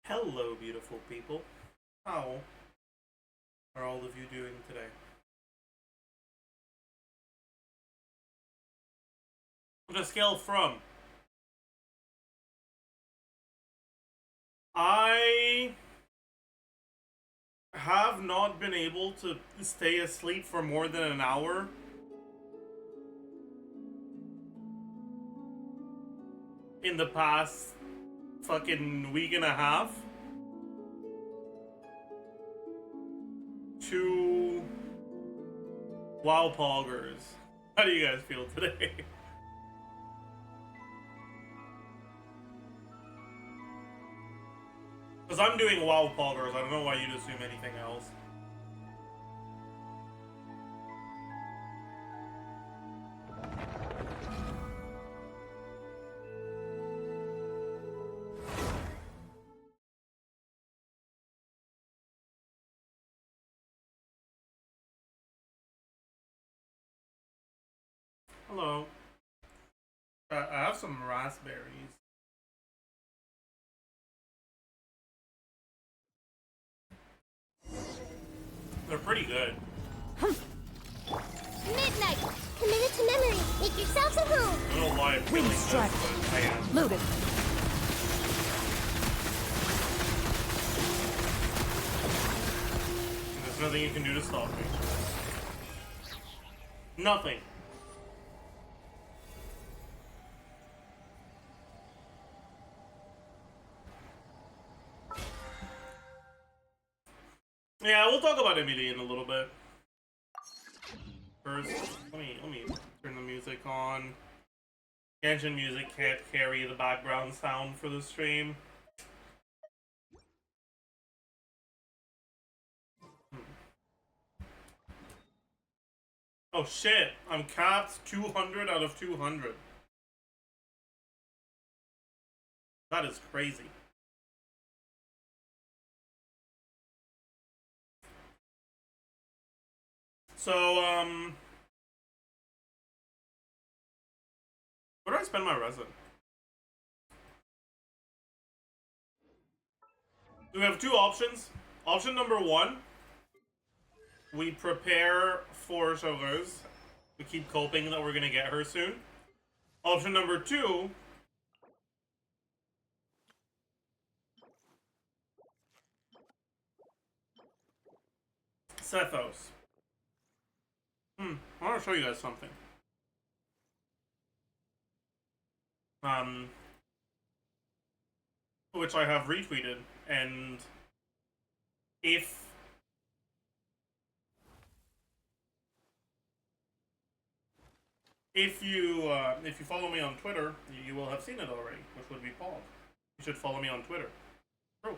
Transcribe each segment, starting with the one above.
Hello, beautiful people. How are all of you doing today? On a scale from I have not been able to stay asleep for more than an hour in the past fucking week and a half to wow poggers. How do you guys feel today? Because I'm doing wow poggers, I don't know why you'd assume anything else. Hello. I have some raspberries. They're pretty good. Midnight! Committed to memory! Make yourselves at home! I don't know why I'm feeling this, strike. but I am. Loaded. There's nothing you can do to stop me. Nothing. Yeah, we'll talk about Emily in a little bit. First, let me turn the music on. Engine music can't carry the background sound for the stream. Oh shit, I'm capped 200 out of 200. That is crazy. So, where do I spend my resin? We have two options. Option number one, we prepare for Chevreuse. We keep hoping that we're gonna get her soon. Option number two, Sethos. I want to show you guys something. Which I have retweeted, and if you follow me on Twitter, you will have seen it already, which would be Paul. You should follow me on Twitter. Bro.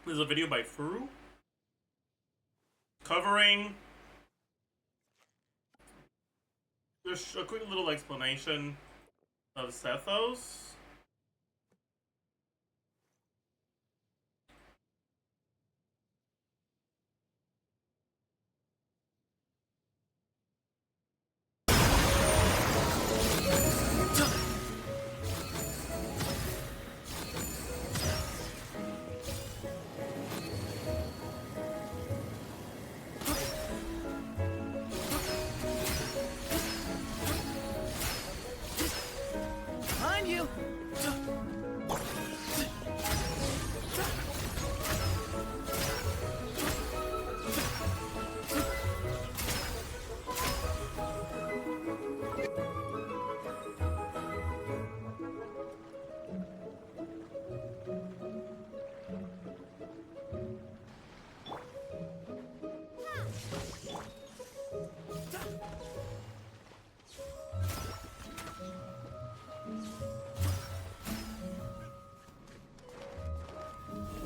There's a video by Furu covering just a quick little explanation of Sethos. Behind you.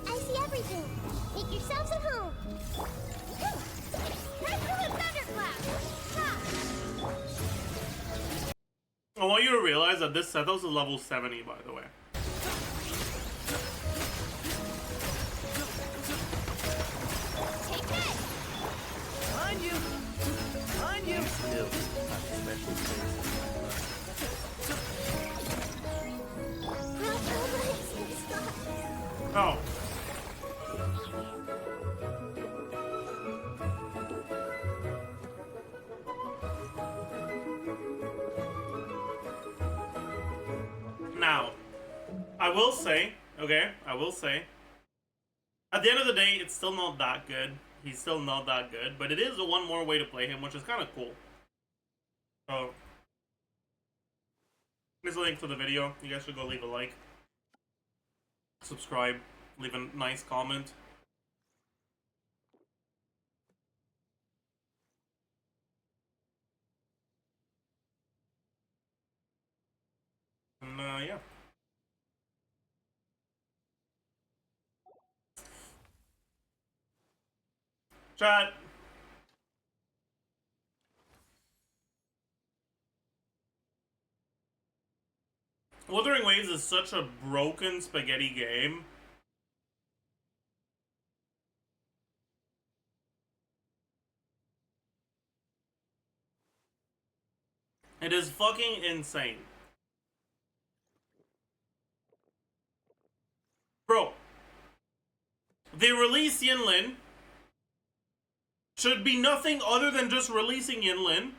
I see everything! Make yourselves at home! I want you to realize that this Sethos is level 70, by the way. Take this! Behind you. Behind you. Still, not special case. Now, I will say, okay, I will say, at the end of the day, it's still not that good. He's still not that good, but it is the one more way to play him, which is kind of cool. So, here's a link to the video. You guys should go leave a like, subscribe, leave a nice comment. And, yeah. Chat. Wuthering Waves is such a broken spaghetti game. It is fucking insane. Bro. They release Yinlin. Should be nothing other than just releasing Yinlin.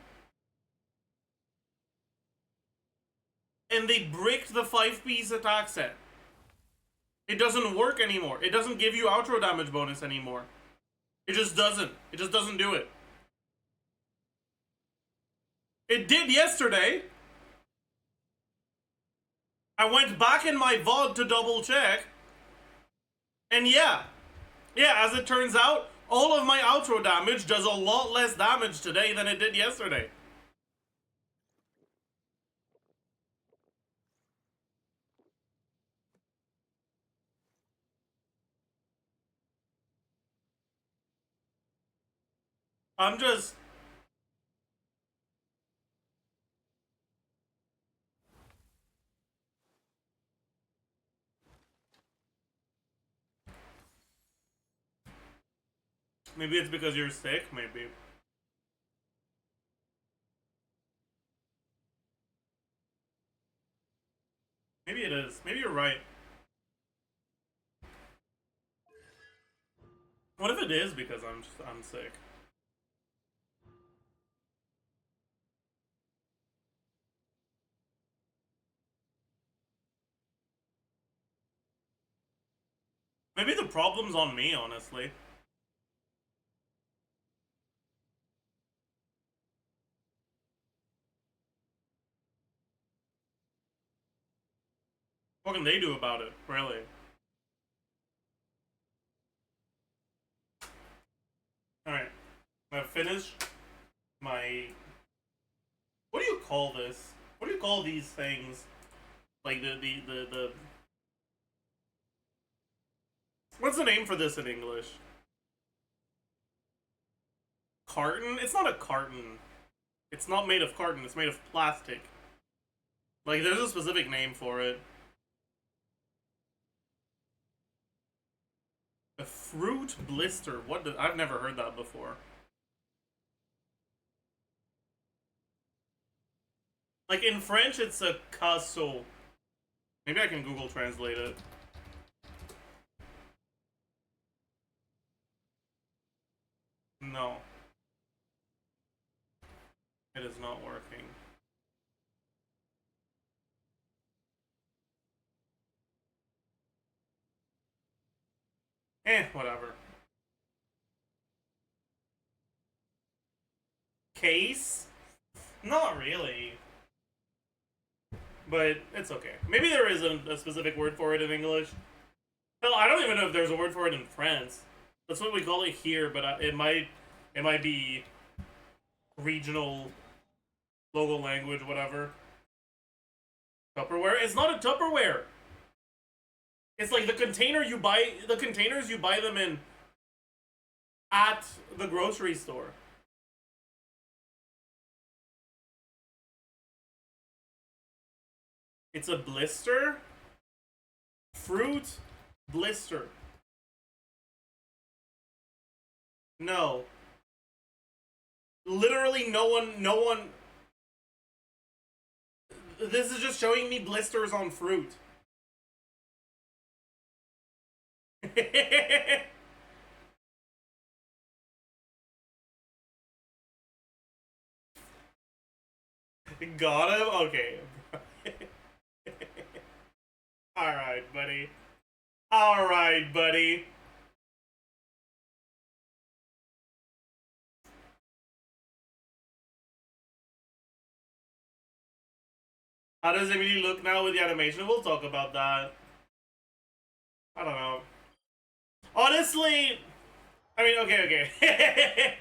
And they bricked the 5-piece attack set. It doesn't work anymore. It doesn't give you outro damage bonus anymore. It just doesn't. It just doesn't do it. It did yesterday. I went back in my VOD to double check. And yeah. Yeah, as it turns out, all of my outro damage does a lot less damage today than it did yesterday. I'm just... Maybe it's because you're sick, maybe. Maybe it is. Maybe you're right. What if it is because I'm sick? Maybe the problem's on me, honestly. What can they do about it, really? Alright. I've finished my... What do you call this? What do you call these things? Like the... What's the name for this in English? Carton? It's not a carton. It's not made of carton, it's made of plastic. Like, there's a specific name for it. A fruit blister. What did... I've never heard that before. Like, in French, it's a casseau. Maybe I can Google translate it. No. It is not working. Whatever. Case? Not really. But it's okay. Maybe there is a specific word for it in English. Hell, I don't even know if there's a word for it in France. That's what we call it here, but it might be regional, local language, whatever. Tupperware? It's not a Tupperware. It's like the containers you buy them in at the grocery store. It's a blister? Fruit blister. No. Literally no one... This is just showing me blisters on fruit. Got him? Okay. Alright, buddy. Alright, buddy. How does Emily look now with the animation? We'll talk about that. I don't know. Honestly, I mean, okay.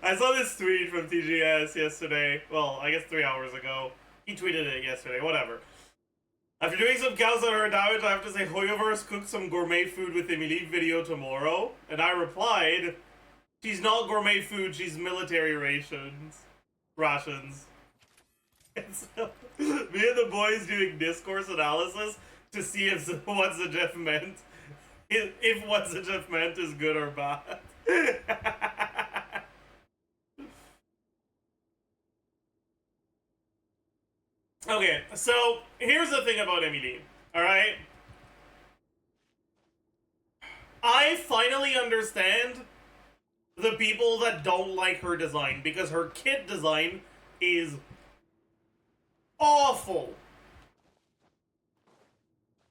I saw this tweet from TGS yesterday. Well, I guess 3 hours ago. He tweeted it yesterday, whatever. After doing some counts on her damage, I have to say Hoyoverse cooked some gourmet food with Emily video tomorrow. And I replied, she's not gourmet food, she's military rations. And so, me and the boys doing discourse analysis to see if what Zajef meant. If what Zajef meant is good or bad. Okay, so here's the thing about Emily, alright? I finally understand the people that don't like her design, because her kit design is awful.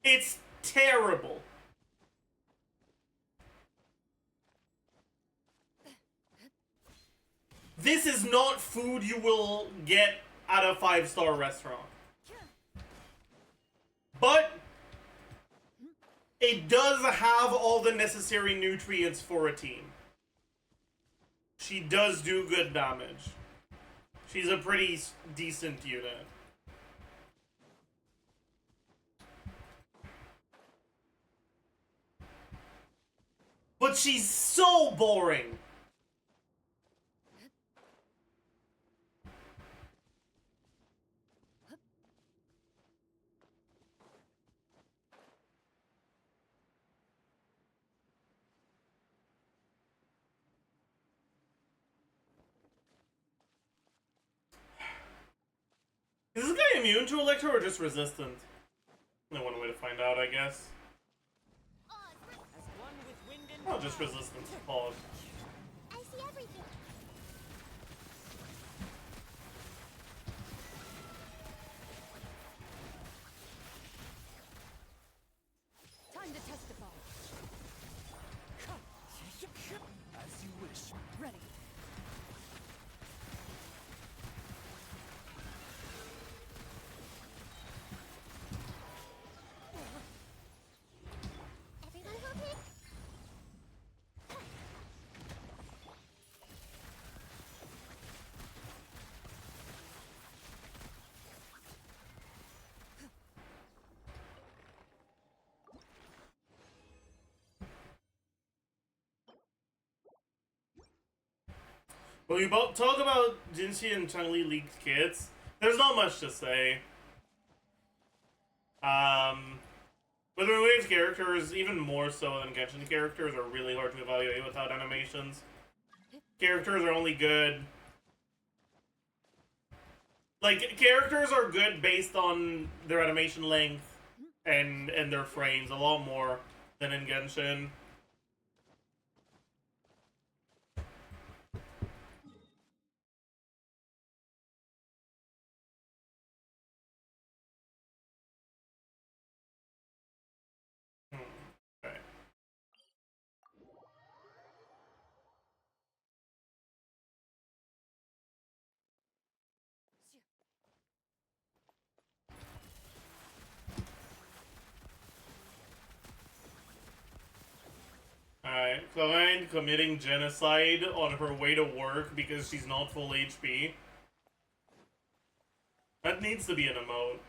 It's terrible. This is not food you will get at a 5-star restaurant. But it does have all the necessary nutrients for a team. She does do good damage. She's a pretty decent unit. But she's so boring. Is this guy immune to Electro or just resistant? Only one way to find out, I guess. Oh, just resistant. Pause. I see everything. Time to testify. As you wish. Ready. Everyone okay? When we both talk about Jinxie and Chun-Li leaked kits, there's not much to say. With Wave's characters, even more so than Genshin characters, are really hard to evaluate without animations. Characters are only good. Like, characters are good based on their animation length and their frames a lot more than in Genshin. Okay. Alright, Clementine committing genocide on her way to work because she's not full HP. That needs to be an emote.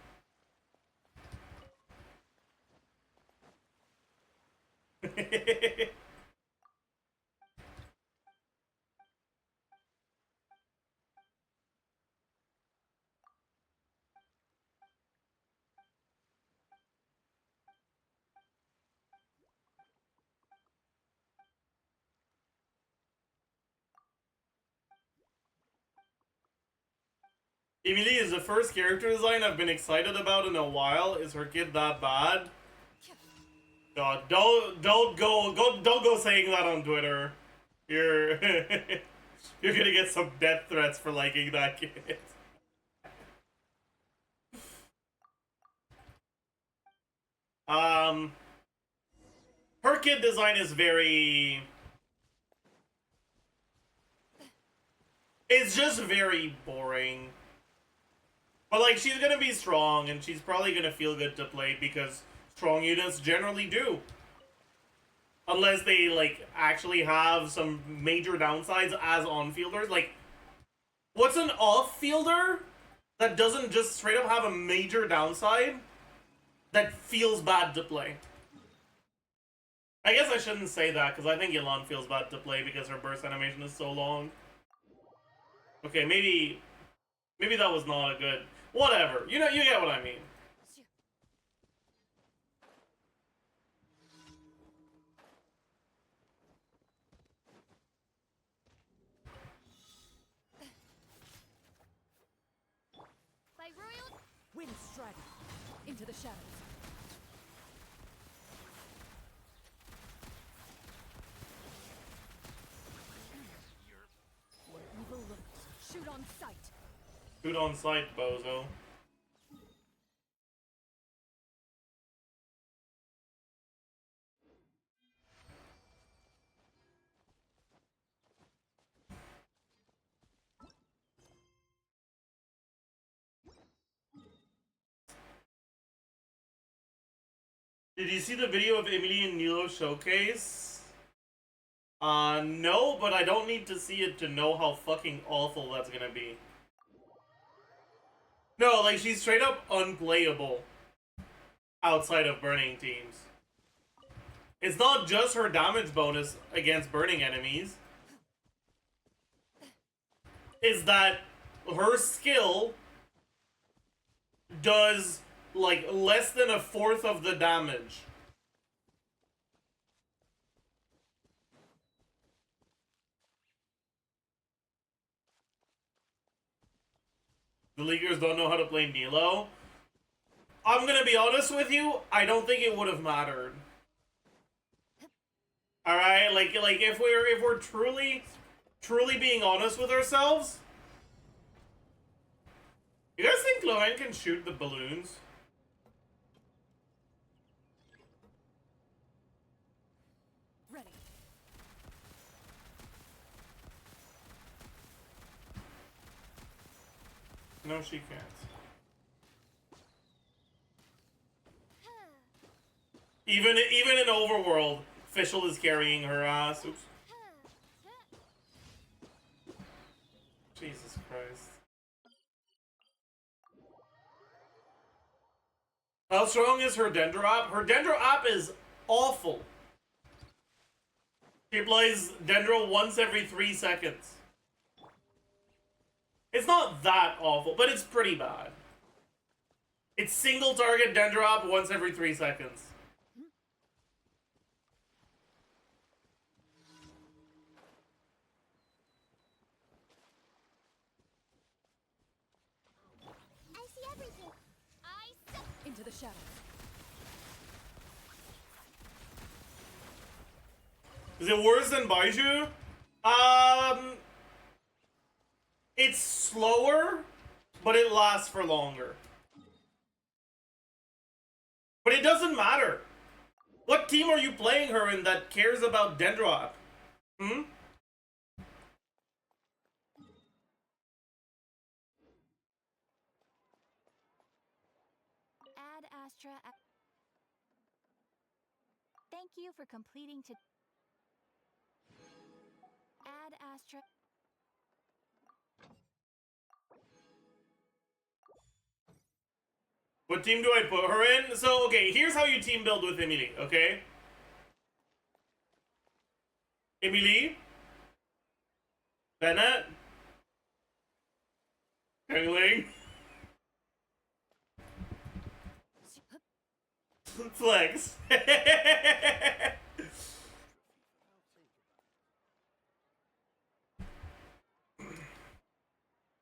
Emily is the first character design I've been excited about in a while. Is her kid that bad? God, don't go saying that on Twitter. You're you're gonna get some death threats for liking that kid. Her kid design is very. It's just very boring. But like, she's gonna be strong, and she's probably gonna feel good to play because strong units generally do. Unless they, like, actually have some major downsides as on-fielders. Like, what's an off-fielder that doesn't just straight up have a major downside that feels bad to play? I guess I shouldn't say that, because I think Yelan feels bad to play because her burst animation is so long. Okay, maybe that was not a good... Whatever. You know, you get what I mean. By royal... Wind striding into the shadows. Where evil lurks, shoot on sight. Shoot on sight, bozo. Did you see the video of Emily and Nilo's showcase? No, but I don't need to see it to know how fucking awful that's gonna be. No, like, she's straight up unplayable outside of burning teams. It's not just her damage bonus against burning enemies. It's that her skill does, like, less than a fourth of the damage. The leaguers don't know how to play Nilo. I'm gonna be honest with you, I don't think it would have mattered. Alright, like if we're truly being honest with ourselves. You guys think Loen can shoot the balloons? Ready. No, she can't. Even in Overworld, Fischl is carrying her ass. Oops. Jesus Christ. How strong is her Dendro app? Her Dendro app is awful. She applies Dendro once every 3 seconds. It's not that awful, but it's pretty bad. It's single target Dendro app once every 3 seconds. I see everything. Into the shadows. Is it worse than Baiju? It's slower, but it lasts for longer. But it doesn't matter. What team are you playing her in that cares about Dendro? Hmm? Ad Astra. Thank you for completing to. Ad Astra. What team do I put her in? So, okay, here's how you team build with Emily, okay? Emily, Bennett, Hengling, Flex.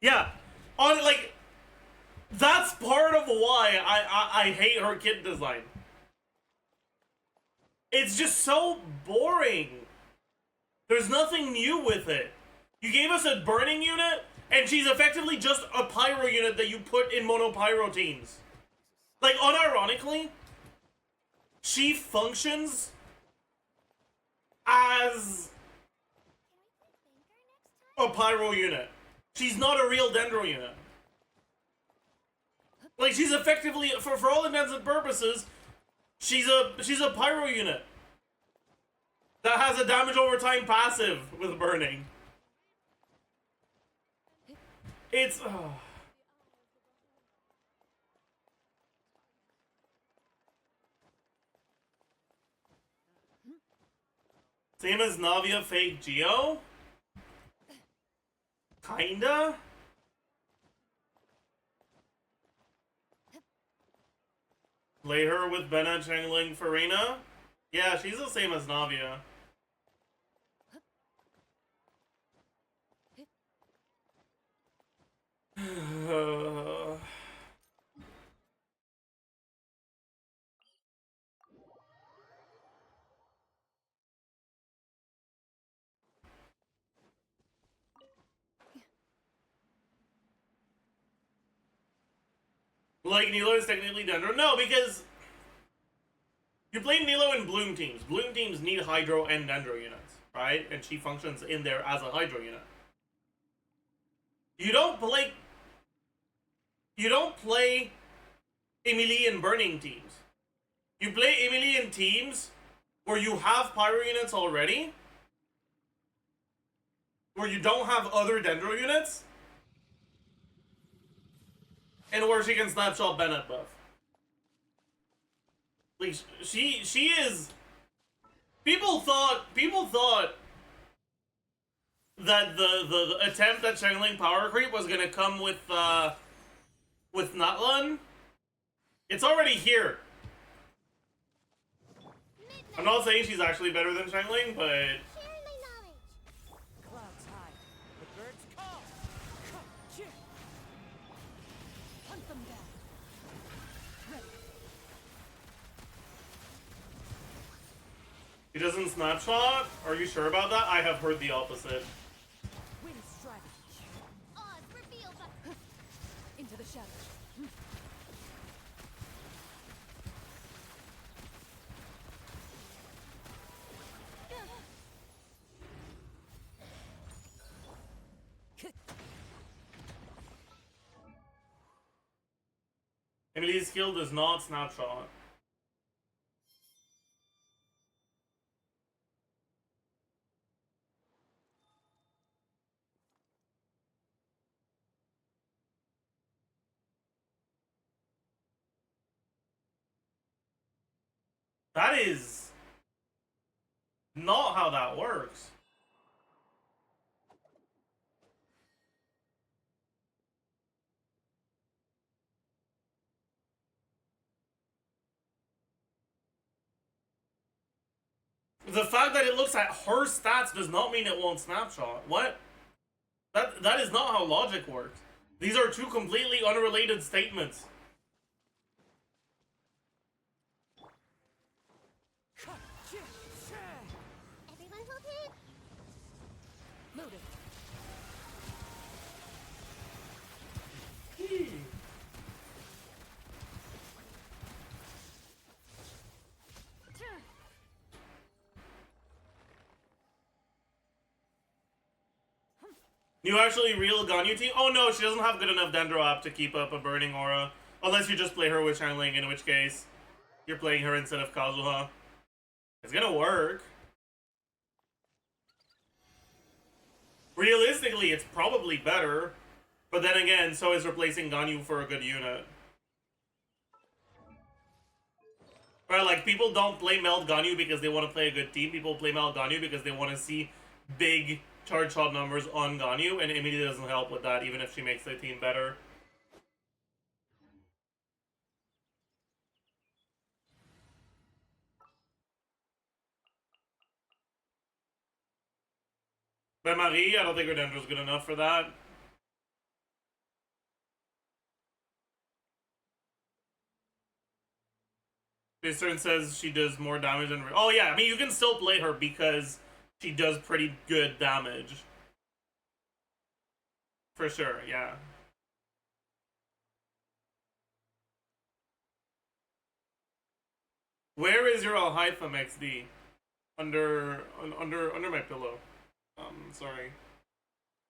Yeah, on like, that's part of why I hate her kit design. It's just so boring. There's nothing new with it. You gave us a burning unit, and she's effectively just a pyro unit that you put in mono pyro teams. Like, unironically, she functions as a pyro unit. She's not a real dendro unit. Like, she's effectively, for all intents and purposes, she's a pyro unit that has a damage over time passive with burning. It's same as Navia fake Geo? Kinda? Play her with Bennett Changling Farina? Yeah, she's the same as Navia. Like, Nilo is technically Dendro? No, because you play Nilo in Bloom teams. Bloom teams need Hydro and Dendro units, right? And she functions in there as a Hydro unit. You don't play Emily in Burning teams. You play Emily in teams where you have Pyro units already, where you don't have other Dendro units, and where she can snapshot Bennett buff. Like, she is. People thought that the attempt at channeling power creep was gonna come with Natlun. It's already here. I'm not saying she's actually better than Shangling, but Sharing my knowledge. Clouds high. The birds call. Hunt them down. Ready. she doesn't snapshot. Are you sure about that? I have heard the opposite. Wind strategy. Oz reveal the Into the shadow. Emily's skill does not snapshot. That is not how that works. The fact that it looks at her stats does not mean it won't snapshot. What? That is not how logic works. These are two completely unrelated statements. everyone hold it. Loaded. You actually real Ganyu team? Oh no, she doesn't have good enough Dendro app to keep up a burning aura. Unless you just play her with Channeling, in which case you're playing her instead of Kazuha. It's gonna work. Realistically, it's probably better. But then again, so is replacing Ganyu for a good unit. Right, like, people don't play Meld Ganyu because they want to play a good team. People play Meld Ganyu because they want to see big charge shot numbers on Ganyu, and Emily doesn't help with that, even if she makes the team better. But Marie, I don't think her Dendro's good enough for that. This turn says she does more damage than... Oh yeah, I mean, you can still play her because she does pretty good damage. For sure, yeah. Where is your Alhaitham XD? Under my pillow. Sorry.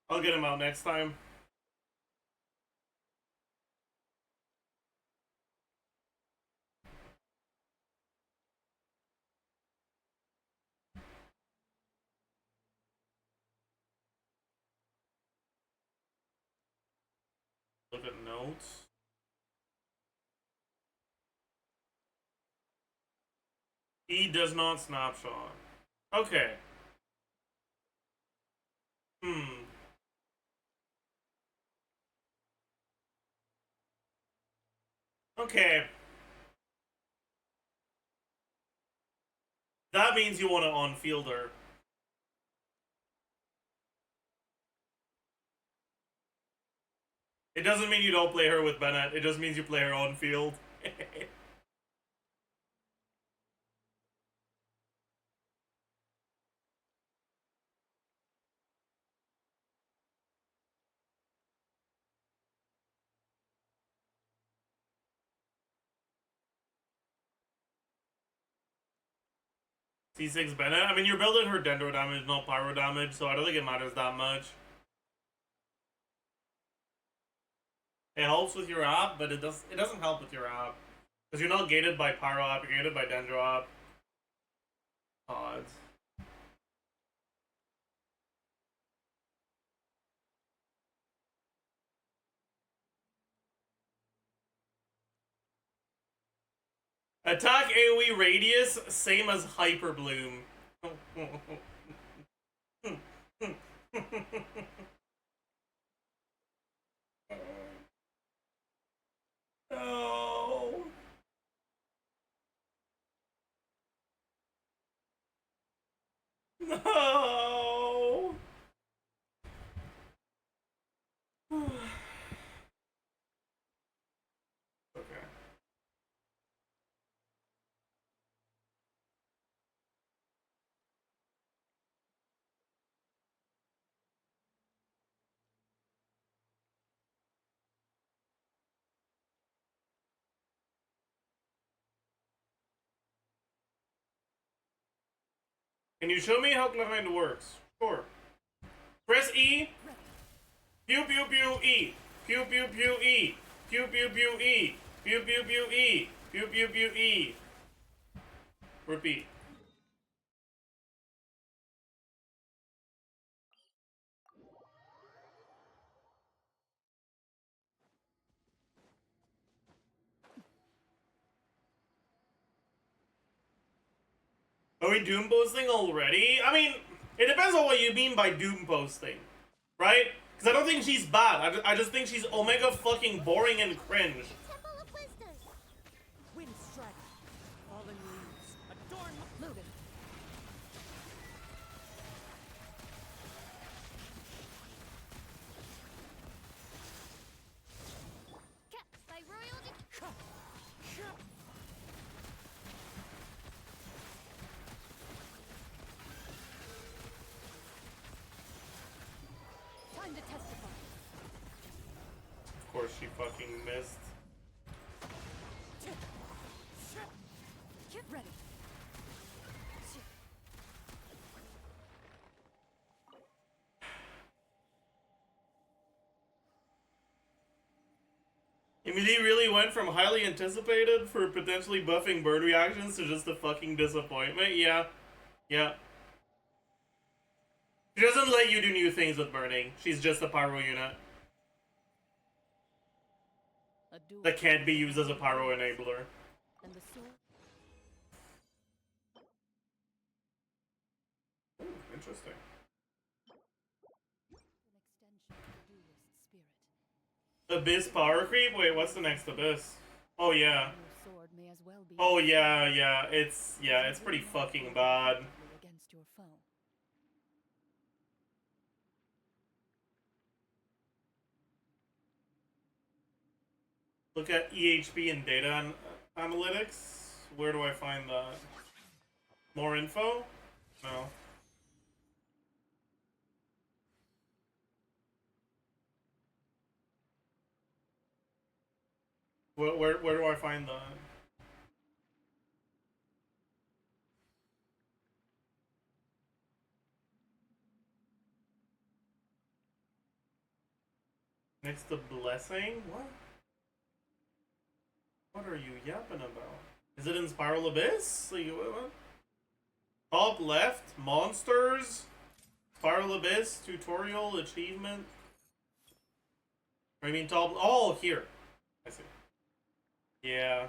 I'll get him out next time. Look at notes. He does not snapshot. Okay. Okay. That means you want to on-field her. It doesn't mean you don't play her with Bennett. It just means you play her on-field. C6 Bennett? I mean, you're building her Dendro damage, not Pyro damage, so I don't think it matters that much. It helps with your app, but it doesn't help with your app. Because you're not gated by Pyro app, you're gated by Dendro app. Odds. Attack AoE radius, same as Hyper Bloom. No. No. Okay. Can you show me how Clemente works? Sure. Press E. Pew pew pew E. Pew pew pew E. Pew pew pew E. Pew pew pew E. Pew pew pew E. Repeat. Are we doom posting already? I mean, it depends on what you mean by doom posting, right? Because I don't think she's bad. I just think she's omega fucking boring and cringe. Temple of Wisdom. Wind strike. Fallen leaves. Adorn. Loaded. Kept by royal Time to testify. Of course she fucking missed. Get ready. Emily really went from highly anticipated for potentially buffing bird reactions to just a fucking disappointment. Yeah. Yeah. She doesn't let you do new things with burning. She's just a pyro unit A duel. that can't be used as a pyro enabler. And the sword. Ooh, interesting. An extension of the duelist spirit. Abyss power creep? Wait, what's the next abyss? Oh yeah. Your sword may as well be. Oh yeah. It's pretty fucking bad. Against your foe. Look at EHP and data analytics. Where do I find that? More info? No. Where do I find that? Next to blessing? What? What are you yapping about? Is it in Spiral Abyss? Like, what? Top left, monsters, Spiral Abyss, tutorial, achievement. I mean top, oh, here. I see. Yeah.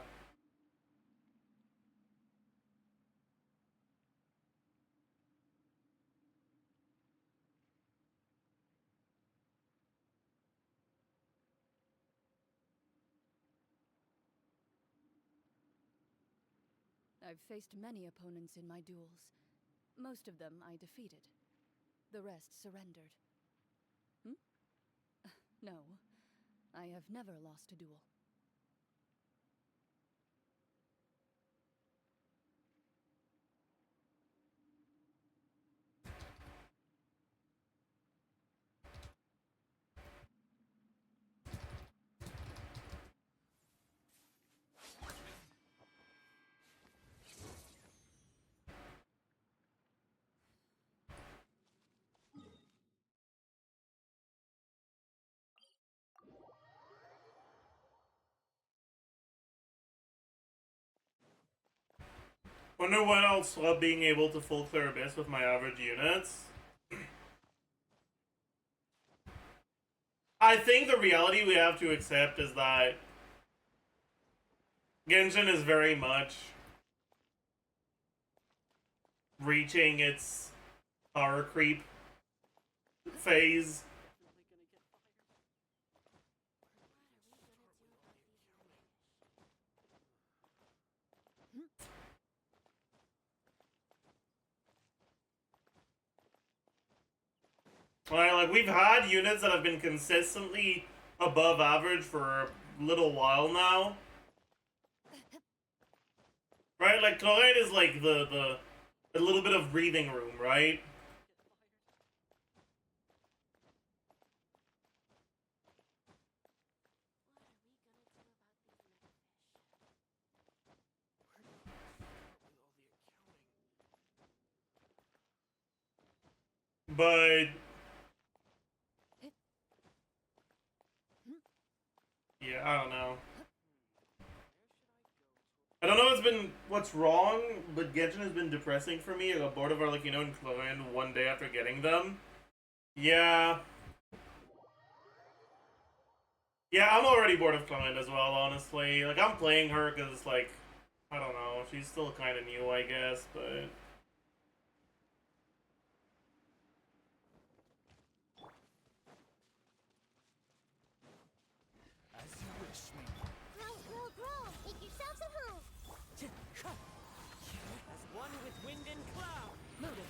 I've faced many opponents in my duels. Most of them I defeated. The rest surrendered. Hmm? No, I have never lost a duel. Wonder what I'll swap being able to full clear Abyss with my average units. I think the reality we have to accept is that Genshin is very much reaching its power creep phase. Right, like we've had units that have been consistently above average for a little while now. Right, like Clyde is like the a little bit of breathing room, right? But yeah, I don't know. I don't know what's wrong, but Genshin has been depressing for me. I got bored of Arlecchino and Cloyne one day after getting them. Yeah. Yeah, I'm already bored of Cloyne as well, honestly. Like, I'm playing her because, like, I don't know, she's still kind of new, I guess, but... As you wish, me. Grow. Make yourselves at home. As one with wind and cloud. Move it.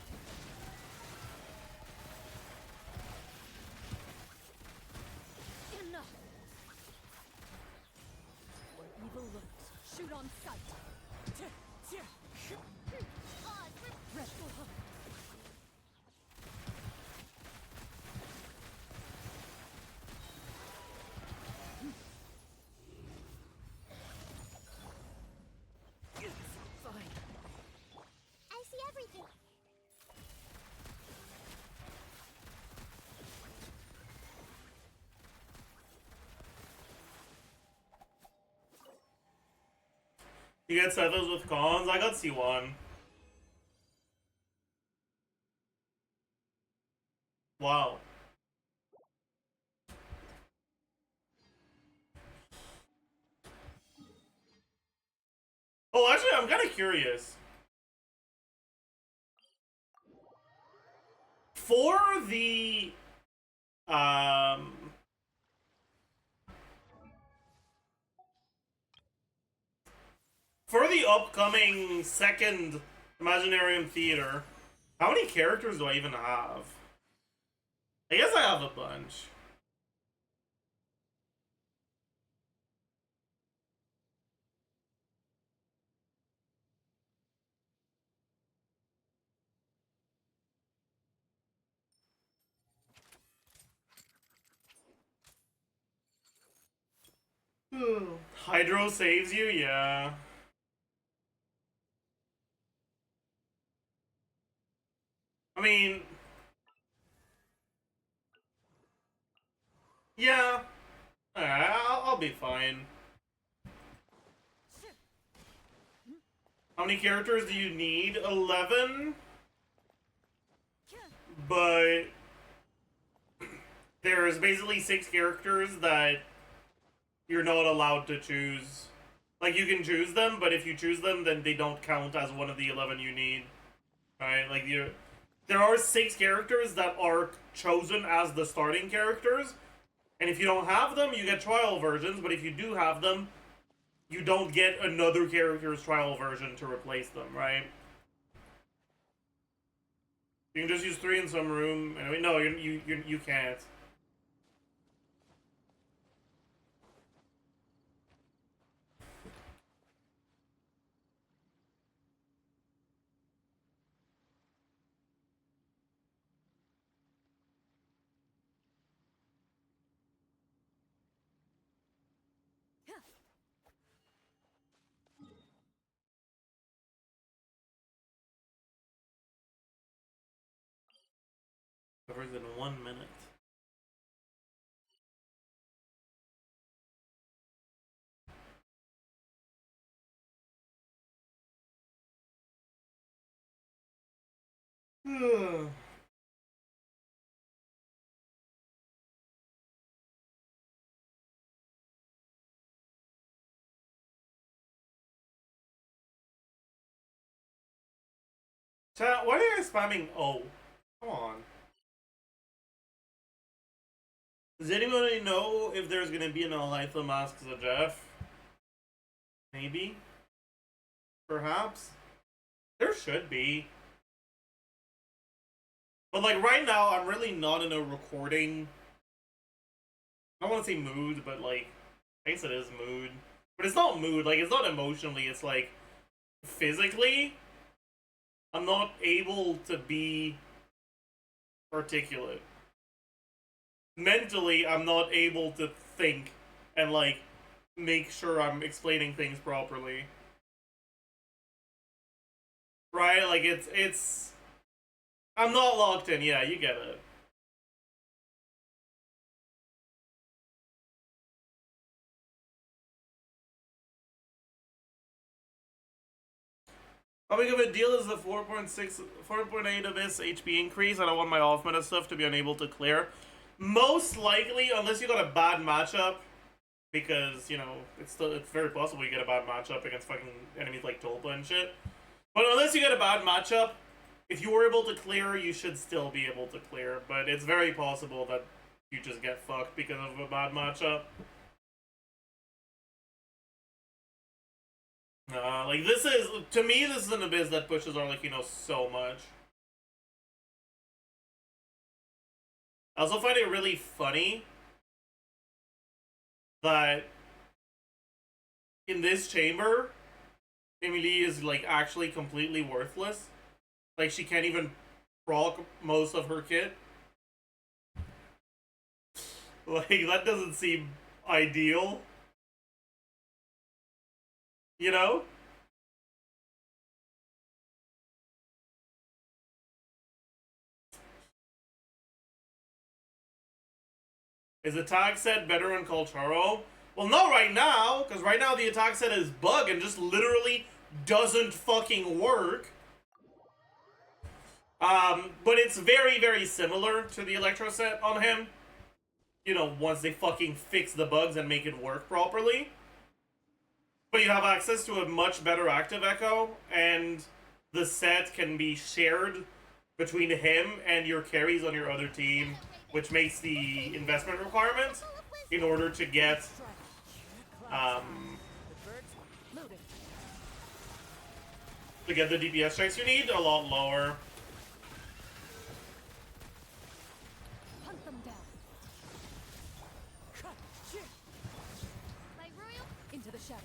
Enough! Where evil lurks, shoot on sight. Rest. Fine. I see everything. You get Sethos with cons? I got C1. Wow. Oh, actually, I'm kind of curious. For the... For the upcoming second Imaginarium Theater, how many characters do I even have? I guess I have a bunch. Hydro saves you, yeah. I mean, yeah. I'll be fine. How many characters do you need? 11? But there's basically 6 characters that you're not allowed to choose. Like, you can choose them, but if you choose them, then they don't count as one of the 11 you need. Right? Like, there are 6 characters that are chosen as the starting characters, and if you don't have them, you get trial versions, but if you do have them, you don't get another character's trial version to replace them, right? You can just use 3 in some room. I mean, no, you can't. Covers in 1 minute. Chat, why are you spamming O? Come on. Does anybody know if there's gonna be an Elitha Mask Zajef? Maybe? Perhaps? There should be. But like right now, I'm really not in a recording. I don't want to say mood, but like, I guess it is mood. But it's not mood, like it's not emotionally, it's like physically, I'm not able to be articulate. Mentally, I'm not able to think and like make sure I'm explaining things properly. Right? Like it's I'm not locked in, yeah, you get it. How big of a deal is the 4.8 of this HP increase? I don't want my off meta stuff to be unable to clear. Most likely, unless you got a bad matchup, because, you know, it's very possible you get a bad matchup against fucking enemies like Tulpa and shit. But unless you get a bad matchup, if you were able to clear, you should still be able to clear. But it's very possible that you just get fucked because of a bad matchup. Like this is, to me, this is an Abyss that pushes Arlecchino so much. I also find it really funny that in this chamber, Emily is like actually completely worthless. Like she can't even proc most of her kit. Like that doesn't seem ideal. You know? Is the attack set better on Colcharo? Well, not right now, because right now the attack set is bug and just literally doesn't fucking work. But it's very, very similar to the Electro set on him. You know, once they fucking fix the bugs and make it work properly. But you have access to a much better active echo, and the set can be shared between him and your carries on your other team, which makes the investment requirement in order to get the DPS checks you need a lot lower. Hunt them down. My royal Into the shadows.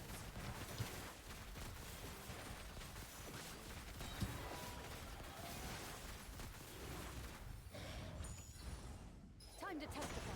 Time to testify.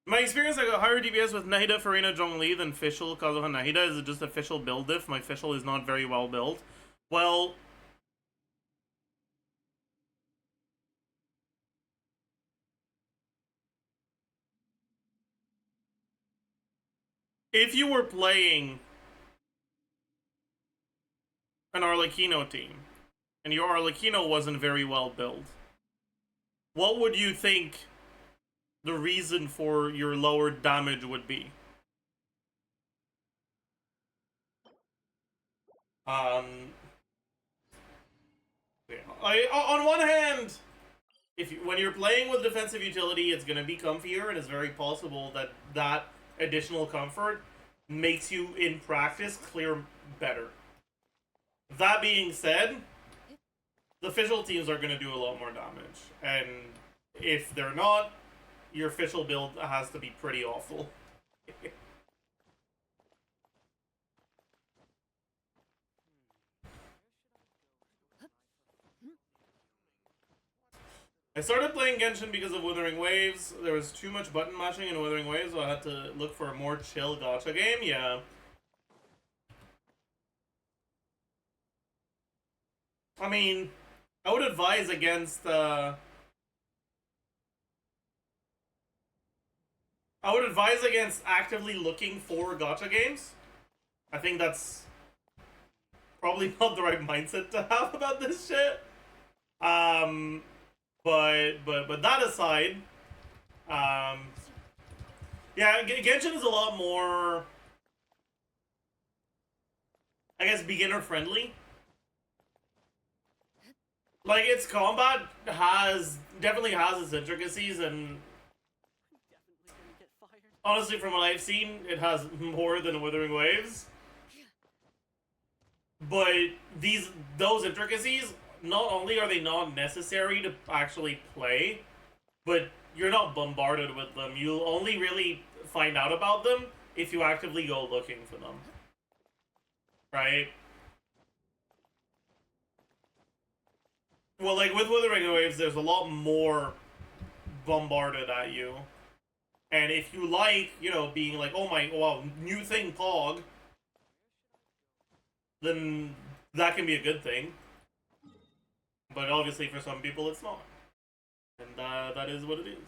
My experience, I got higher DPS with Nahida, Farina, Zhongli than Fischl, Kazuha, Nahida. Is it just a Fischl build diff? My Fischl is not very well built. Well, if you were playing an Arlecchino team, and your Arlecchino wasn't very well built, what would you think the reason for your lower damage would be? On one hand, when you're playing with defensive utility, it's gonna be comfier, and it's very possible that that additional comfort makes you, in practice, clear better. That being said, the Fischl teams are gonna do a lot more damage, and if they're not, your Fischl build has to be pretty awful. I started playing Genshin because of Wuthering Waves. There was too much button mashing in Wuthering Waves, so I had to look for a more chill gacha game. Yeah. I mean, I would advise against, I would advise against actively looking for gacha games. I think that's probably not the right mindset to have about this shit. But that aside, yeah, Genshin is a lot more, I guess, beginner friendly. Like, its combat definitely has its intricacies, and honestly, from what I've seen, it has more than Wuthering Waves. But those intricacies, not only are they not necessary to actually play, but you're not bombarded with them. You'll only really find out about them if you actively go looking for them. Right? Well, like, with Wuthering Waves, there's a lot more bombarded at you. And if you like, you know, being like, oh my, wow, new thing, Pog, then that can be a good thing. But obviously for some people it's not. And that is what it is.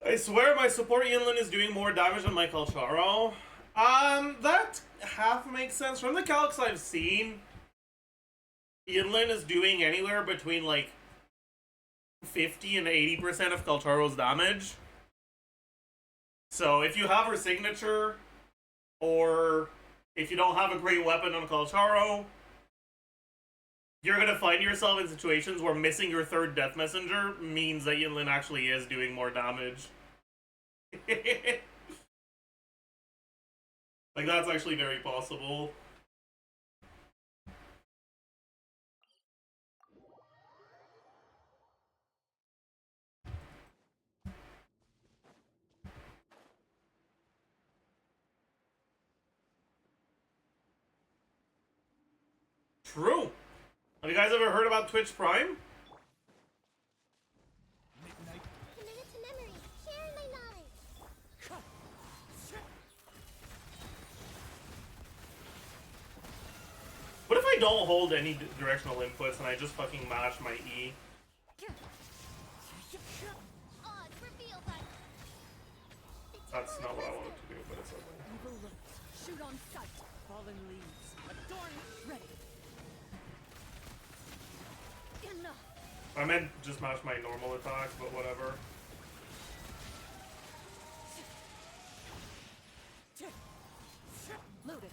I swear my support Yinlin is doing more damage than my Kalcharo. That half makes sense. From the calcs I've seen, Yinlin is doing anywhere between like 50 and 80% of Kalcharo's damage. So if you have her signature, or if you don't have a great weapon on Kalcharo, you're gonna find yourself in situations where missing your third Death Messenger means that Yinlin actually is doing more damage. Like, that's actually very possible. True. Have you guys ever heard about Twitch Prime? Midnight. Committed to memory, sharing my knowledge. What if I don't hold any directional inputs and I just fucking mash my E? Odds reveal that. That's not what I wanted to do, but it's okay. Evil lurks. Shoot on sight. Fallen leaves. Adorn. Ready. Enough. I meant just mash my normal attacks, but whatever. Loaded.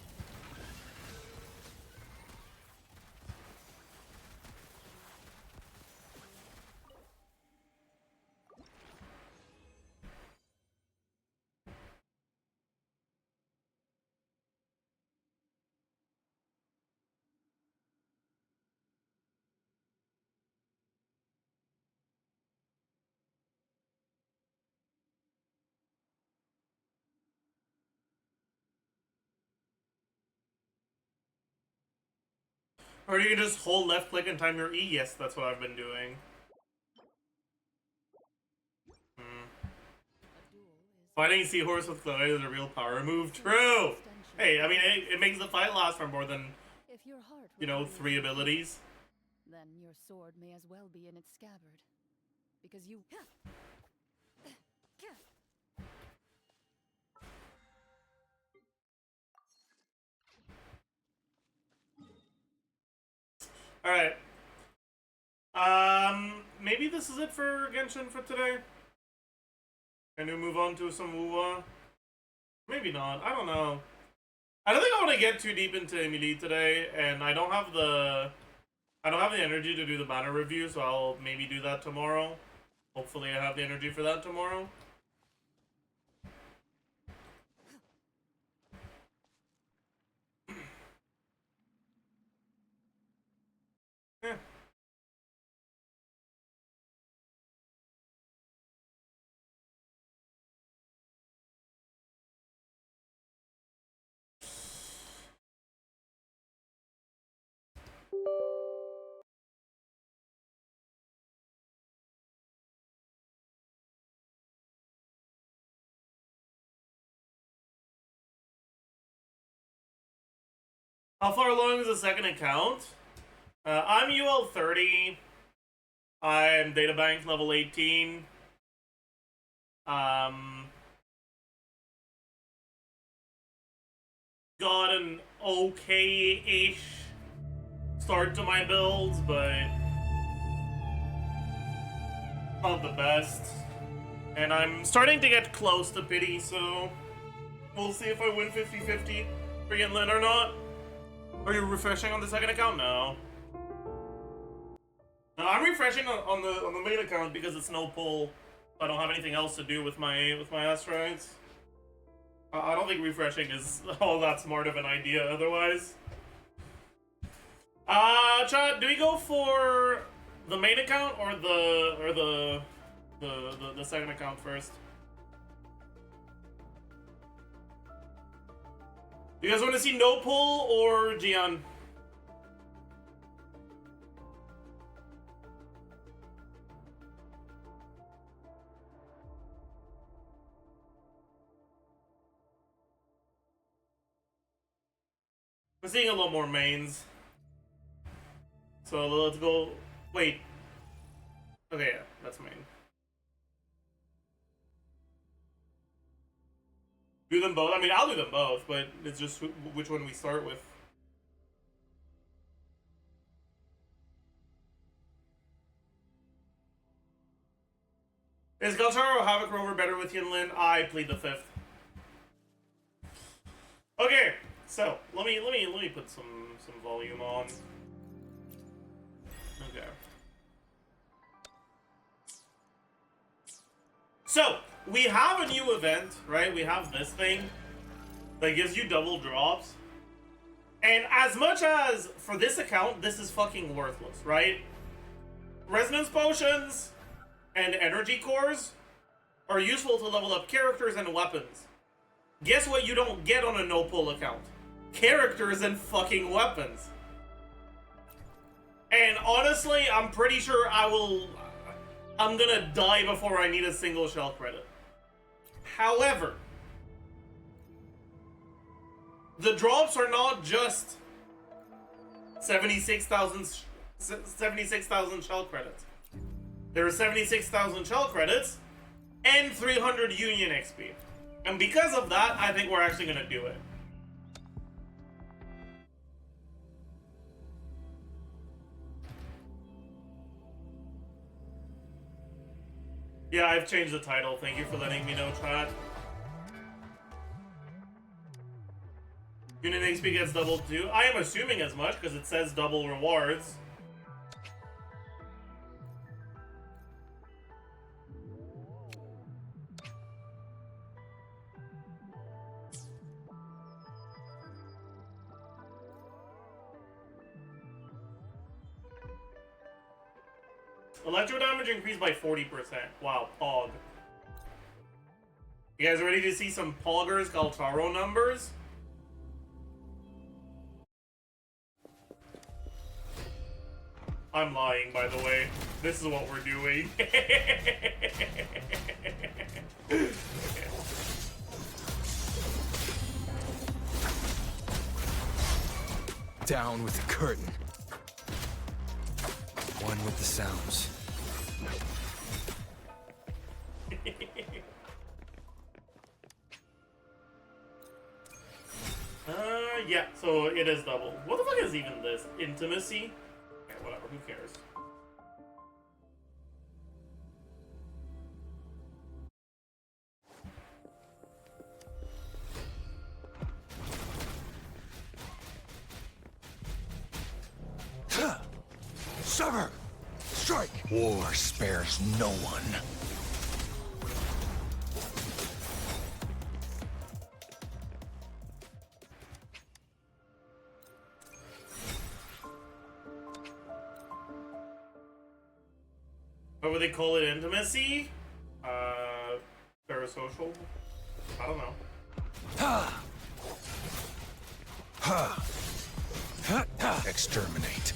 Or you can just hold left click and time your E. Yes, that's what I've been doing. Fighting Seahorse with Clyde is a real power move. True! Hey, I mean, it makes the fight last for more than, If your heart you know, 3 abilities. then your sword may as well be in its scabbard. Because you... Alright. Maybe this is it for Genshin for today? Can we move on to some Wuwa? Maybe not. I don't know. I don't think I want to get too deep into Emily today, and I don't have the energy to do the banner review, so I'll maybe do that tomorrow. Hopefully I have the energy for that tomorrow. Yeah. How far along is the second account? I'm UL 30. I'm databank level 18. Got an okay-ish start to my builds, but not the best. And I'm starting to get close to pity, so we'll see if I win 50-50 for Yinlin or not. Are you refreshing on the second account? No. No, I'm refreshing on the main account because it's no pull. I don't have anything else to do with my asteroids. I don't think refreshing is all that smart of an idea otherwise. Chat, do we go for the main account or the second account first? You guys want to see no pull or Gian? I'm seeing a lot more mains. So let's go. Wait. Okay, yeah, that's main. Do them both? I mean, I'll do them both, but it's just which one we start with. Is Galtaro or Havoc Rover better with Yinlin? I plead the fifth. Okay, so let me put some volume on. Okay. So we have a new event, right? We have this thing that gives you double drops. And as much as for this account, this is fucking worthless, right? Resonance potions and energy cores are useful to level up characters and weapons. Guess what you don't get on a no-pull account? Characters and fucking weapons. And honestly, I'm pretty sure I'm gonna die before I need a single shell credit. However, the drops are not just 76,000 shell credits. There are 76,000 shell credits and 300 Union XP. And because of that, I think we're actually gonna do it. Yeah, I've changed the title. Thank you for letting me know, chat. Union XP gets doubled too. I am assuming as much because it says double rewards. Electro damage increased by 40%. Wow, Pog. You guys ready to see some Poggers Galtaro numbers? I'm lying, by the way. This is what we're doing. Okay. Down with the curtain. One with the sounds. Yeah, so it is double. What the fuck is even this? Intimacy? Okay, whatever, who cares? Sever! Strike! War spares no one. What would they call it? Intimacy? Parasocial? I don't know. Ha! Ha! Ha! Ha! Exterminate.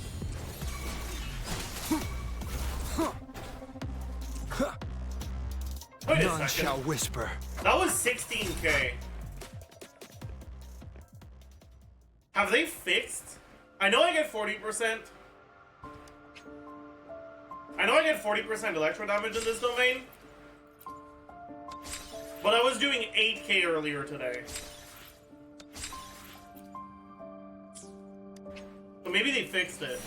Wait a None second. shall whisper. That was 16k. Have they fixed? I know I get 40%. I know I get 40% electro damage in this domain. But I was doing 8k earlier today. So maybe they fixed it.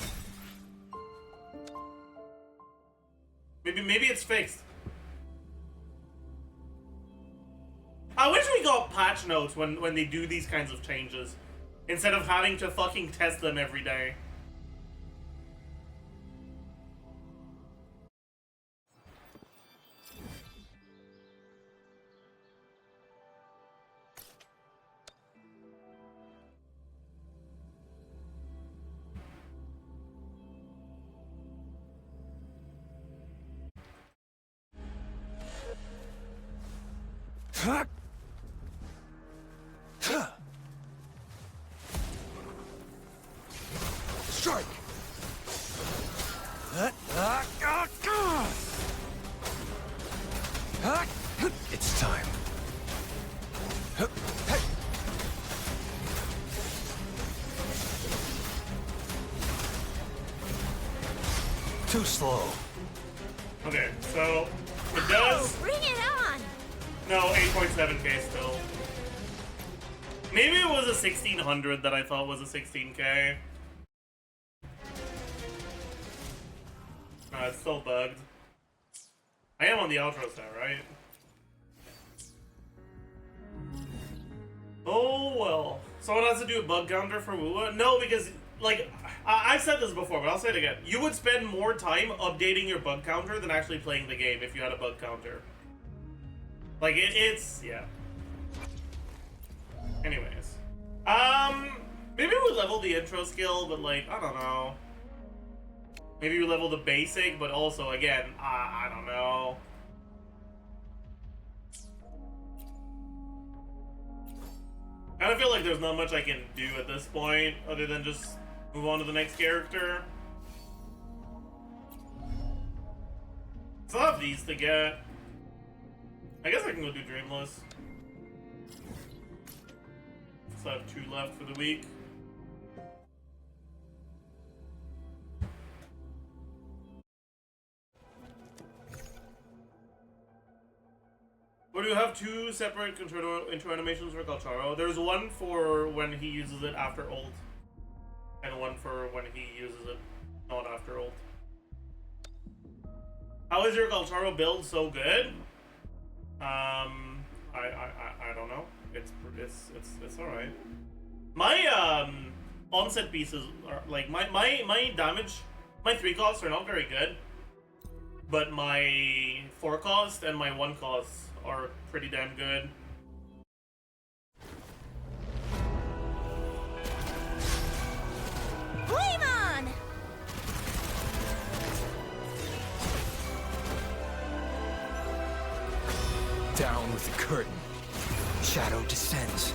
Maybe it's fixed. I wish we got patch notes when they do these kinds of changes, instead of having to fucking test them every day. Ha! Ha! Strike! It's time. Too slow. Okay, so it does. Bring it on! No, 8.7k still. Maybe it was a 1600 that I thought was a 16k. It's still bugged. I am on the outro set, right? Oh well. Someone has to do a bug counter for Wua? No, because, like, I've said this before, but I'll say it again. You would spend more time updating your bug counter than actually playing the game if you had a bug counter. Like, it's, yeah. Anyways. Maybe we level the intro skill, but, like, I don't know. Maybe we level the basic, but also, again, I don't know. I kind of feel like there's not much I can do at this point, other than just move on to the next character. Still have these to get. I guess I can go do Dreamless. Still have 2 left for the week. Or do you have 2 separate intro animations for Galcharo? There's one for when he uses it after ult, and one for when he uses it not after ult. How is your Galcharo build so good? I don't know. It's all right. My onset pieces are like my damage. My 3 costs are not very good, but my 4 cost and my 1 cost are pretty damn good. Flame on! Down with the curtain. Shadow descends.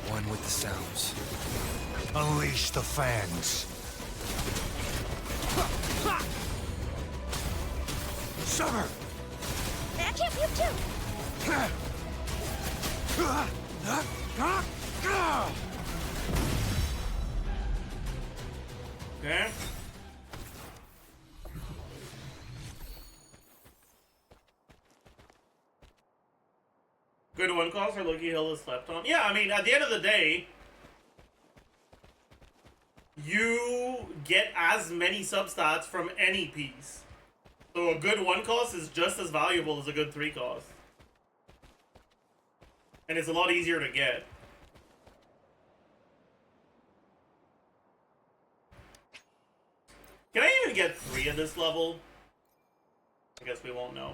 One done with the sounds. Unleash the fangs. Summer! I can't move too. Okay. Good one calls for Loki Hill is slept on. Yeah, I mean, at the end of the day, you get as many substats from any piece. So a good 1 cost is just as valuable as a good 3 cost. And it's a lot easier to get. Can I even get 3 at this level? I guess we won't know.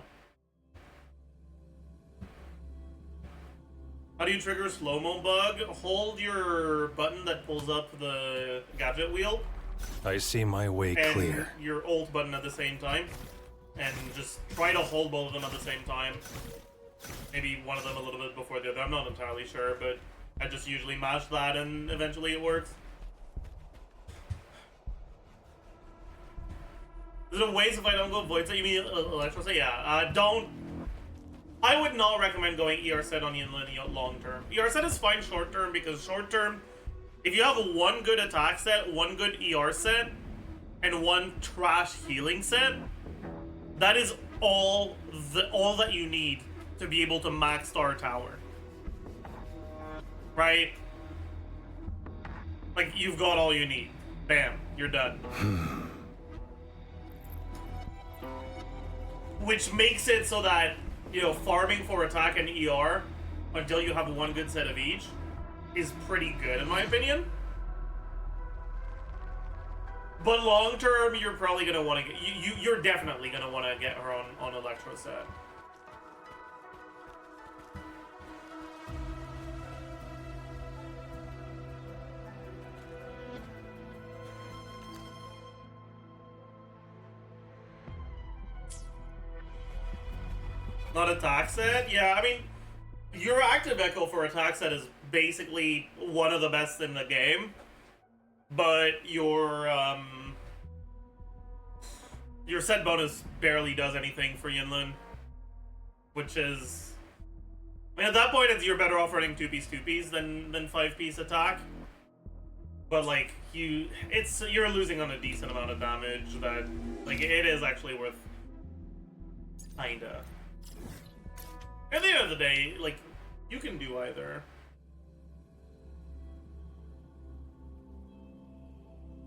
How do you trigger slow-mo bug? Hold your button that pulls up the gadget wheel. I see my way And clear. your alt button at the same time. And just try to hold both of them at the same time. Maybe one of them a little bit before the other. I'm not entirely sure, but I just usually mash that and eventually it works. Is it a waste if I don't go voids? You mean electro? Yeah, don't. I would not recommend going ER set on Yinlin long term. ER set is fine short term because short term, if you have one good attack set, one good ER set, and one trash healing set, that is all that you need to be able to max Star Tower. Right? Like, you've got all you need. Bam, you're done. Which makes it so that, you know, farming for attack and ER until you have one good set of each is pretty good in my opinion. But long term, you're probably gonna want to get you're definitely gonna want to get her on Electro set. Not attack set? Yeah, I mean, your active echo for attack set is basically one of the best in the game. But your set bonus barely does anything for Yinlin. Which is... I mean, at that point, you're better off running 2-piece than 5-piece attack. But, like, you're losing on a decent amount of damage that... Like, it is actually worth... Kinda. At the end of the day, like, you can do either.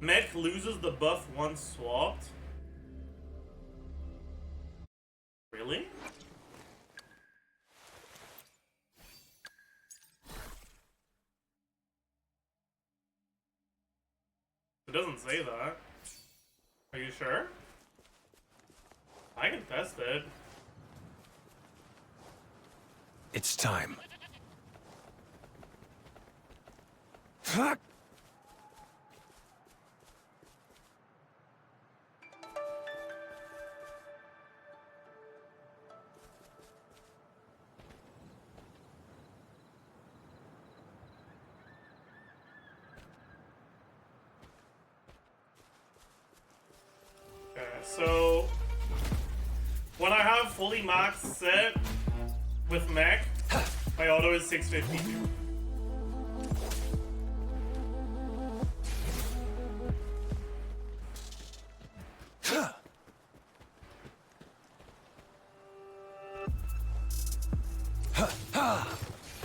Mech loses the buff once swapped? Really? It doesn't say that. Are you sure? I can test it. It's time. Okay, so when I have fully maxed set with mech, my auto is 652.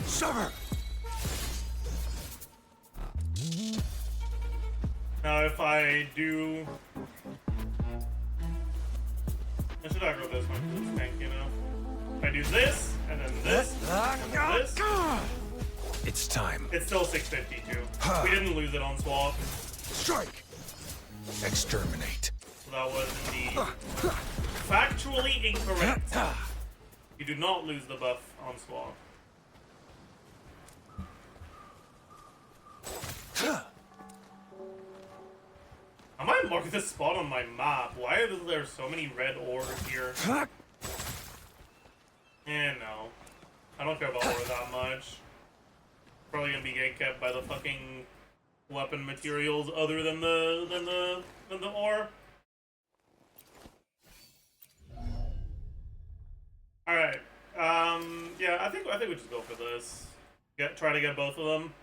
Summer! Now if I do... I should aggro this one because it's tanky enough. If I do this, and then this, and then this... It's time. It's still 652. We didn't lose it on swap. Strike! Exterminate. So that was indeed factually incorrect. You do not lose the buff on swap. I might mark this spot on my map. Why are there so many red ores here? No. I don't care about ore that much. probably gonna be gatekept by the fucking weapon materials other than the ore. All right. Yeah, I think we should go for this. Try to get both of them.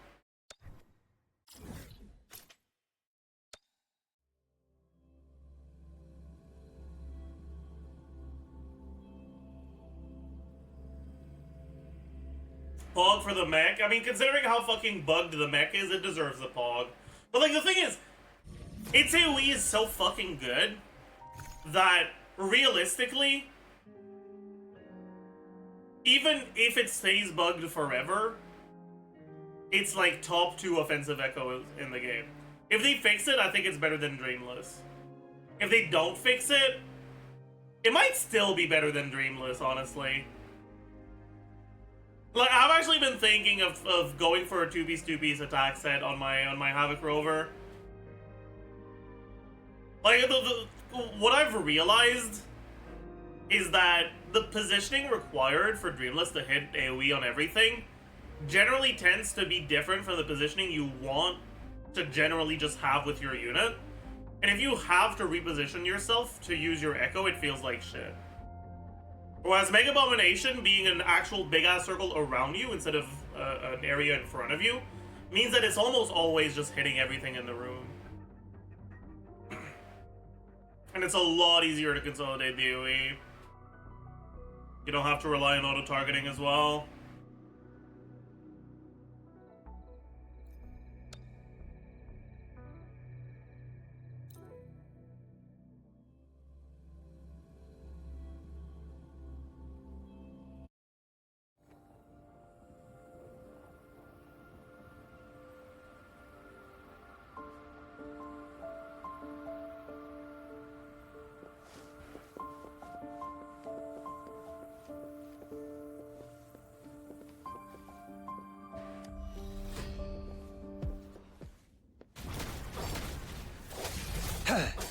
Pog for the mech. I mean, considering how fucking bugged the mech is, it deserves a pog. But like, the thing is, its AoE is so fucking good that realistically, even if it stays bugged forever, it's like top 2 offensive echo in the game. If they fix it, I think it's better than Dreamless. If they don't fix it, it might still be better than Dreamless, honestly. Like, I've actually been thinking of going for a 2-piece attack set on my Havoc Rover. Like, what I've realized is that the positioning required for Dreamless to hit AoE on everything generally tends to be different from the positioning you want to generally just have with your unit. And if you have to reposition yourself to use your Echo, it feels like shit. Whereas Mega Abomination, being an actual big-ass circle around you instead of an area in front of you, means that it's almost always just hitting everything in the room. And it's a lot easier to consolidate the AoE. You don't have to rely on auto-targeting as well.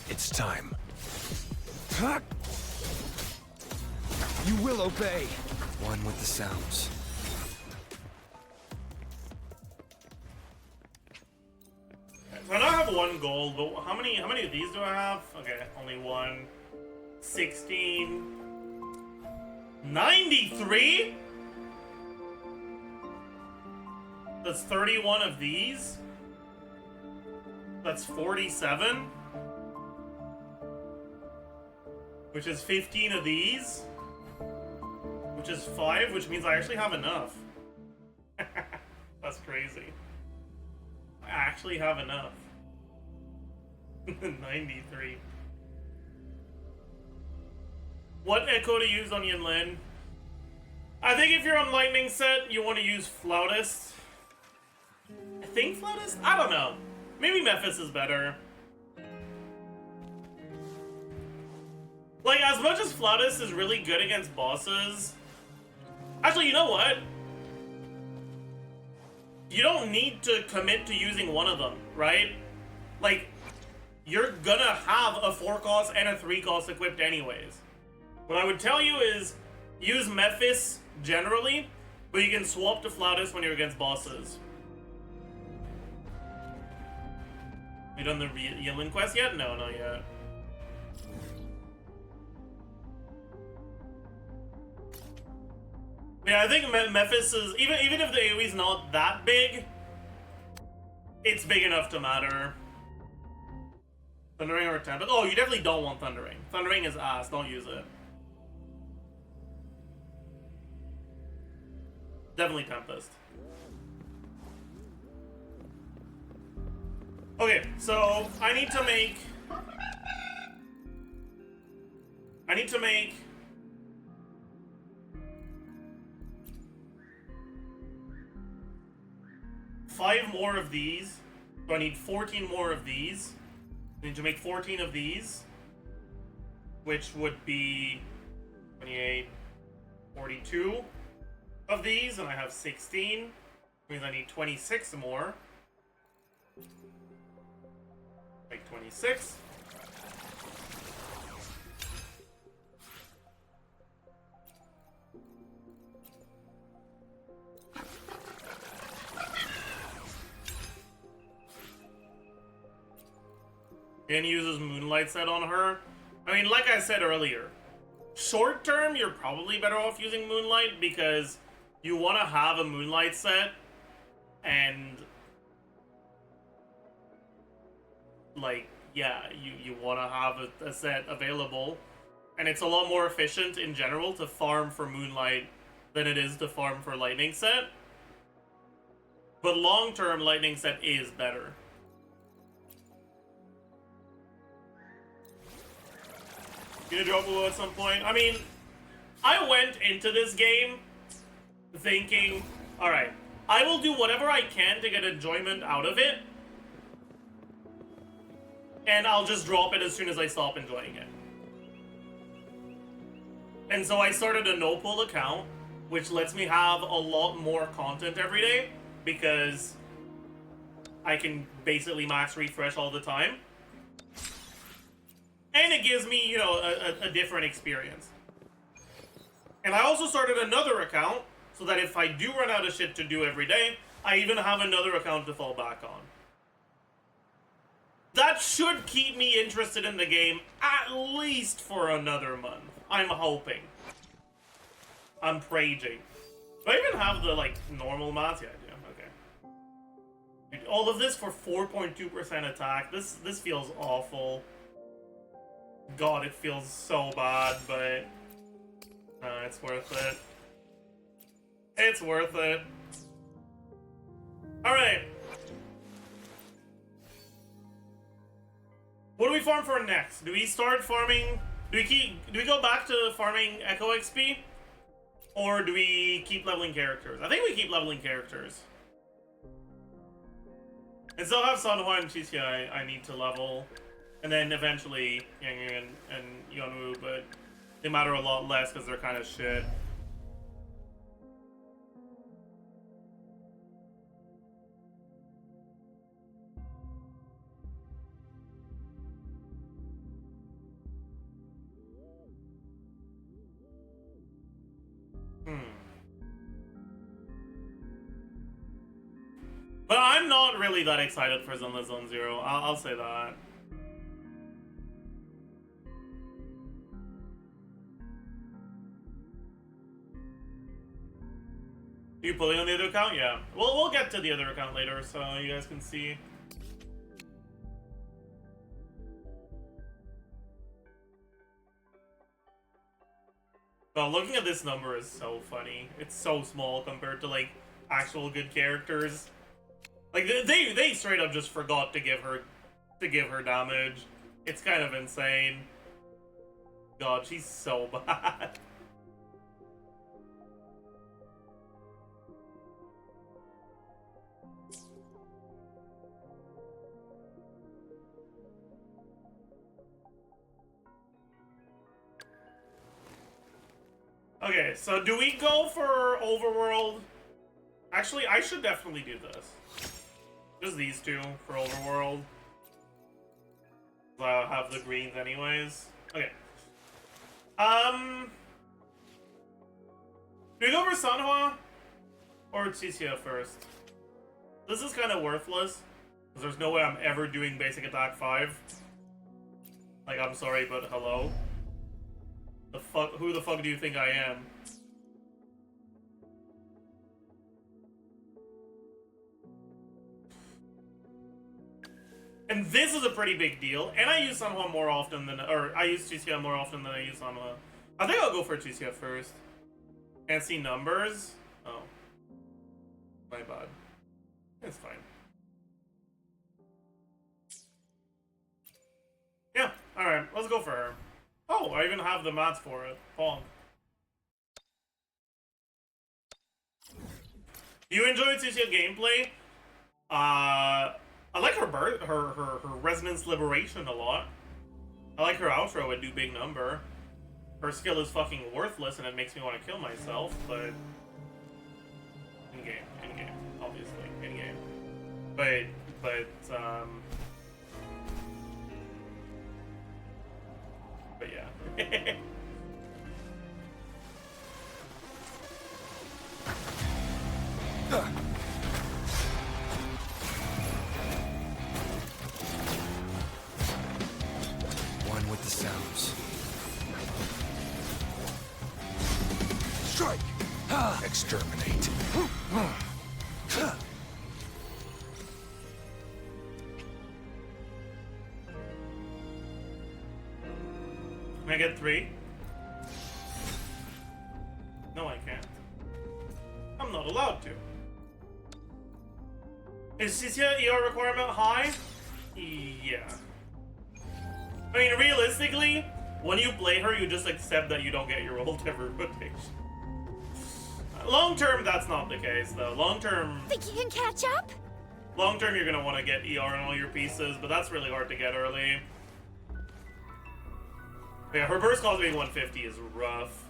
It's time. You will obey. One with the sounds. So I now have 1 gold, but how many of these do I have? Okay, only 1. 16. 93? That's 31 of these. That's 47. Which is 15 of these. Which is 5, which means I actually have enough. That's crazy. I actually have enough. 93. What echo to use on Yinlin? I think if you're on Lightning set, you want to use Flautist. I think Flautist? I don't know. Maybe Memphis is better. Like, as much as Flautist is really good against bosses... Actually, you know what? You don't need to commit to using one of them, right? Like, you're gonna have a 4 cost and a 3 cost equipped anyways. What I would tell you is, use Memphis generally, but you can swap to Flautist when you're against bosses. You done the Yinlin quest yet? No, not yet. Yeah, I think Memphis is, even if the AoE's not that big, it's big enough to matter. Thundering or Tempest? Oh, you definitely don't want Thundering. Thundering is ass, don't use it. Definitely Tempest. Okay, so I need to make 5 more of these. So I need 14 more of these. I need to make 14 of these, which would be 28, 42 of these, and I have 16. Which means I need 26 more. Make 26. and uses Moonlight set on her. I mean, like I said earlier, short term, you're probably better off using Moonlight because you want to have a Moonlight set and, like, yeah, you want to have a set available. And it's a lot more efficient in general to farm for Moonlight than it is to farm for Lightning set. But long term, Lightning set is better. You gonna drop below at some point? I mean, I went into this game thinking, alright, I will do whatever I can to get enjoyment out of it, and I'll just drop it as soon as I stop enjoying it. And so I started a no-pull account, which lets me have a lot more content every day, because I can basically max refresh all the time. And it gives me, you know, a different experience. And I also started another account, so that if I do run out of shit to do every day, I even have another account to fall back on. That should keep me interested in the game at least for another month. I'm hoping. I'm praying. Do I even have the, like, normal math? Yeah, I do. Okay. Dude, all of this for 4.2% attack. This feels awful. God, it feels so bad, but it's worth it. It's worth it. Alright. What do we farm for next? Do we start farming... Do we go back to farming Echo XP? Or do we keep leveling characters? I think we keep leveling characters. And still have Sanhua and Chisia I need to level. And then eventually Yang and Yeonwoo, but they matter a lot less because they're kind of shit. But I'm not really that excited for Zenless Zone Zero. I'll say that. Are you pulling on the other account? Yeah. We'll get to the other account later, so you guys can see. Well, looking at this number is so funny. It's so small compared to, like, actual good characters. Like, they straight up just forgot to give her damage. It's kind of insane. God, she's so bad. Okay, so do we go for Overworld? Actually, I should definitely do this. Just these two for Overworld. I'll have the greens anyways. Okay. Do we go for Sanhua? Or Chisia first? This is kind of worthless. Because there's no way I'm ever doing basic attack 5. Like, I'm sorry, but hello? Who the fuck do you think I am? And this is a pretty big deal, and I use Sanhua more often than, or I use Chisia more often than I use Sanhua. I think I'll go for Chisia first. Can't see numbers? Oh. My bad. It's fine. Yeah, alright, let's go for her. Oh, I even have the mats for it. Pong. You enjoyed Chisia gameplay? I like her Resonance Liberation a lot. I like her outro at Do Big Number. Her skill is fucking worthless and it makes me want to kill myself, but... In-game, obviously, in-game. But yeah. Exterminate. Can I get 3? No, I can't. I'm not allowed to. Is Cecilia ER requirement high? Yeah. I mean, realistically, when you play her, you just accept that you don't get your ult every rotation. Long term, that's not the case, though. Long term, Think you can catch up? long term, you're gonna want to get ER on all your pieces, but that's really hard to get early. But yeah, her burst cost being 150 is rough.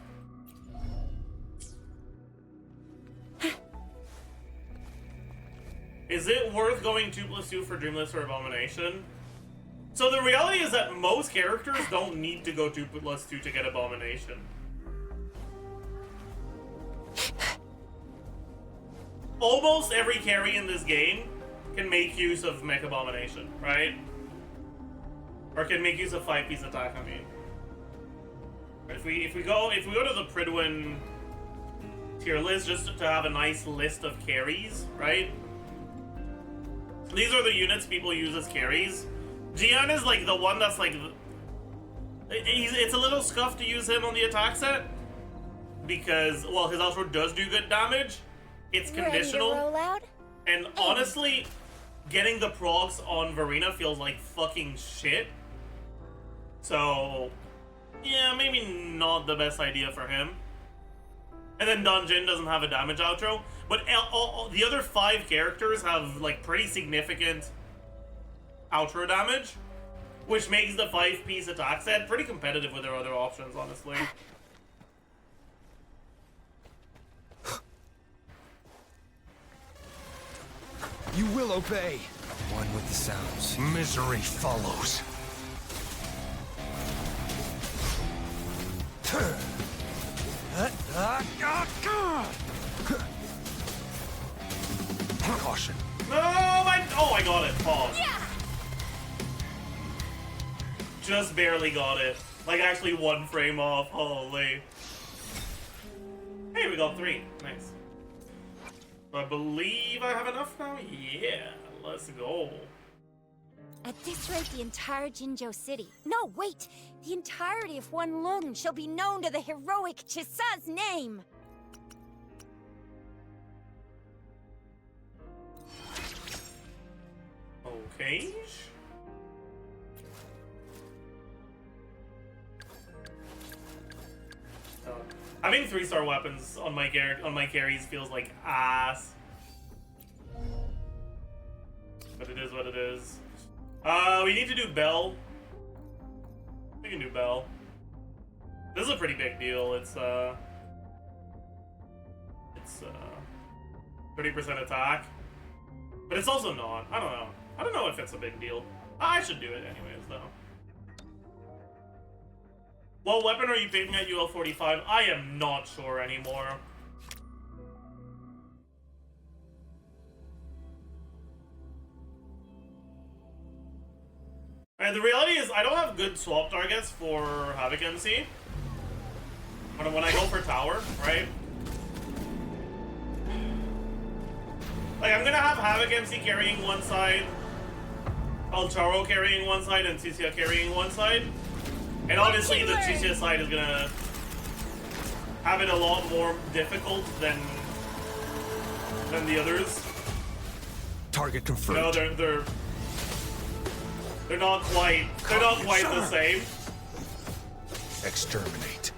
Is it worth going 2+2 for Dreamless or Abomination? So the reality is that most characters don't need to go 2+2 to get Abomination. Almost every carry in this game can make use of Mech Abomination, right? Or can make use of 5-piece attack, I mean. If we go to the Pridwin tier list just to have a nice list of carries, right? These are the units people use as carries. Gian is like the one that's like... It's a little scuffed to use him on the attack set. Because, well, his outro does do good damage. It's conditional. Ready to roll out? And honestly, getting the procs on Verena feels like fucking shit. So, yeah, maybe not the best idea for him. And then Dungeon doesn't have a damage outro. But the other 5 characters have like pretty significant outro damage, which makes the 5-piece attack set pretty competitive with their other options, honestly. You will obey. One with the sounds. Misery follows. Caution. No, I got it. Pause. Yeah! Just barely got it. Like actually 1 frame off. Holy. Hey, we got 3. Nice. I believe I have enough now? Yeah, let's go. At this rate, the entire Jinzhou city. No, wait! The entirety of Huanlong shall be known to the heroic Chesse's name! Okay. Having 3-star weapons on my carries feels like ass. But it is what it is. We need to do Bell. We can do Bell. This is a pretty big deal. It's 30% attack. But it's also not. I don't know. I don't know if it's a big deal. I should do it anyways, though. What weapon are you picking at UL45? I am not sure anymore. And the reality is, I don't have good swap targets for Havoc MC. When I go for tower, right? Like, I'm gonna have Havoc MC carrying one side, Altaro carrying one side, and Cecilia carrying one side. And obviously the Cecilia side is gonna have it a lot more difficult than the others. Target confirmed. No, they're not quite the same. Exterminate.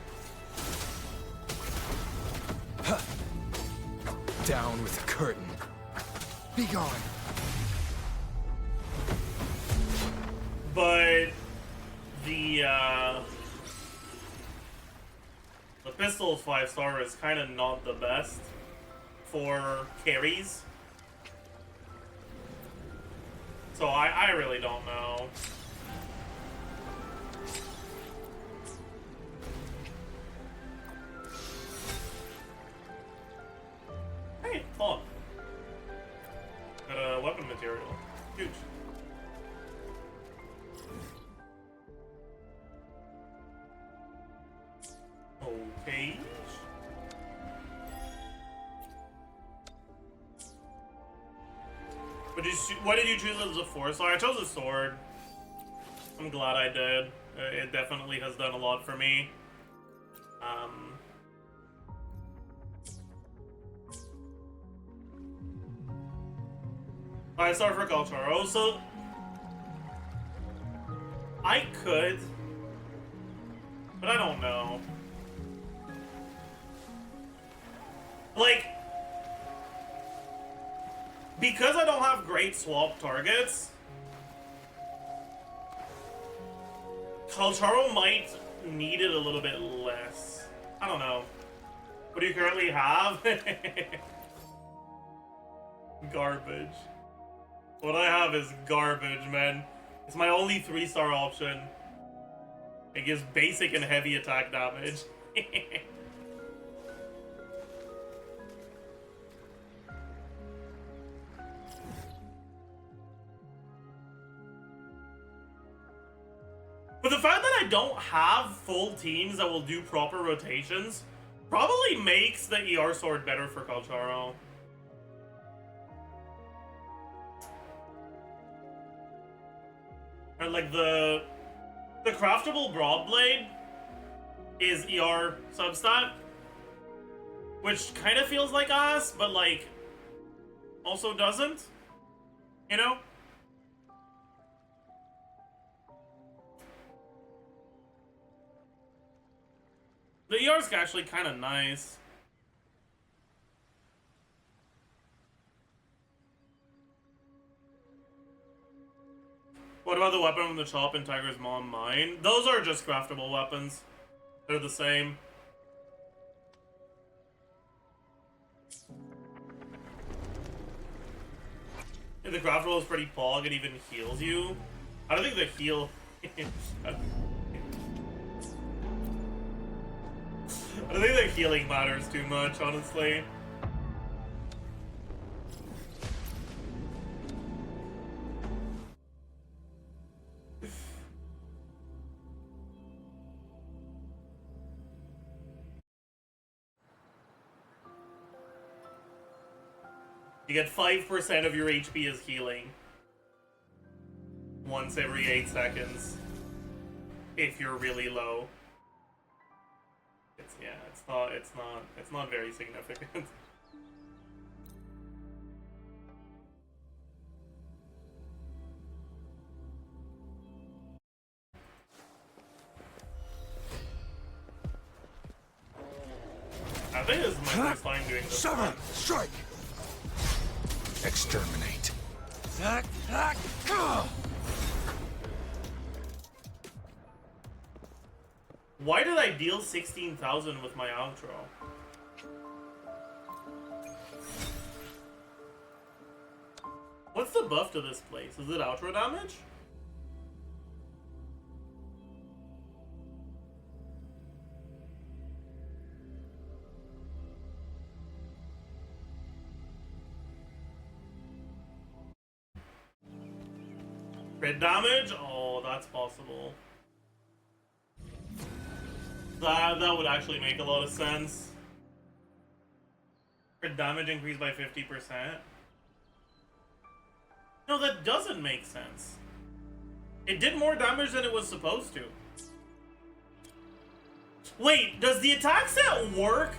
Down with the curtain. Be gone. But the pistol's 5-star is kind of not the best for carries. So I really don't know. Hey, hold on. Got a weapon material. Huge. Okay. What did you choose as a 4-star? I chose a sword. I'm glad I did. It definitely has done a lot for me. 5-star for Kalcharo. So I could, but I don't know. Like, because I don't have great swap targets, Kalcharo might need it a little bit less. I don't know. What do you currently have? Garbage. What I have is garbage, man. It's my only 3-star option. It gives basic and heavy attack damage. But the fact that I don't have full teams that will do proper rotations probably makes the ER sword better for Kalcharo. And like the craftable broadblade is ER substat, which kind of feels like ass, but like also doesn't, you know? The ER is actually kind of nice. What about the weapon from the shop and Tiger's Mom Mine? Those are just craftable weapons. They're the same. Yeah, the craftable is pretty pog, it even heals you. I don't think the heal... I don't think the healing matters too much, honestly. You get 5% of your HP as healing. Once every 8 seconds. If you're really low. It's not very significant. I think this is my first time doing this. Sever! Strike! Exterminate. Why did I deal 16,000 with my outro? What's the buff to this place? Is it outro damage? Crit damage? Oh, that's possible. That would actually make a lot of sense. Crit damage increased by 50%. No, that doesn't make sense. It did more damage than it was supposed to. Wait, does the attack set work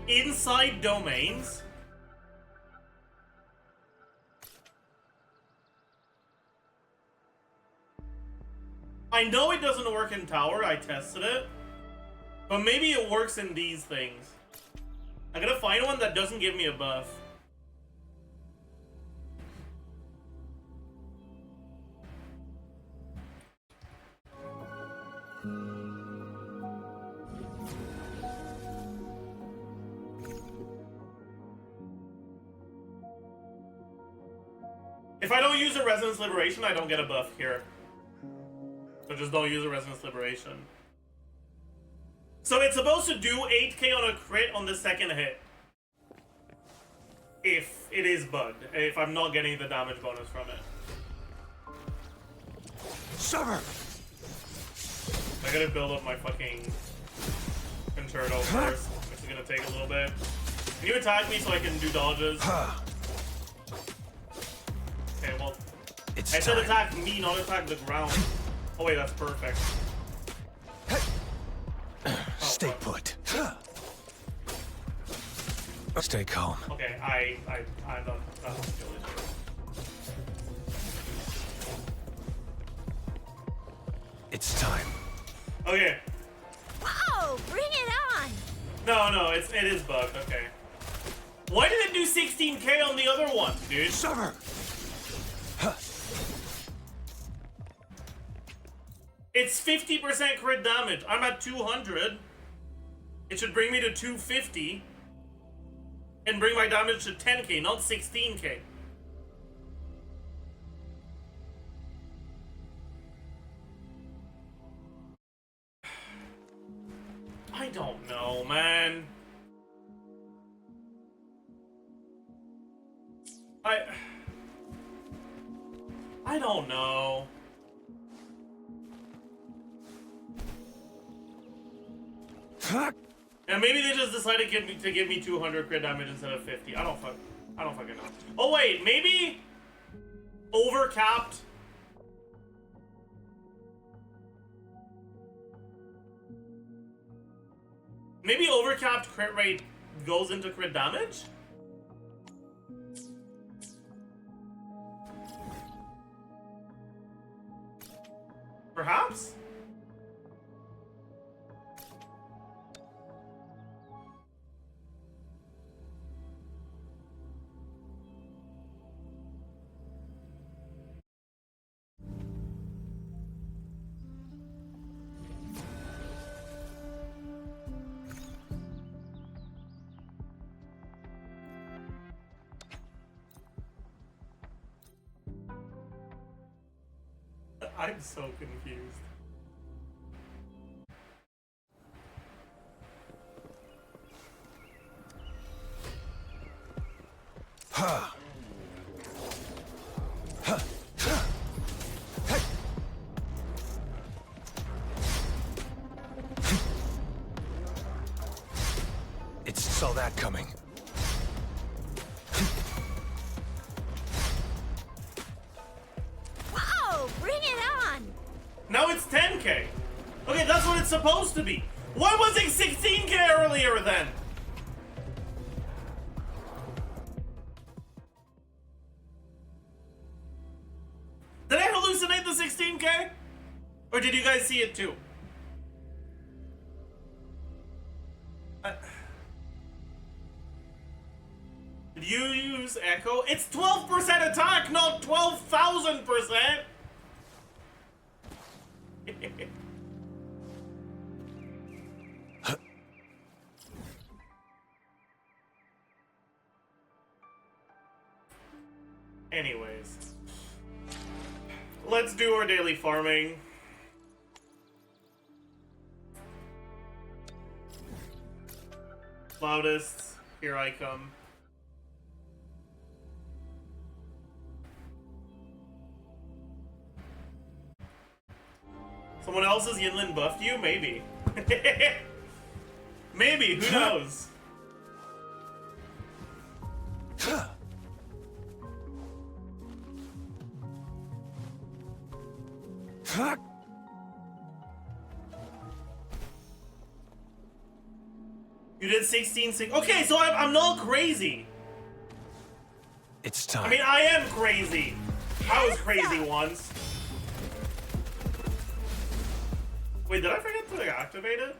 inside domains? I know it doesn't work in tower, I tested it. But maybe it works in these things. I gotta find one that doesn't give me a buff. If I don't use a Resonance Liberation, I don't get a buff here. So just don't use a Resonance Liberation. So it's supposed to do 8k on a crit on the second hit. If it is bugged. If I'm not getting the damage bonus from it. Sever! I gotta build up my fucking concerto first, which is gonna take a little bit. Can you attack me so I can do dodges? Okay, It's I said time. attack me, not attack the ground. Oh wait, that's perfect. Stay put. Stay calm. Okay, I'm not skill issue. It's time. Okay. Whoa, bring it on! No, it is bugged. Okay. Why did it do 16k on the other one, dude? Summer. It's 50% crit damage. I'm at 200. It should bring me to 250 and bring my damage to 10k, not 16k. I don't know, man. I don't know. And maybe they just decided to give me 200 crit damage instead of 50. I don't fucking know. Oh wait, maybe overcapped. Maybe overcapped crit rate goes into crit damage? Perhaps? I'm so confused. It saw that coming. Whoa, bring it on! Now it's 10k. Okay, that's what it's supposed to be. Why was it 16k earlier then? Did I hallucinate the 16k? Or did you guys see it too? Did you use Echo? It's 12% attack, not 12,000%! Anyways. Let's do our daily farming. Loudest, here I come. Someone else's Yinlin buffed you? Maybe. Maybe, who knows? You did 16. Okay, so I'm not crazy. It's time. I mean, I am crazy. I was crazy once. Wait, did I forget to activate it?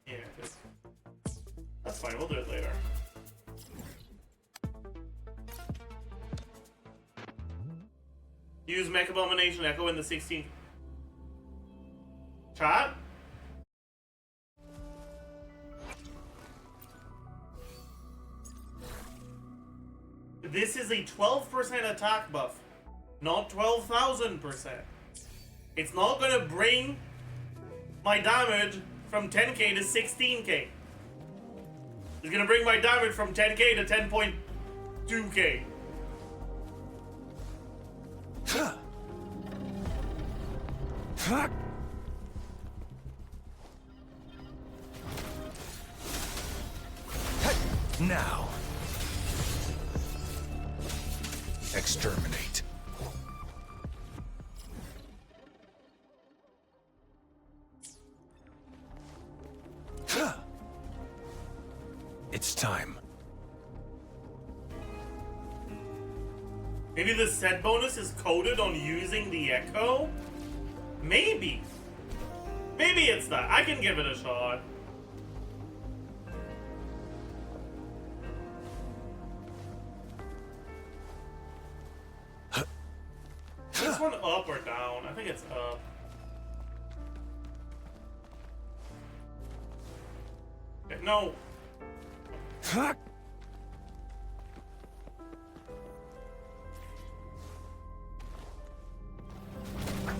Yeah, that's fine. We'll do it later. Use Mech Abomination Echo in the 16th. Chat? This is a 12% attack buff, not 12,000%. It's not gonna bring my damage from 10k to 16k. It's gonna bring my damage from 10k to 10.2k. Now. Exterminate. It's time. Maybe the set bonus is coded on using the echo? Maybe. Maybe it's that. I can give it a shot. Is this one up or down? I think it's up. Okay, no.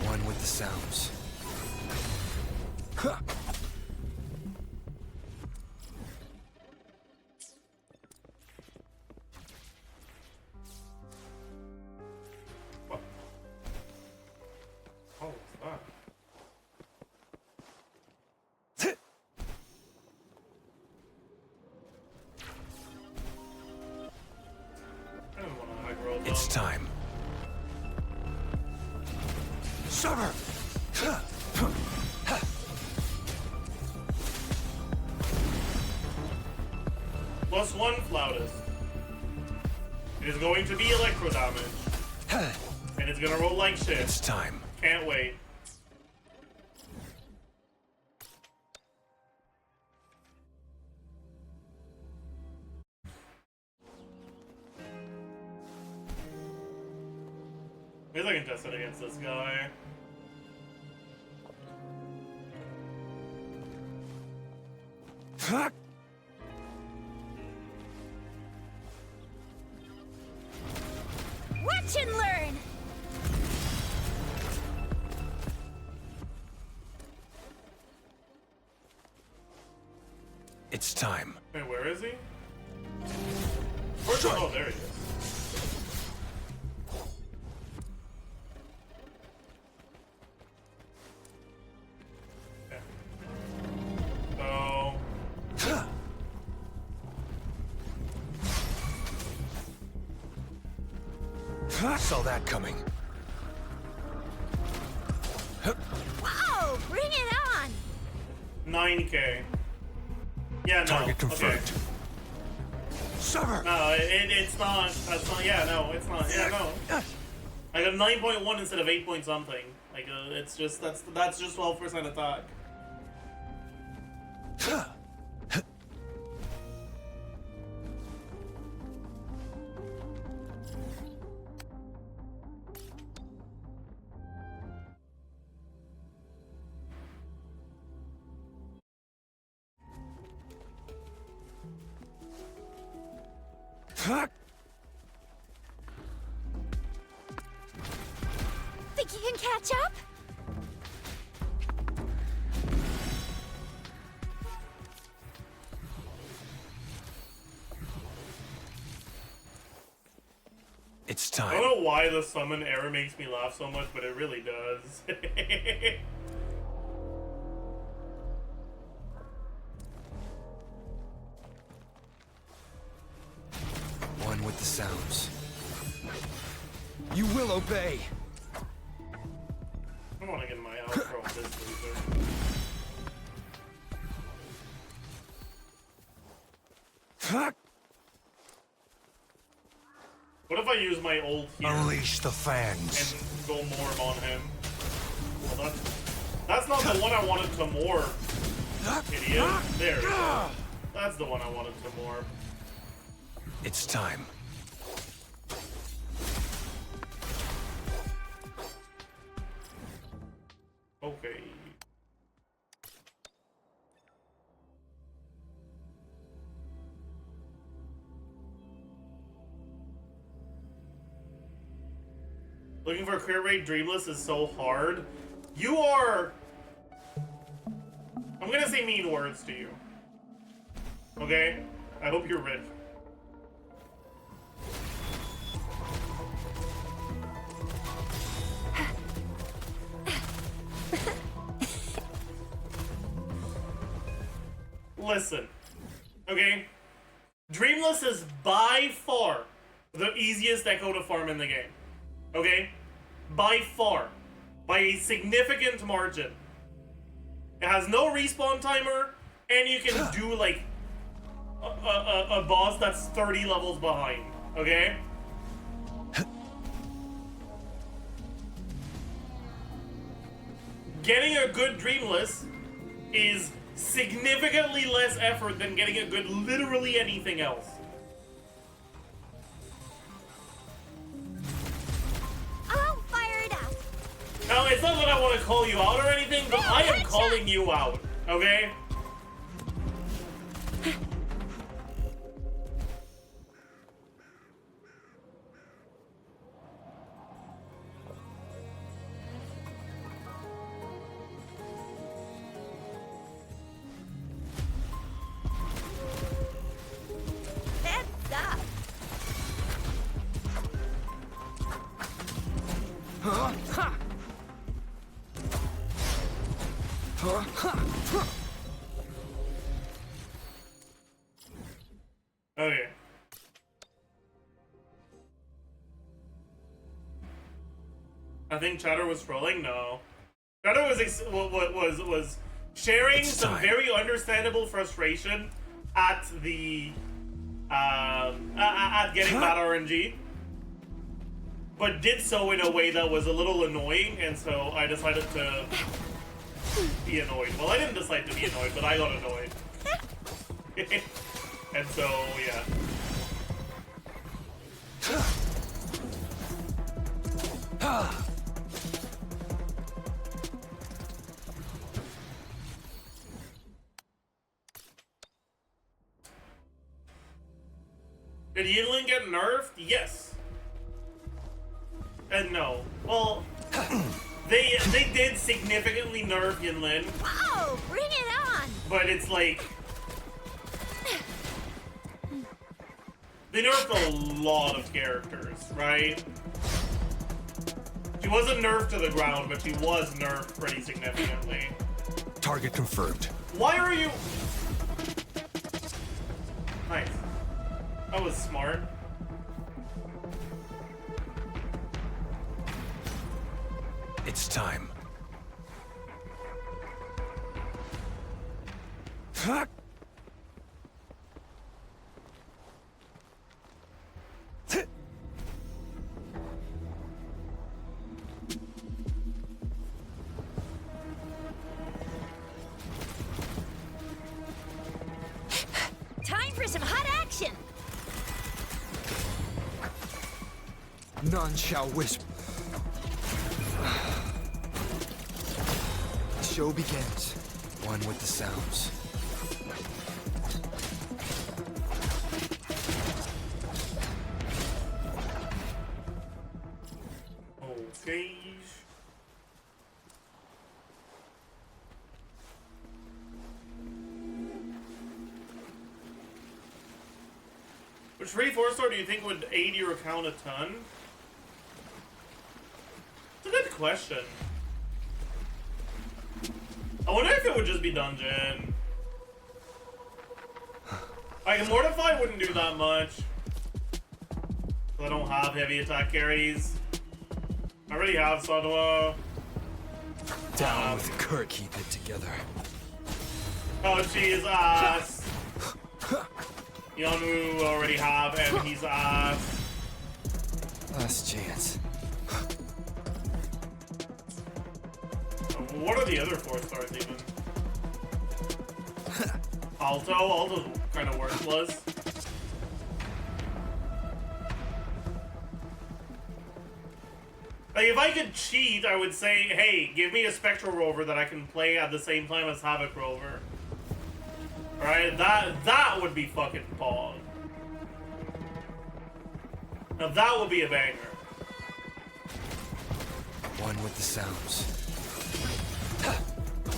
One with the sounds. What? Oh, what's that? I don't want to aggro them. It's time. Sever! +1 Flautist. It is going to be electro damage. And it's gonna roll like shit. It's time. Can't wait. I guess I can test it against this guy. Watch and learn! It's time. Wait, where is he? Where's oh, there he is. Okay. Saw that coming. Whoa! Bring it on! 9K. Yeah, no. Target confirmed. Okay. Sever! No, it's not. That's not. Yeah, no, it's not. Yeah, no. I got 9.1 instead of 8 point something. Like, it's just that's just 12% attack. Think you can catch up? It's I time. don't know why the summon error makes me laugh so much, but it really does. One with the sounds. You will obey. I want to get my outro on this loser. What if I use my ult here Unleash the fangs. and go morb on him? Well, that's not the one I wanted to morb, idiot. There we go. That's the one I wanted to morb. It's time. Okay. Looking for a crit rate Dreamless is so hard. You are... I'm gonna say mean words to you. Okay? I hope you're rich. Listen. Okay? Dreamless is by far The easiest Echo to farm in the game. Okay? By far. By a significant margin. It has no respawn timer, and you can do like a boss that's 30 levels behind. Okay? Getting a good Dreamless is significantly less effort than getting a good literally anything else. I'll fire it up. Now, it's not that I want to call you out or anything, but I am calling you out, okay? Heads up. Okay. I think Chatter was trolling. No, Chatter was sharing some very understandable frustration at the at getting bad RNG, but did so in a way that was a little annoying, and so I decided to be annoyed. Well, I didn't decide to be annoyed, but I got annoyed. And so, yeah. Did Yinlin get nerfed? Yes. And no. Well, they did significantly nerf Yinlin, Whoa, bring it on. but it's like they nerfed a lot of characters, right? She wasn't nerfed to the ground, but she was nerfed pretty significantly. Target confirmed. Why are you... Nice. That was smart. It's time. Time for some hot action. None shall whisper. The show begins. One with the sounds. Okay. Which free 4-star do you think would aid your account a ton? It's a good question. I wonder if it would just be dungeon. Like, Mortify wouldn't do that much. I don't have heavy attack carries. I already have Sadwa. Down with Kirk, keep it together. Oh, she's ass. Yonu already have, and he's ass. Last chance. What are the other 4-stars even? Alto's kind of worthless. Like, if I could cheat, I would say, hey, give me a Spectral Rover that I can play at the same time as Havoc Rover. Alright, that would be fucking pog. Now that would be a banger. One with the sounds.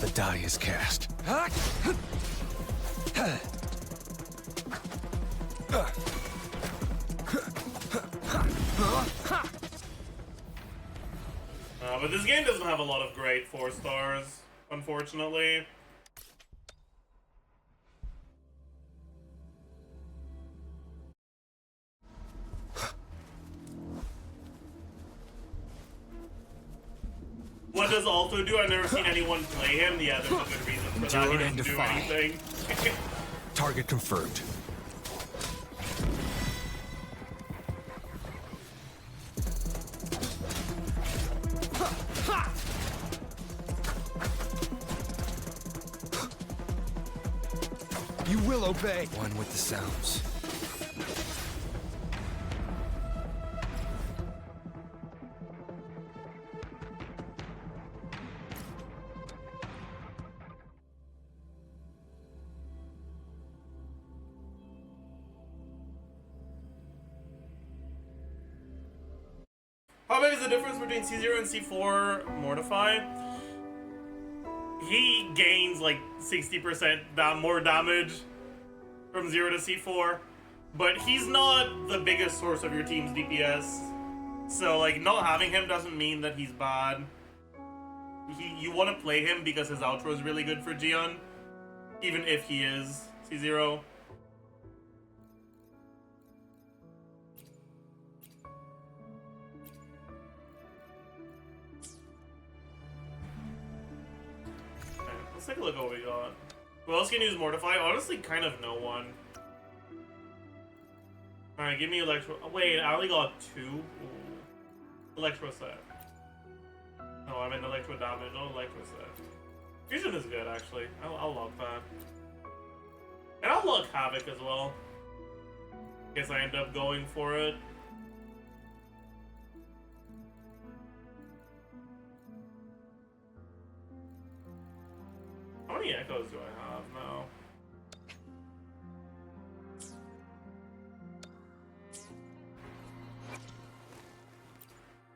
The die is cast. But this game doesn't have a lot of great 4-stars, unfortunately. What does Alto do? I've never seen anyone play him. Yeah, there's a good reason for that. He Endure doesn't and do defy. anything. Target confirmed. You will obey. One with the sounds. How big is the difference between C0 and C4 Mortify? He gains like 60% more damage from 0 to C4, but he's not the biggest source of your team's DPS. So like not having him doesn't mean that he's bad. You want to play him because his outro is really good for Gion, even if he is C0. Let's take a look at what we got. Who else can use Mortify? Honestly, kind of no one. Alright, give me Electro. Oh, wait, I only got 2? Ooh. Electro set. No, I meant Electro damage, not Electro set. Fusion is good, actually. I'll love that. And I'll love Havoc as well. In case I end up going for it. How many echoes do I have now?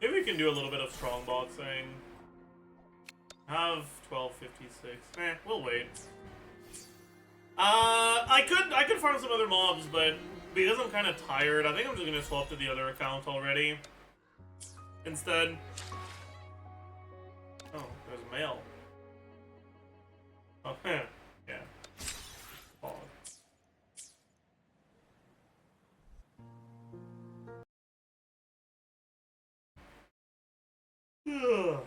Maybe we can do a little bit of strong boxing. I have 1256. We'll wait. I could farm some other mobs, but because I'm kind of tired, I think I'm just gonna swap to the other account already. Instead. Oh, there's mail. Oh, yeah. Oh. Ugh.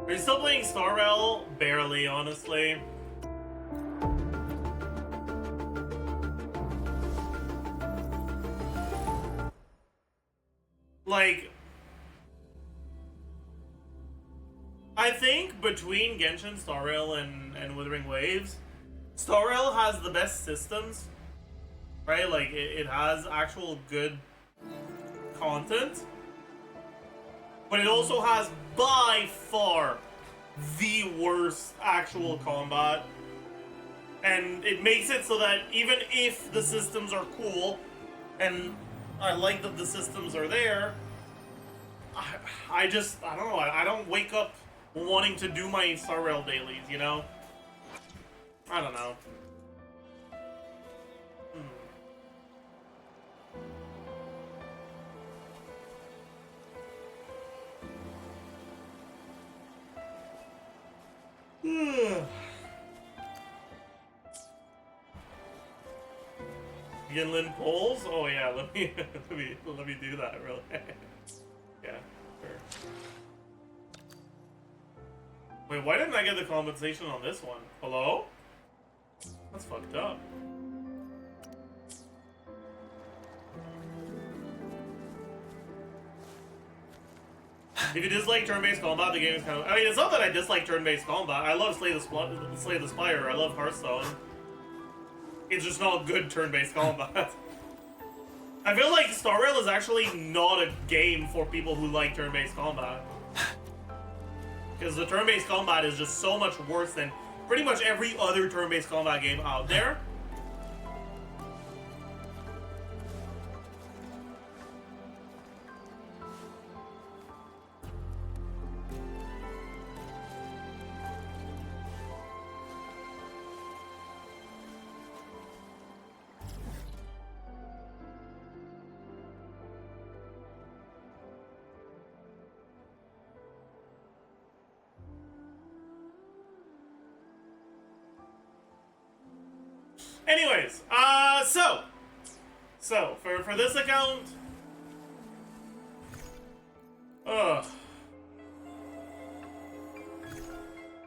Are you still playing Star Rail? Barely, honestly. Like, I think between Genshin, Star Rail, and Withering Waves, Star Rail has the best systems, right? Like, it has actual good content. But it also has, by far, the worst actual combat. And it makes it so that even if the systems are cool, and I like that the systems are there, I don't know, I don't wake up wanting to do my Star Rail dailies, you know? I don't know. Yinlin polls? Oh yeah, let me do that really. Yeah, sure. Wait, why didn't I get the compensation on this one? Hello? That's fucked up. If you dislike turn-based combat, the game is kind of... I mean, it's not that I dislike turn-based combat. I love Slay the Spire. I love Hearthstone. It's just not good turn-based combat. I feel like Star Rail is actually not a game for people who like turn-based combat. Because the turn-based combat is just so much worse than pretty much every other turn-based combat game out there. Anyways, so for this account,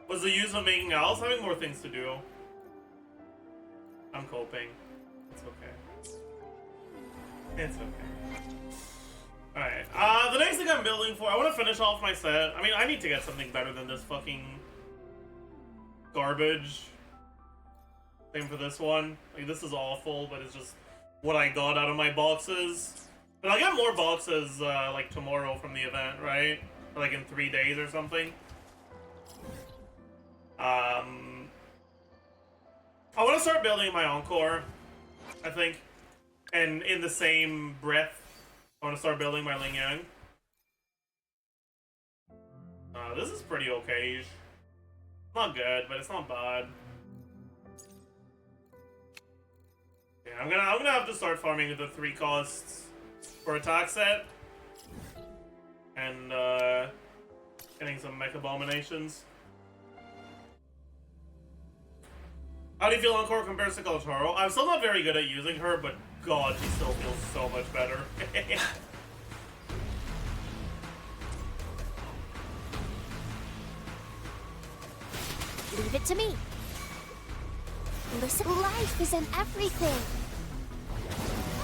what's the use of making else? Having more things to do. I'm coping. It's okay. It's okay. Alright, the next thing I'm building for, I want to finish off my set. I mean, I need to get something better than this fucking garbage. Same for this one. Like, this is awful, but it's just what I got out of my boxes. But I'll get more boxes, like, tomorrow from the event, right? Or, like, in 3 days or something. I want to start building my Encore, I think. And in the same breath, I want to start building my Ling Yang. This is pretty okay. Not good, but it's not bad. Yeah, I'm gonna have to start farming the 3 costs for attack set. And getting some mech abominations. How do you feel Encore compared to Kaltaro? I'm still not very good at using her, but god, she still feels so much better. Leave it to me. Listen, life is in everything.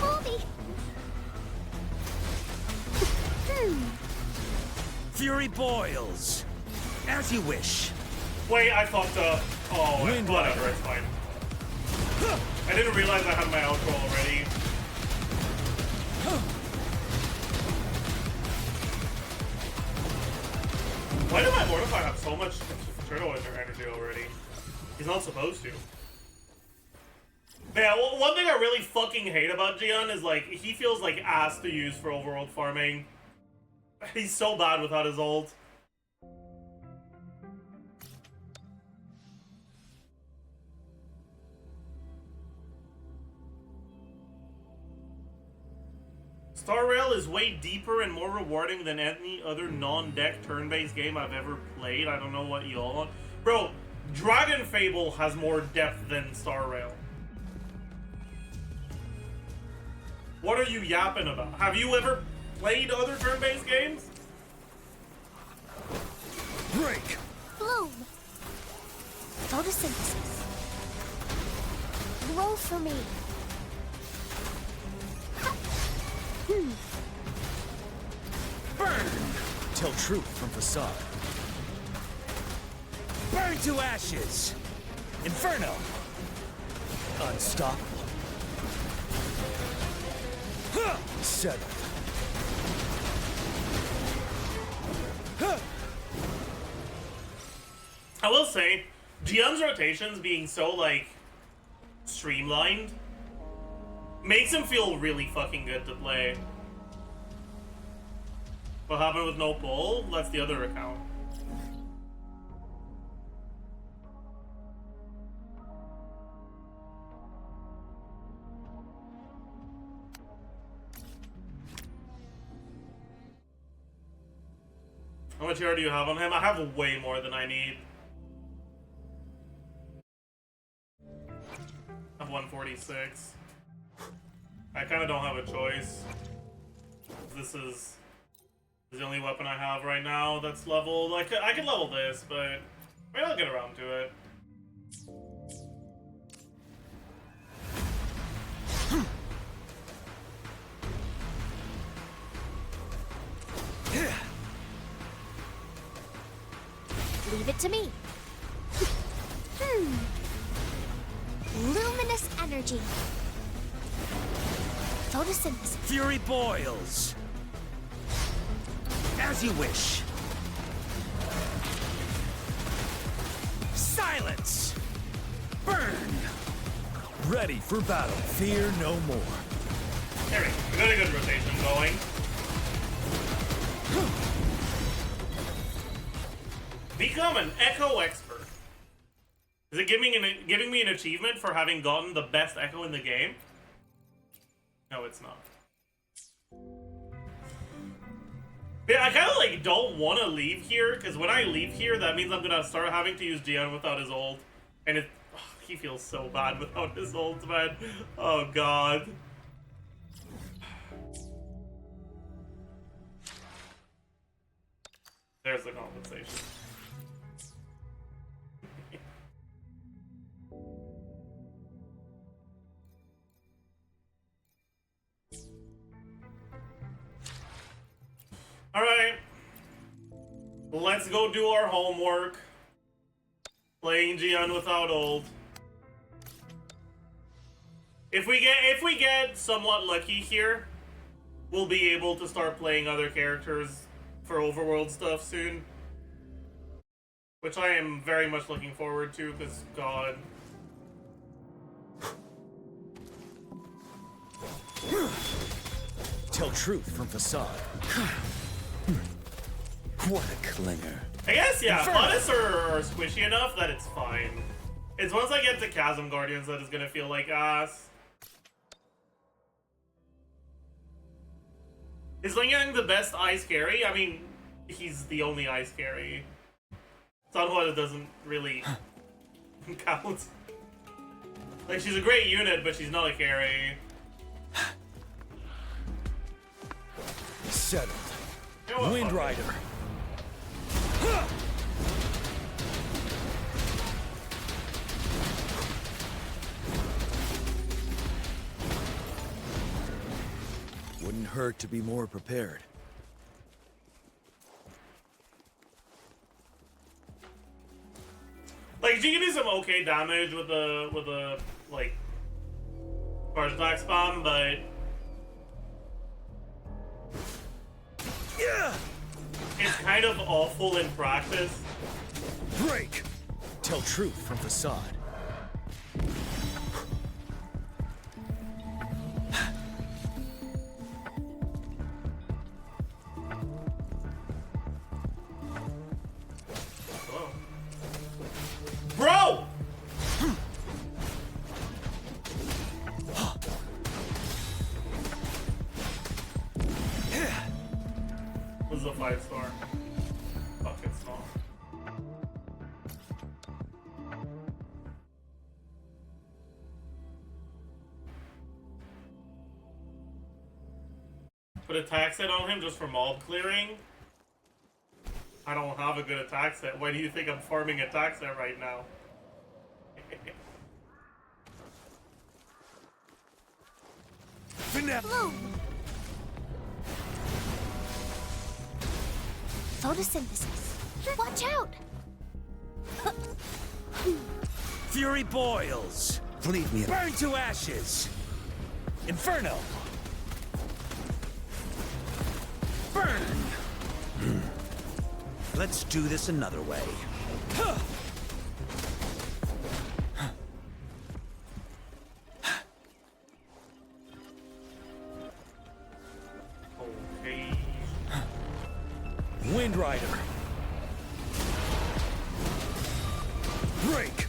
Moldy. Fury boils. As you wish. Wait, I fucked up. Oh, Wind whatever, Rider. it's fine. I didn't realize I had my outro already. Why did my Mortify have so much turtle energy already? He's not supposed to. Yeah, well, one thing I really fucking hate about Jian is, like, he feels like ass to use for overworld farming. He's so bad without his ult. Star Rail is way deeper and more rewarding than any other non-deck turn-based game I've ever played. I don't know what y'all want. Bro, Dragon Fable has more depth than Star Rail. What are you yapping about? Have you ever played other turn-based games? Break. Bloom. Photosynthesis. Grow for me. Burn. Tell truth from facade. Burn to ashes. Inferno. Unstoppable. Huh. Settled. Huh. I will say, Jian's rotations being so, like, streamlined makes him feel really fucking good to play. What happened with no pull? That's the other account. How much ER do you have on him? I have way more than I need. I have 146. I kind of don't have a choice. This is the only weapon I have right now that's leveled. I could level this, but maybe I'll get around to it. Leave it to me. Luminous energy. Photosynthesis. Fury boils. As you wish. Silence! Burn! Ready for battle. Fear no more. There we go. We got a good rotation going. Become an Echo expert. Is it giving me an achievement for having gotten the best Echo in the game? No, it's not. Yeah, I kind of like don't want to leave here, because when I leave here, that means I'm gonna start having to use Dion without his ult, and it he feels so bad without his ult, man. Oh god. There's the compensation. Alright. Let's go do our homework. Playing Gian without ult. If we get somewhat lucky here, we'll be able to start playing other characters for overworld stuff soon. Which I am very much looking forward to, because god. Tell truth from facade. What a clinger. I guess, yeah, Vods are squishy enough that it's fine. It's once I get to Chasm Guardians that it's gonna feel like ass. Is Ling Yang the best ice carry? I mean, he's the only ice carry. Sunhua doesn't really count. Like, she's a great unit, but she's not a carry. Settled. You know what, Wind fuck it. Rider. Wouldn't hurt to be more prepared. Like, she can do some okay damage with the like charge attack spam, but Yeah! it's kind of awful in practice. Break! Tell truth from facade. Whoa. Bro! This is a 5-star. Fuck, it's not. Put attack set on him just for mob clearing? I don't have a good attack set. Why do you think I'm farming attack set right now? Bloom. Photosynthesis. Watch out! Fury boils. Leave me alone. Burn to ashes. Inferno. Burn. Let's do this another way. Okay. Wind Rider. Break.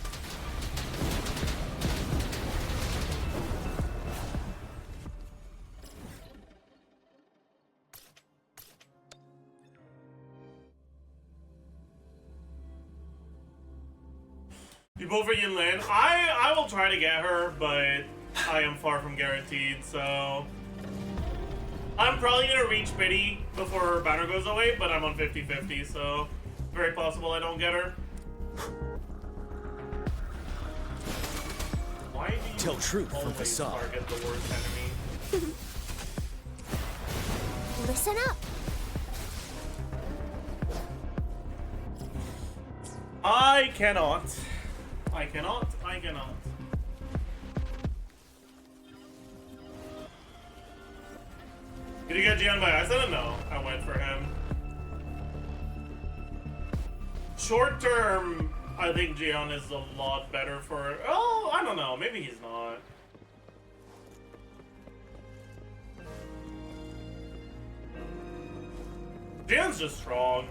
You vote for Yinlin? I will try to get her, but I am far from guaranteed, so I'm probably gonna reach Biddy before her banner goes away, but I'm on 50-50, so very possible I don't get her. Why do you Tell truth from always facade. target the worst enemy? Listen up. I cannot. I cannot. Did you get Gian by accident? No, I went for him. Short term, I think Gian is a lot better for. Oh, I don't know. Maybe he's not. Gian's just strong.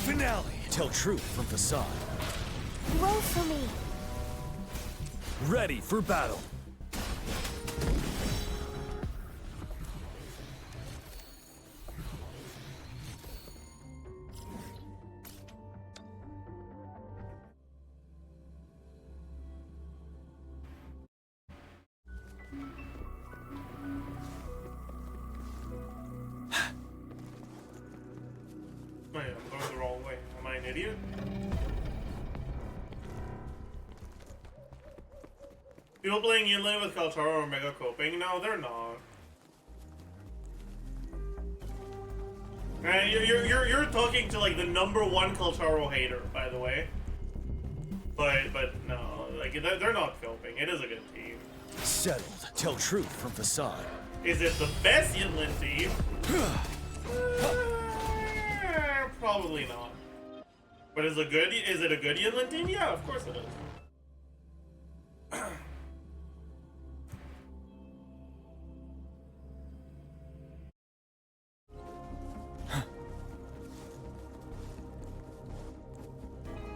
Finale. Tell truth from facade. Roll for me. Ready for battle. Wait, I'm going the wrong way. Am I an idiot? People playing Yinlin with Kaltaro are mega coping? No, they're not. You're talking to like the #1 Kaltaro hater, by the way. But no, like they're not coping. It is a good team. Settled. Tell truth from facade. Is it the best Yinlin team? Probably not. But is it a good Yinlin team? Yeah, of course it is.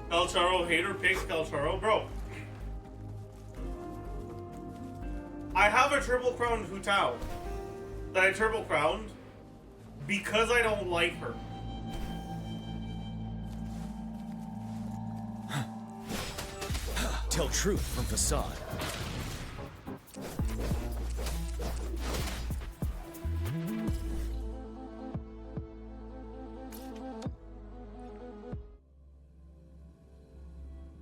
Kaltaro hater picks Kaltaro, bro. I have a triple crowned Hu Tao that I triple crowned because I don't like her. Tell truth from facade.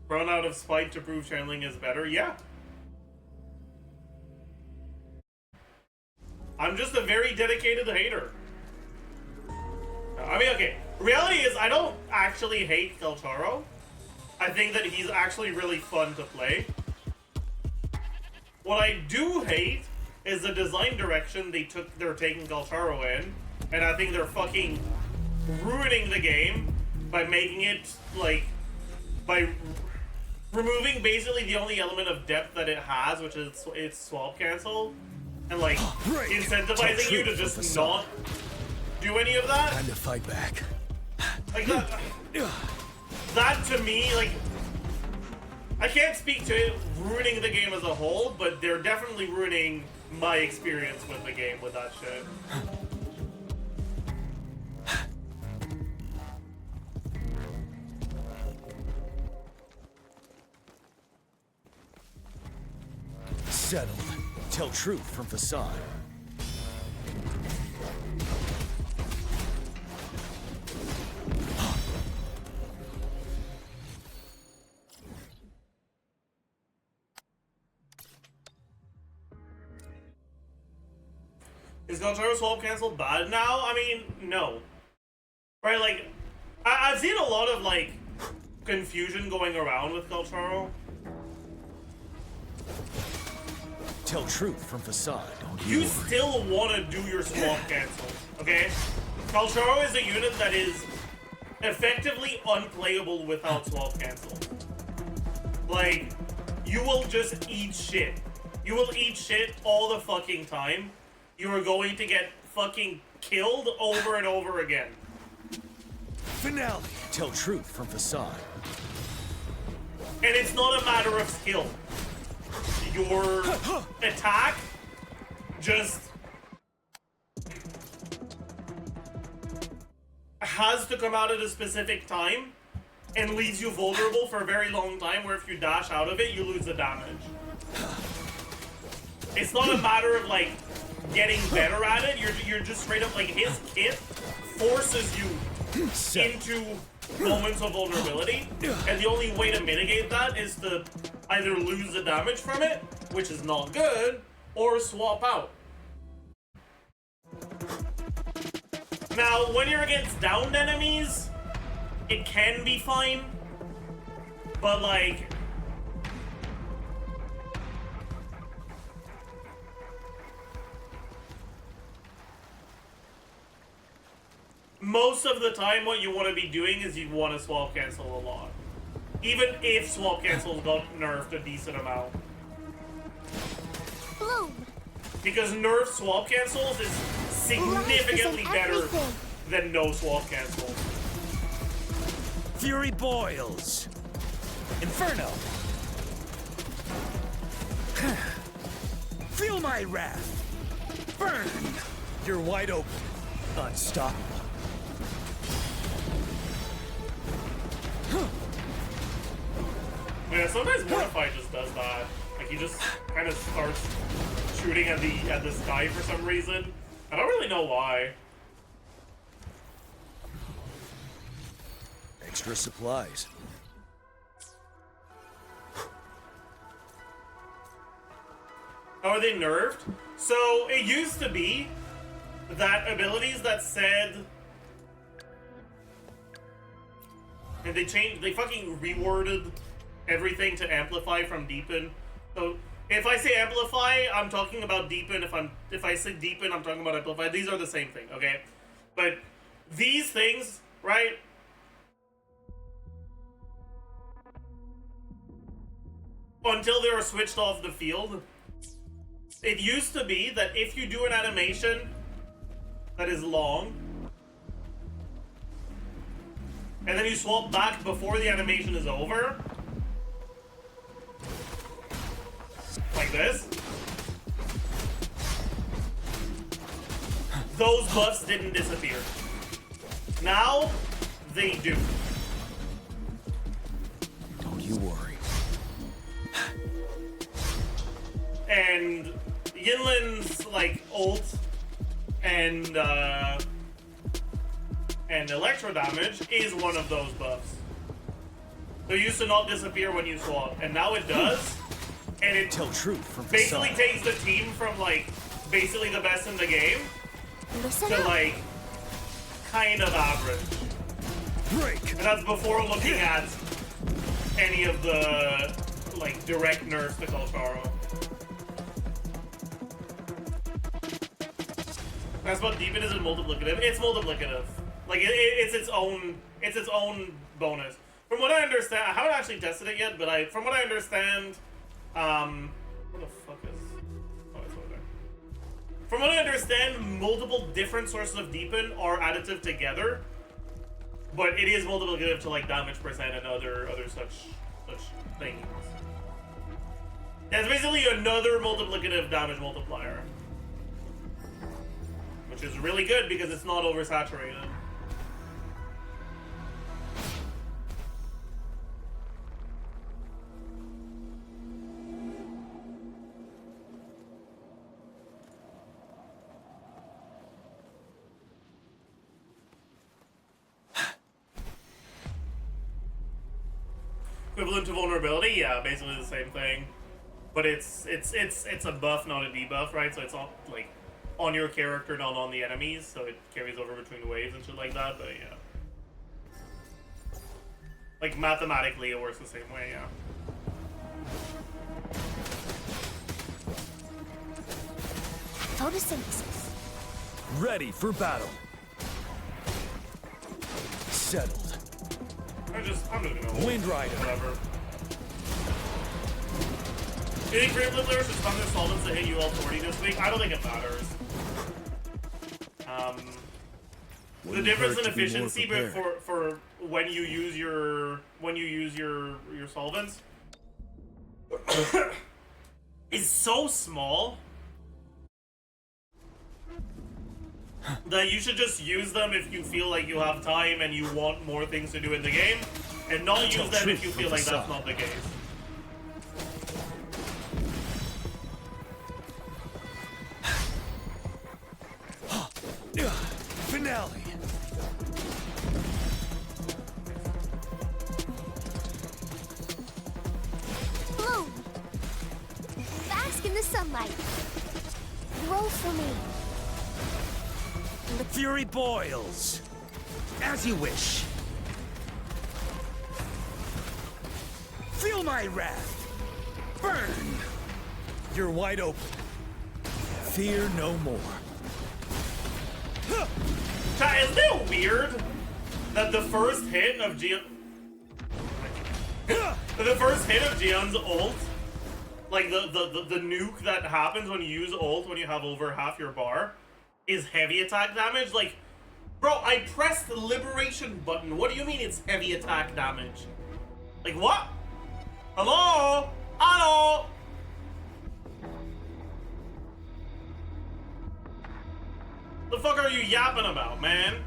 Run out of spite to prove channeling is better? Yeah. I'm just a very dedicated hater. I mean, okay. Reality is, I don't actually hate Kaltaro. I think that he's actually really fun to play. What I do hate is the design direction they're taking Kaltaro in, and I think they're fucking ruining the game by making it like by removing basically the only element of depth that it has, which is its swap cancel, and like incentivizing you to just not do any of that. Time to fight back. Like that. That to me, like, I can't speak to it ruining the game as a whole, but they're definitely ruining my experience with the game with that shit. Settled. Tell truth from facade. Is Kaltaro swap cancel bad now? I mean, no. Right, like, I've seen a lot of, like, confusion going around with Kaltaro. Tell truth from facade. You still want to do your swap cancel, okay? Kaltaro is a unit that is effectively unplayable without swap cancel. Like, you will just eat shit. You will eat shit all the fucking time. You are going to get fucking killed over and over again. Finale. Tell truth from facade. And it's not a matter of skill. Your attack just has to come out at a specific time and leaves you vulnerable for a very long time, where if you dash out of it, you lose the damage. It's not a matter of, like, getting better at it. You're just straight up, like, his kit forces you into moments of vulnerability, and the only way to mitigate that is to either lose the damage from it, which is not good, or swap out. Now, when you're against downed enemies, it can be fine. But, like... most of the time, what you want to be doing is you want to swap cancel a lot. Even if swap cancels got nerfed a decent amount. Bloom. Because nerf swap cancels is significantly better everything. than no swap cancels. Fury boils. Inferno. Feel my wrath. Burn. You're wide open. Unstoppable. Yeah, sometimes Mortify just does that. Like he just kind of starts shooting at the sky for some reason. I don't really know why. Extra supplies. How are they nerfed? So it used to be that abilities that said, and they fucking reworded everything to amplify from deepen. So if I say amplify, I'm talking about deepen. If I say deepen, I'm talking about amplify. These are the same thing, okay? But these things, right? Until they were switched off the field, it used to be that if you do an animation that is long, and then you swap back before the animation is over, like this, those buffs didn't disappear. Now, they do. Don't you worry. And Yinlin's like ult and electro damage is one of those buffs. So it used to not disappear when you swap, and now it does. And it Tell truth from basically facade. takes the team from like basically the best in the game Listen to up. like kind of average. Break. And that's before looking at any of the like direct nerfs to Kalcharo. That's what deepen is in multiplicative. It's multiplicative. Like it's its own bonus. From what I understand, I haven't actually tested it yet, but from what I understand, where the fuck is? Oh, it's over there. From what I understand, multiple different sources of deepen are additive together, but it is multiplicative to like damage percent and other such things. That's basically another multiplicative damage multiplier. Which is really good because it's not oversaturated. Equivalent to vulnerability, yeah, basically the same thing. But it's a buff, not a debuff, right? So it's all like on your character, not on the enemies, so it carries over between waves and shit like that, but yeah. Like, mathematically, it works the same way, yeah. Photosynthesis. Ready for battle. Settled. I'm just gonna Wind Rider. whatever. Do you think Greenland players should spend their solvents to hit UL 40 this week? I don't think it matters. The difference in efficiency for when you use your solvents is so small that you should just use them if you feel like you have time and you want more things to do in the game, and not use them if you feel like that's not the case. Finale. Bloom. Bask in the sunlight. Grow for me. Fury boils. As you wish. Feel my wrath. Burn. You're wide open. Fear no more. Chat, isn't it weird that the first hit of Gion's ult, like the nuke that happens when you use ult when you have over half your bar, is heavy attack damage? Like, bro, I pressed the liberation button. What do you mean it's heavy attack damage? Like, what? Hello? Hello? The fuck are you yapping about, man?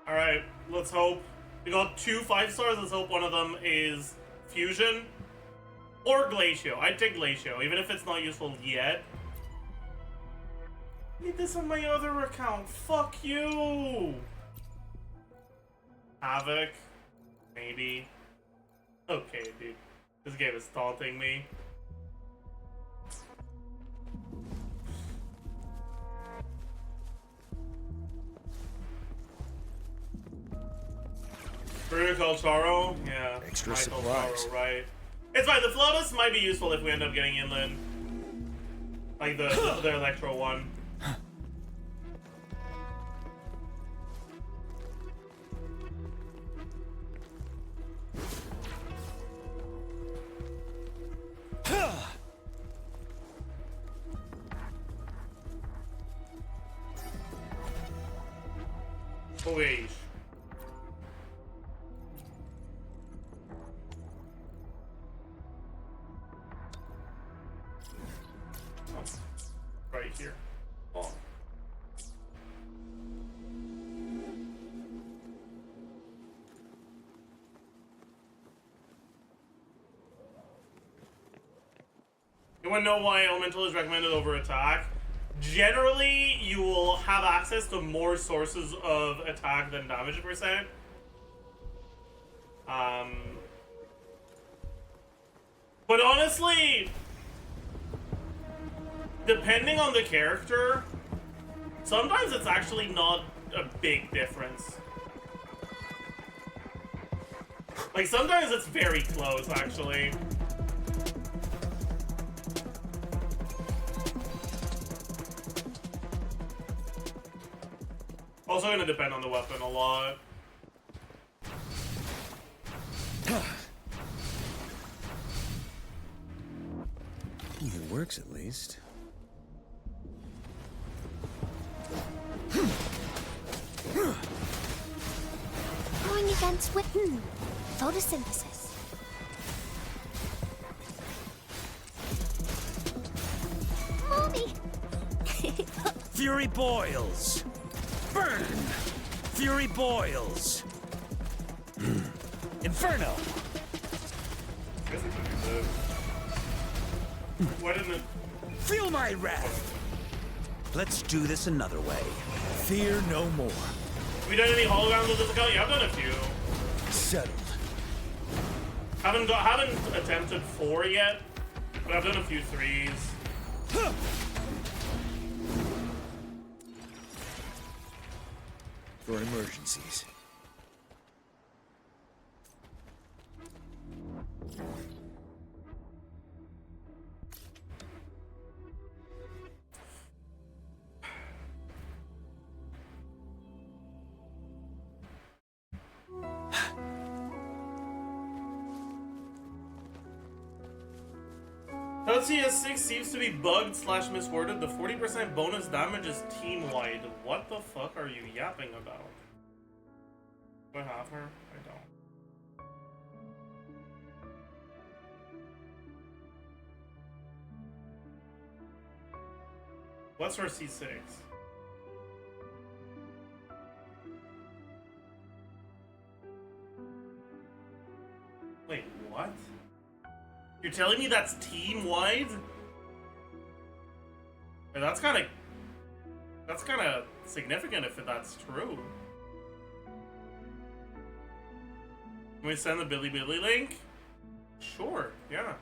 Alright, let's hope. We got 2 5-stars, let's hope one of them is Fusion. Or Glacio. I'd take Glacio, even if it's not useful yet. I need this on my other account. Fuck you! Havoc. Maybe. Okay, dude. This game is taunting me. Vertical Charo? Yeah. Extra Michael supplies. Charo, right. It's fine, the Flotus might be useful if we end up getting inland. Like the Electro one. Wait. Oh, right here. Oh. You want to know why Elemental is recommended over Attack? Generally, you will have access to more sources of attack than damage percent. But honestly, depending on the character, sometimes it's actually not a big difference. Like, sometimes it's very close, actually. Also gonna depend on the weapon a lot. It works at least. Going against what? Photosynthesis. Mommy! Fury boils. Burn! Fury boils. Inferno! I guess it could be this. Why didn't it? Feel my wrath! Let's do this another way. Fear no more. Have we done any holograms with this account? Yeah, I've done a few. Settled. Haven't attempted 4 yet, but I've done a few 3s. For emergencies. CS6 seems to be bugged / misworded. The 40% bonus damage is team-wide. What the fuck are you yapping about? Do I have her? I don't. What's her C6? Wait, what? You're telling me that's team-wide? That's kind of significant if that's true. Can we send the Billy Billy link? Sure, yeah.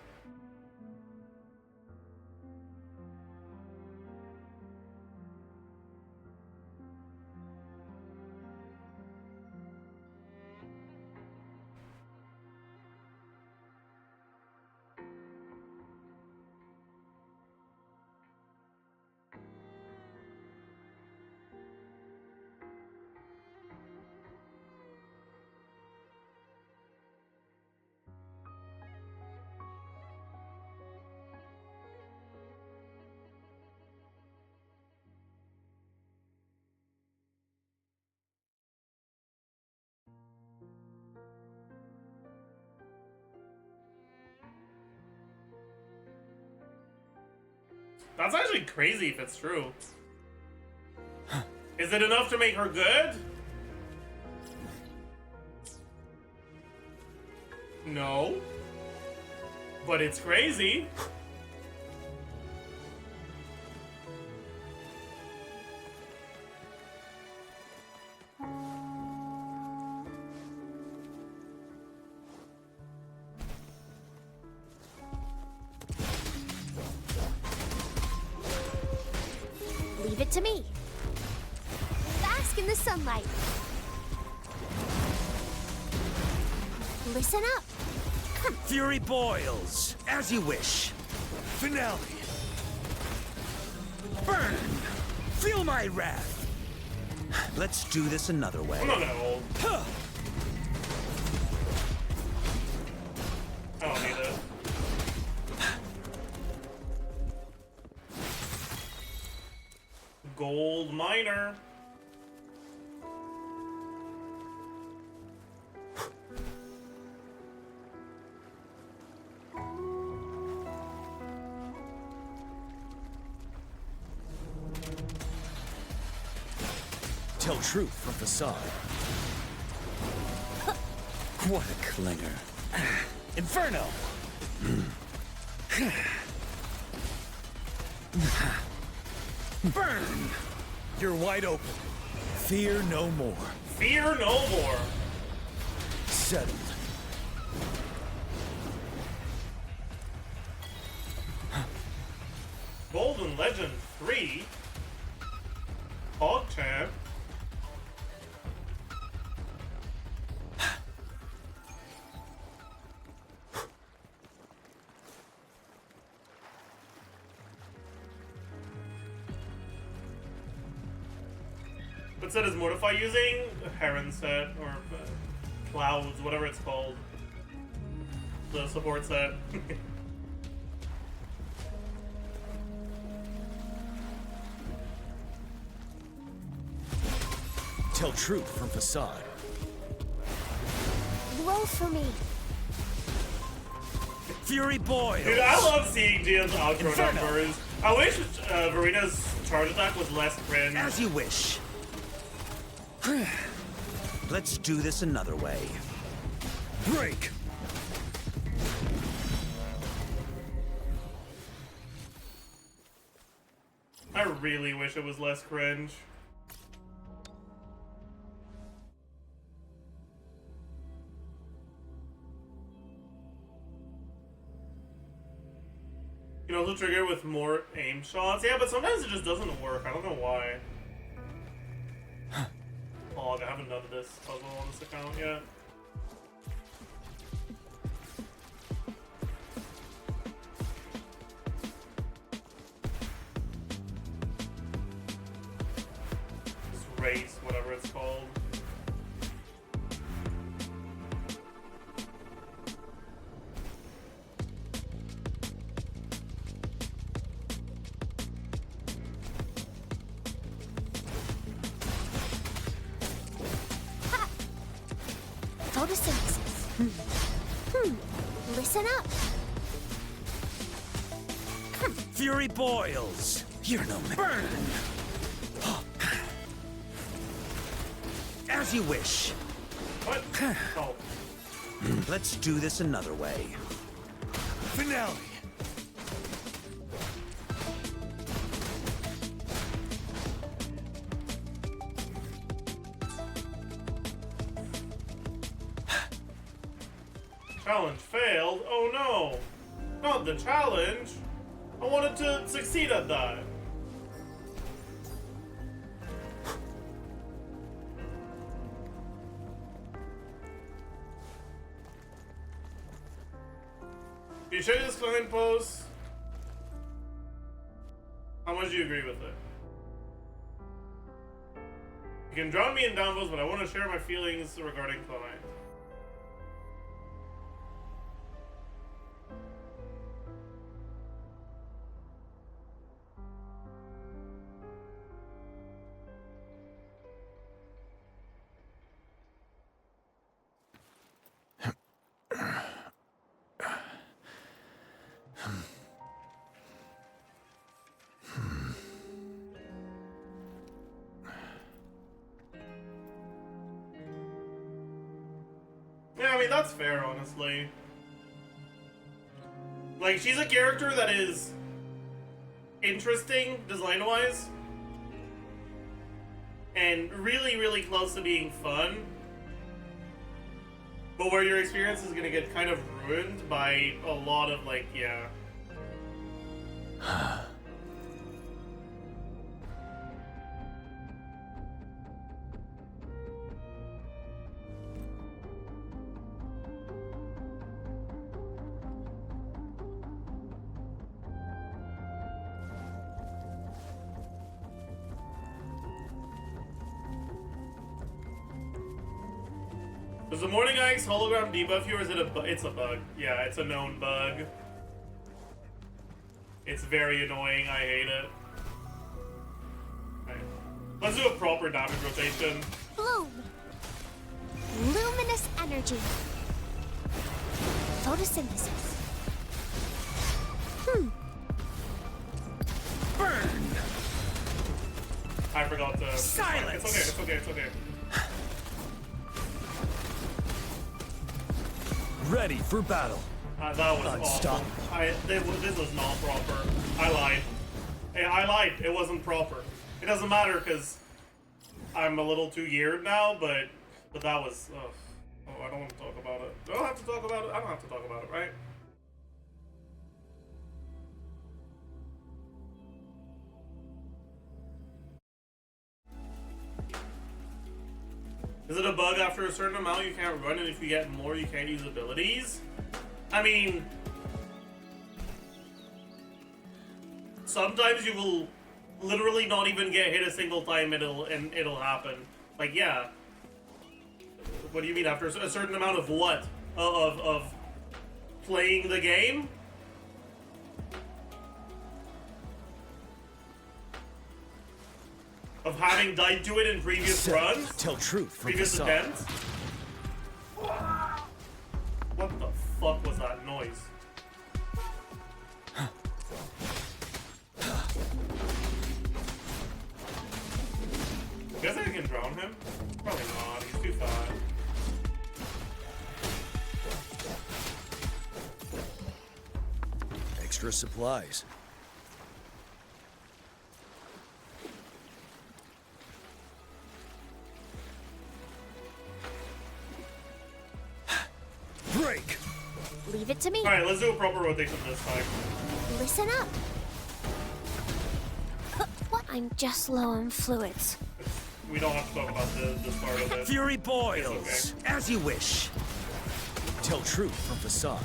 That's actually crazy if it's true. Is it enough to make her good? No. But it's crazy. Leave it to me. Bask in the sunlight. Listen up. Fury boils, as you wish. Finale. Burn! Feel my wrath. Let's do this another way. I'm not that old. Huh. I don't need it. Gold miner. Tell truth from facade. What a clinger. Inferno! Burn! You're wide open. Fear no more. Fear no more. Settled. Golden Legend 3. Hog Champ. What set is Mortify using? Heron set, or Clouds, whatever it's called. The support set. Tell truth from facade. Blow for me. Fury boils! Dude, I love seeing Gia's outro Inferno. numbers. I wish Verina's charge attack was less cringe. As you wish. Let's do this another way. Break! I really wish it was less cringe. You know, the trigger with more aim shots. Yeah, but sometimes it just doesn't work. I don't know why. Oh, I haven't done this puzzle on this account yet. This race, whatever it's called. Photosynthesis. Listen up. Fury boils! You're no burn! As you wish. What? Oh. Let's do this another way. Finale! Challenge failed? Oh no! Not the challenge! I wanted to succeed at that. You show this comment post. How much do you agree with it? You can drown me in downvotes, but I want to share my feelings regarding Clement. Yeah, I mean, that's fair, honestly. Like, she's a character that is interesting, design-wise, and really, really close to being fun, but where your experience is gonna get kind of ruined by a lot of, like, yeah. Does the Morning Ice hologram debuff you, or is it a bug? It's a bug. Yeah, it's a known bug. It's very annoying. I hate it. Right. Let's do a proper damage rotation. Bloom. Luminous energy. Photosynthesis. Burn! I forgot to... Silence! It's okay, it's okay. Ready for battle. That was Stop. awful. This was not proper. I lied. Hey, I lied. It wasn't proper. It doesn't matter because I'm a little too geared now, but that was... Oh, I don't want to talk about it. I don't have to talk about it. I don't have to talk about it, right? Is it a bug after a certain amount you can't run, and if you get more you can't use abilities? I mean... Sometimes you will literally not even get hit a single time and it'll happen. Like, yeah. What do you mean after a certain amount of what? Of playing the game? Of having died to it in previous runs? Tell truth from Previous facade. attempts? What the fuck was that noise? You guys think I can drown him? Probably not, he's too fat. Extra supplies. Break! Leave it to me. Alright, let's do a proper rotation this time. Listen up. What? I'm just low on fluids. We don't have to talk about this part of it. Fury boils! It's As you wish. Tell truth from facade.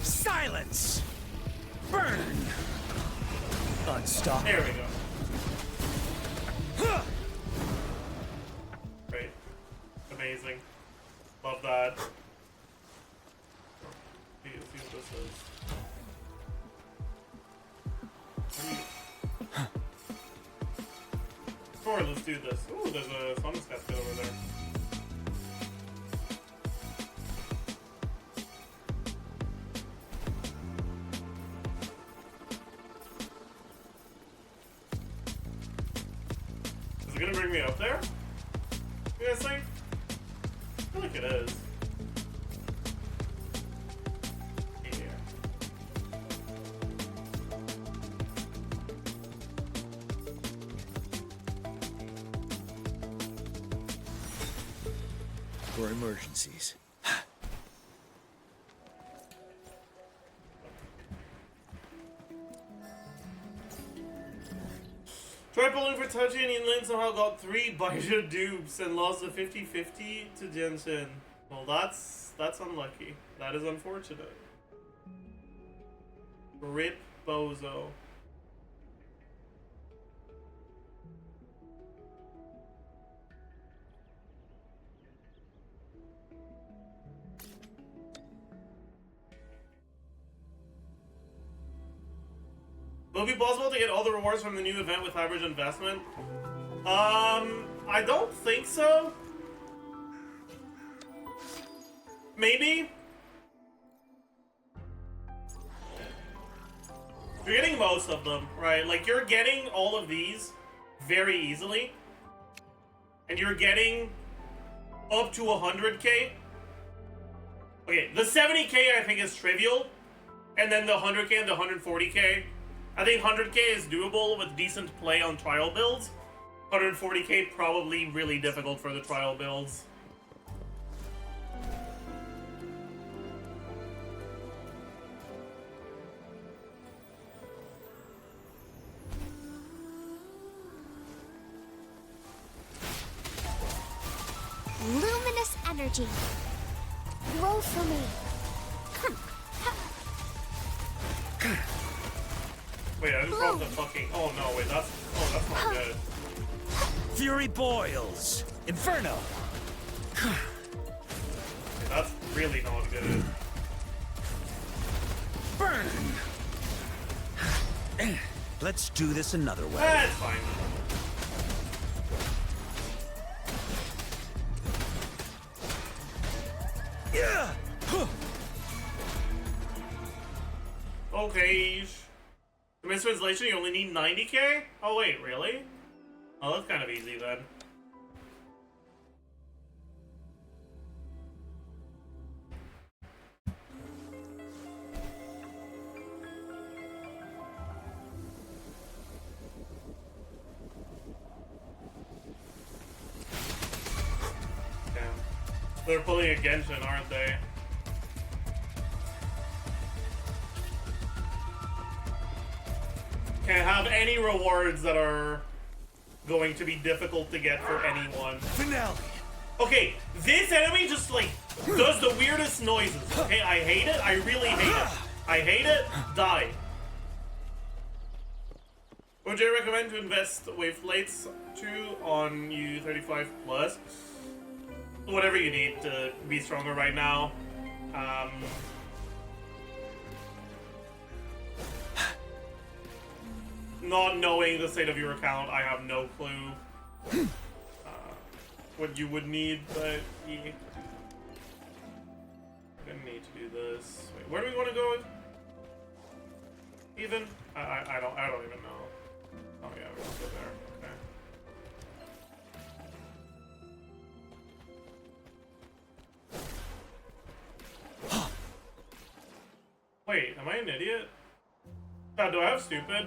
Silence! Burn! Unstoppable. There we go. Great. Amazing. Love that. See what this is. Sure, let's do this. Ooh, there's a sunscape over there. Is it gonna bring me up there? You guys think? I feel like it is. For emergencies. pulling for Touchy and Inland somehow got 3 Baija dupes and lost a 50-50 to Jensen. Well, that's unlucky. That is unfortunate. Rip Bozo. Will it be possible to get all the rewards from the new event with average investment? I don't think so. Maybe? You're getting most of them, right? Like, you're getting all of these very easily. And you're getting up to 100k. Okay, the 70k I think is trivial. And then the 100k and the 140k. I think 100k is doable with decent play on trial builds. 140k probably really difficult for the trial builds. Luminous energy. Roll for me. Wait, I just rolled the fucking... Oh no, wait, that's not good. Fury boils. Inferno. Okay, that's really not good. Burn. Let's do this another way. That's fine. Yeah. Okay. The mistranslation, you only need 90k? Oh wait, really? Oh, that's kind of easy then. Damn. They're pulling a Genshin, aren't they? Can't have any rewards that are going to be difficult to get for anyone. Finale. Okay, this enemy just like does the weirdest noises. Okay, I hate it. I really hate it. I hate it. Die. Would you recommend to invest wave plates on U35 plus? Whatever you need to be stronger right now. Not knowing the state of your account, I have no clue what you would need, but yeah. We're gonna need to do this. Wait, where do we want to go? Even? I don't even know. Oh yeah, we're gonna go there. Okay. Wait, am I an idiot? God, do I have stupid?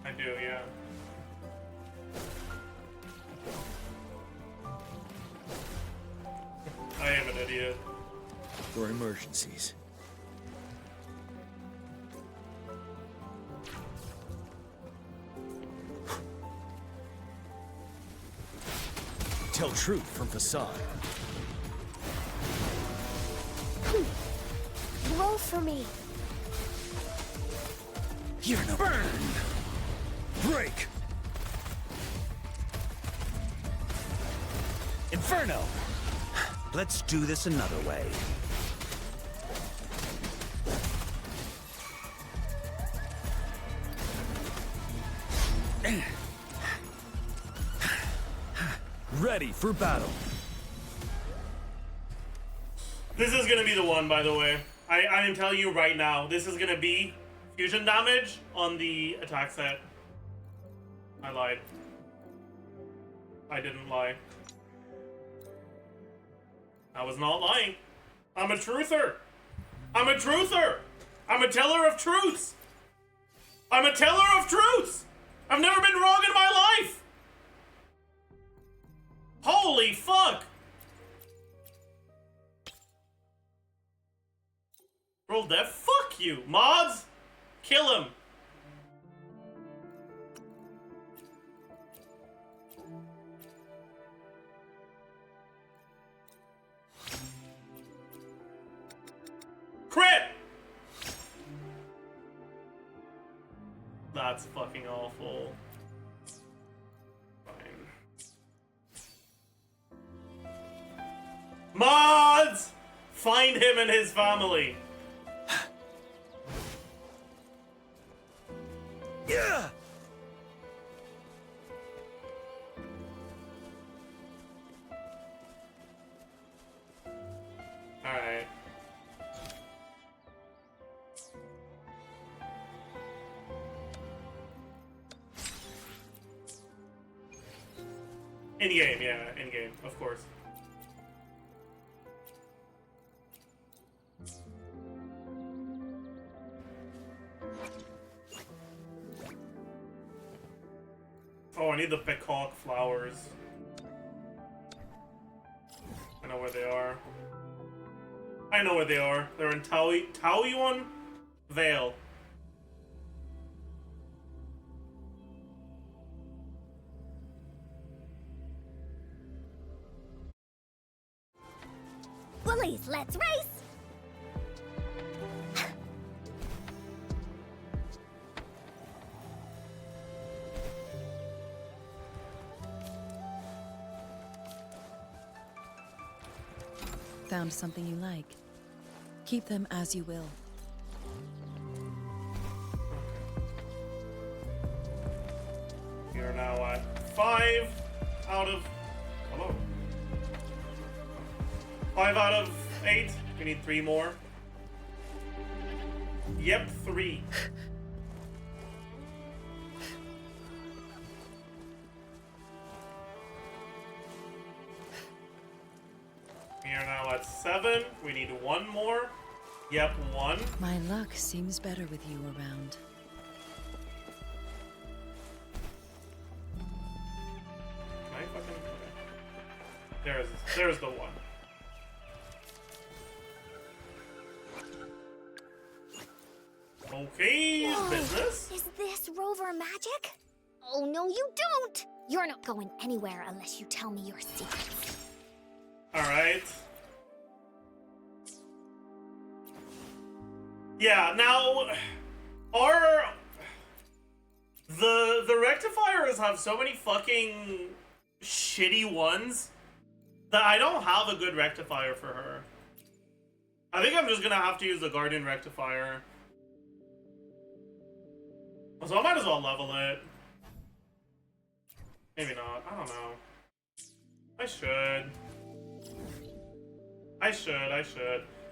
I do, yeah. I am an idiot. For emergencies. Tell truth from facade. Roll for me. You're no burn. Break! Inferno! Let's do this another way. Ready for battle. This is gonna be the one, by the way. I am telling you right now, this is gonna be fusion damage on the attack set. I lied. I didn't lie. I was not lying. I'm a truther. I'm a truther. I'm a teller of truths. I'm a teller of truths. I've never been wrong in my life. Holy fuck. Roll death? Fuck you. Mods, kill him. That's fucking awful. Fine. Mods! Find him and his family. Yeah. Alright. In-game, yeah, in-game, of course. Oh, I need the peacock flowers. I know where they are. I know where they are. They're in Taoyuan Vale. Bullies, let's race! Found something you like. Keep them as you will. We are now at 5 out of... Hello. 5 out of 8. We need 3 more. Yep, 3. We are now at 7. We need 1 more. Yep, 1. My luck seems better with you around. Can I fucking... Okay. There's the 1. Okay, Whoa, business. Is this rover magic? Oh, no, you don't! You're not going anywhere unless you tell me your secrets. Alright. Yeah, now... The rectifiers have so many fucking shitty ones that I don't have a good rectifier for her. I think I'm just gonna have to use the Guardian rectifier. So I might as well level it. Maybe not. I don't know. I should.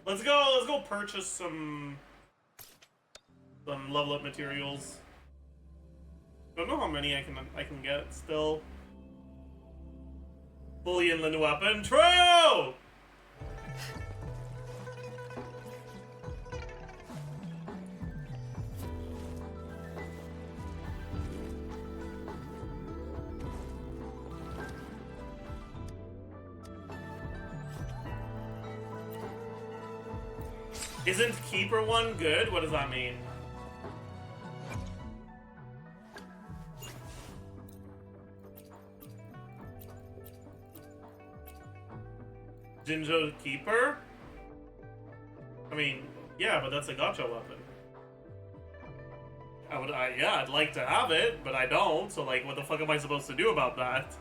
Let's go purchase some level up materials. Don't know how many I can get still. Fully inland weapon. True! Isn't Keeper one good? What does that mean? Jinjo Keeper? I mean, yeah, but that's a gacha weapon. I'd like to have it, but I don't, so like, what the fuck am I supposed to do about that?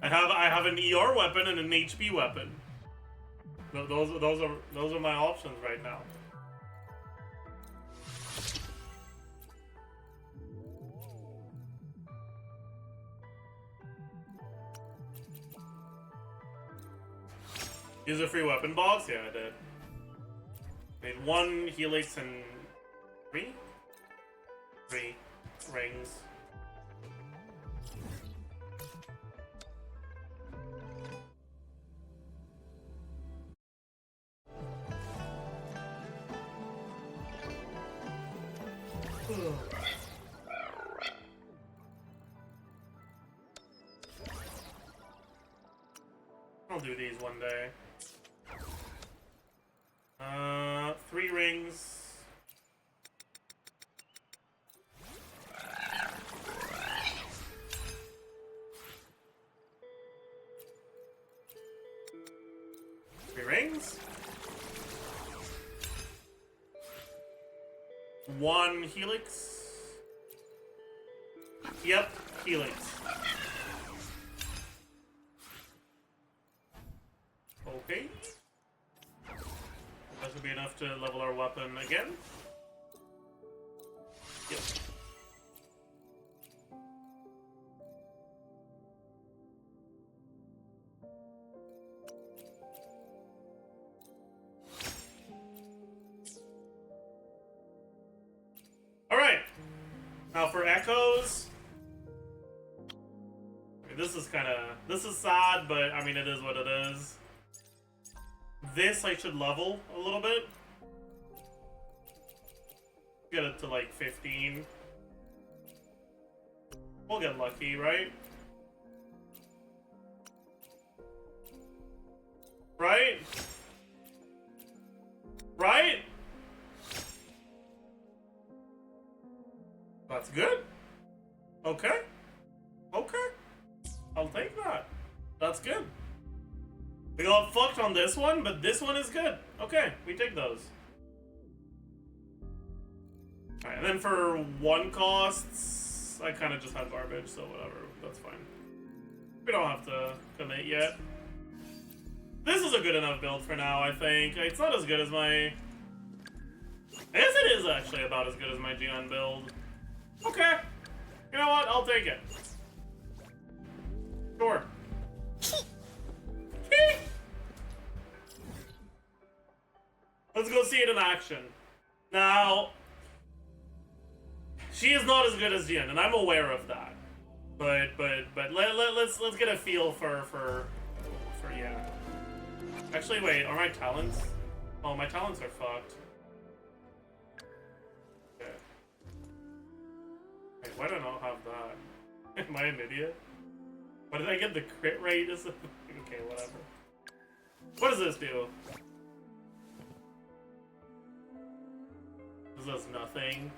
I have an ER weapon and an HP weapon. Those are my options right now. Use a free weapon box? Yeah, I did. Made 1 helix and 3 rings. I'll do these one day. 3 rings. 1 helix. Yep, helix. Okay. That should be enough to level our weapon again. Yep. Alright. Now for echoes. I mean, this is sad, but I mean, it is what it is. This I should level a little bit. Get it to like 15. We'll get lucky, right? Right? Right? That's good. Okay. Okay. I'll take that. That's good. We got fucked on this one, but this one is good. Okay, we take those. Alright, and then for 1 costs, I kind of just had garbage, so whatever. That's fine. We don't have to commit yet. This is a good enough build for now, I think. It's not as good as my... I guess it is actually about as good as my Gian build. Okay. You know what? I'll take it. Sure. Let's go see it in action. Now, she is not as good as Jin, and I'm aware of that. But let's get a feel for yeah. Actually, wait, are my talents? Oh, my talents are fucked. Okay. Wait, why do I not have that? Am I an idiot? Why did I get the crit rate? Okay, whatever. What does this do? This does nothing.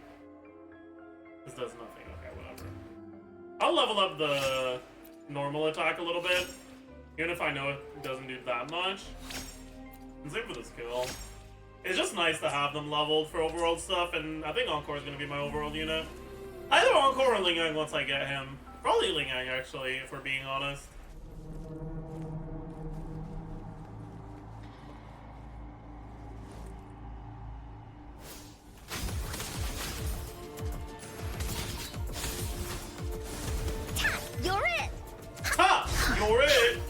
This does nothing. Okay, whatever. I'll level up the normal attack a little bit. Even if I know it doesn't do that much. And same for the skill. It's just nice to have them leveled for overworld stuff, and I think Encore is going to be my overworld unit. Either Encore or Ling Yang once I get him. Probably Ling Yang, actually, if we're being honest. You're it! Ha! You're it!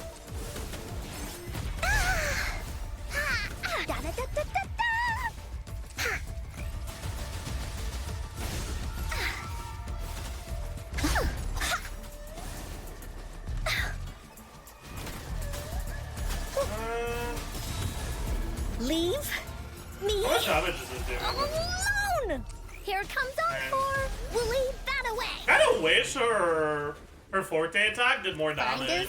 Leave me How much damage is this doing? alone! Here comes Encore! We'll leave that away! Kinda wish her Forte attack did more damage. Finders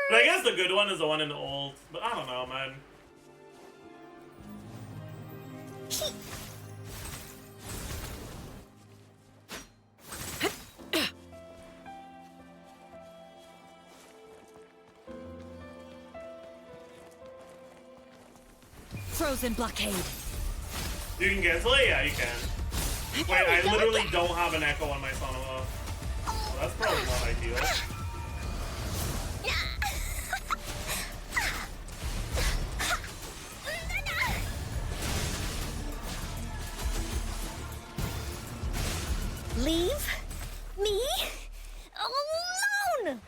But I keepers! guess the good one is the one in the old. But I don't know, man. Frozen blockade. You can cancel it? Yeah, you can. Wait, I literally don't have an echo on my Sonoma. Well, that's probably not ideal. Leave me alone!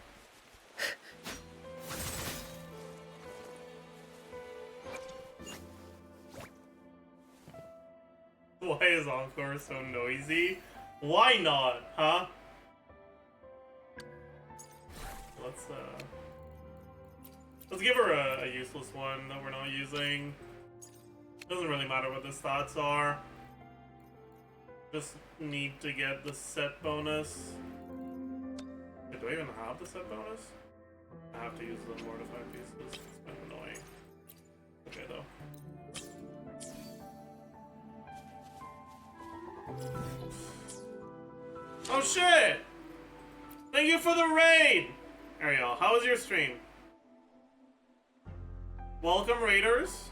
Why is Encore so noisy? Why not, huh? Let's give her a useless one that we're not using. Doesn't really matter what the stats are. Just need to get the set bonus. Wait, do I even have the set bonus? I have to use the mortified pieces. It's kind of annoying. Okay, though. Oh shit! Thank you for the raid! Ariel, how was your stream? Welcome, raiders.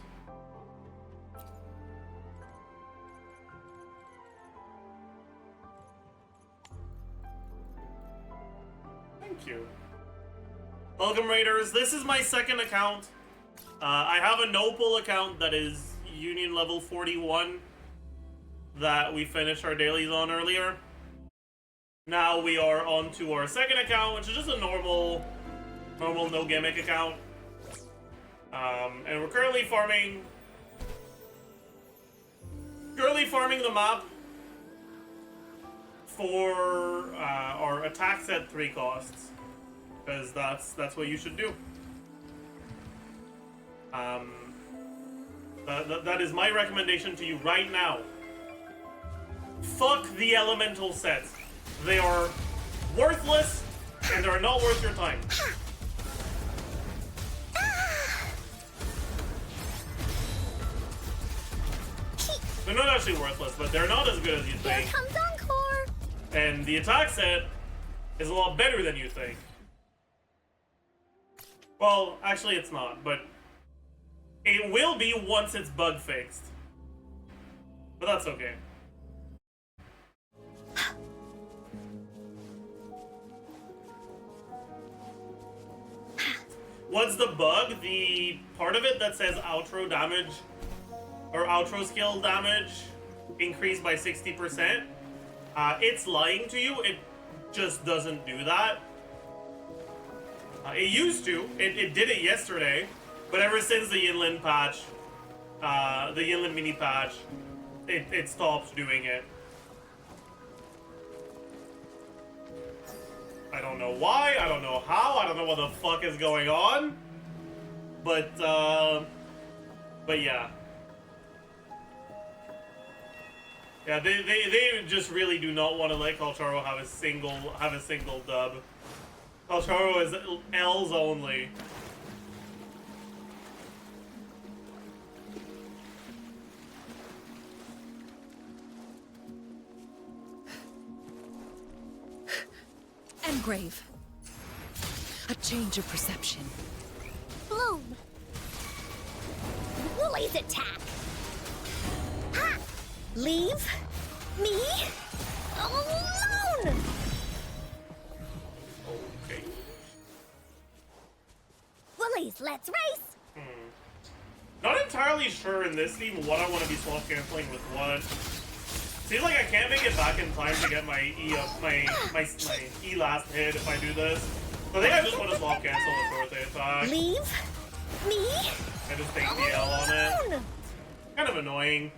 Thank you. Welcome, Raiders. This is my second account. I have a no-pull account that is Union level 41 that we finished our dailies on earlier. Now we are on to our second account, which is just a normal no gimmick account. And we're currently farming the map for our attacks at 3 costs, because that's what you should do. That is my recommendation to you right now. Fuck the elemental sets. They are worthless, and they are not worth your time. They're not actually worthless, but they're not as good as you think. Here comes Encore! And the attack set is a lot better than you think. Well, actually it's not, but it will be once it's bug fixed. But that's okay. What's the bug? The part of it that says outro damage or outro skill damage increased by 60%. It's lying to you. It just doesn't do that. It used to. It did it yesterday, but ever since the Yinlin patch, the Yinlin mini patch, it stopped doing it. I don't know why, I don't know how, I don't know what the fuck is going on, but yeah. Yeah, they just really do not want to let Kalcharo have a single dub. Kalcharo is L's only. Engrave. A change of perception. Bloom! Woolly's attack! Ha! Leave me alone! Okay. Woolies, let's race! Not entirely sure in this team what I want to be swap canceling with what. Seems like I can't make it back in time to get my E up, my E last hit if I do this. So I think I just want to swap cancel the birthday attack. Leave me I just take the L on it. Kind of annoying.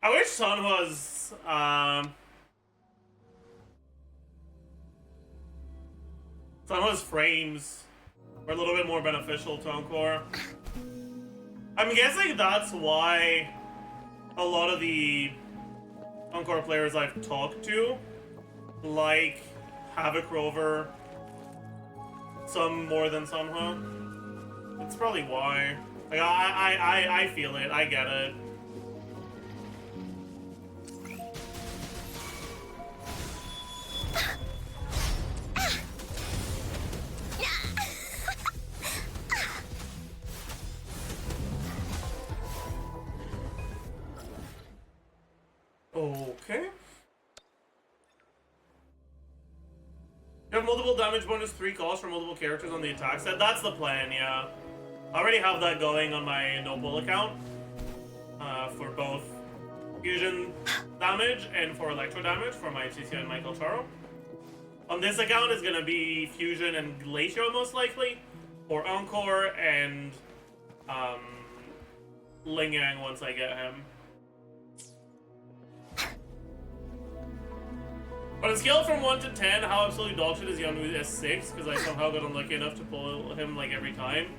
I wish Sunwa's frames were a little bit more beneficial to Encore. I'm guessing that's why a lot of the Encore players I've talked to like Havoc Rover some more than Sunwa. That's probably why. Like I feel it. I get it. Okay. You have multiple damage bonus 3 calls for multiple characters on the attack set. That's the plan, yeah. I already have that going on my Noble account. For both fusion damage and for electro damage for my CC and my Kalcharo. On this account is gonna be fusion and Glacio most likely. For Encore and Ling Yang once I get him. On a scale from 1 to 10, how absolutely dogshit is Yonu S6? Because I somehow got unlucky enough to pull him like every time.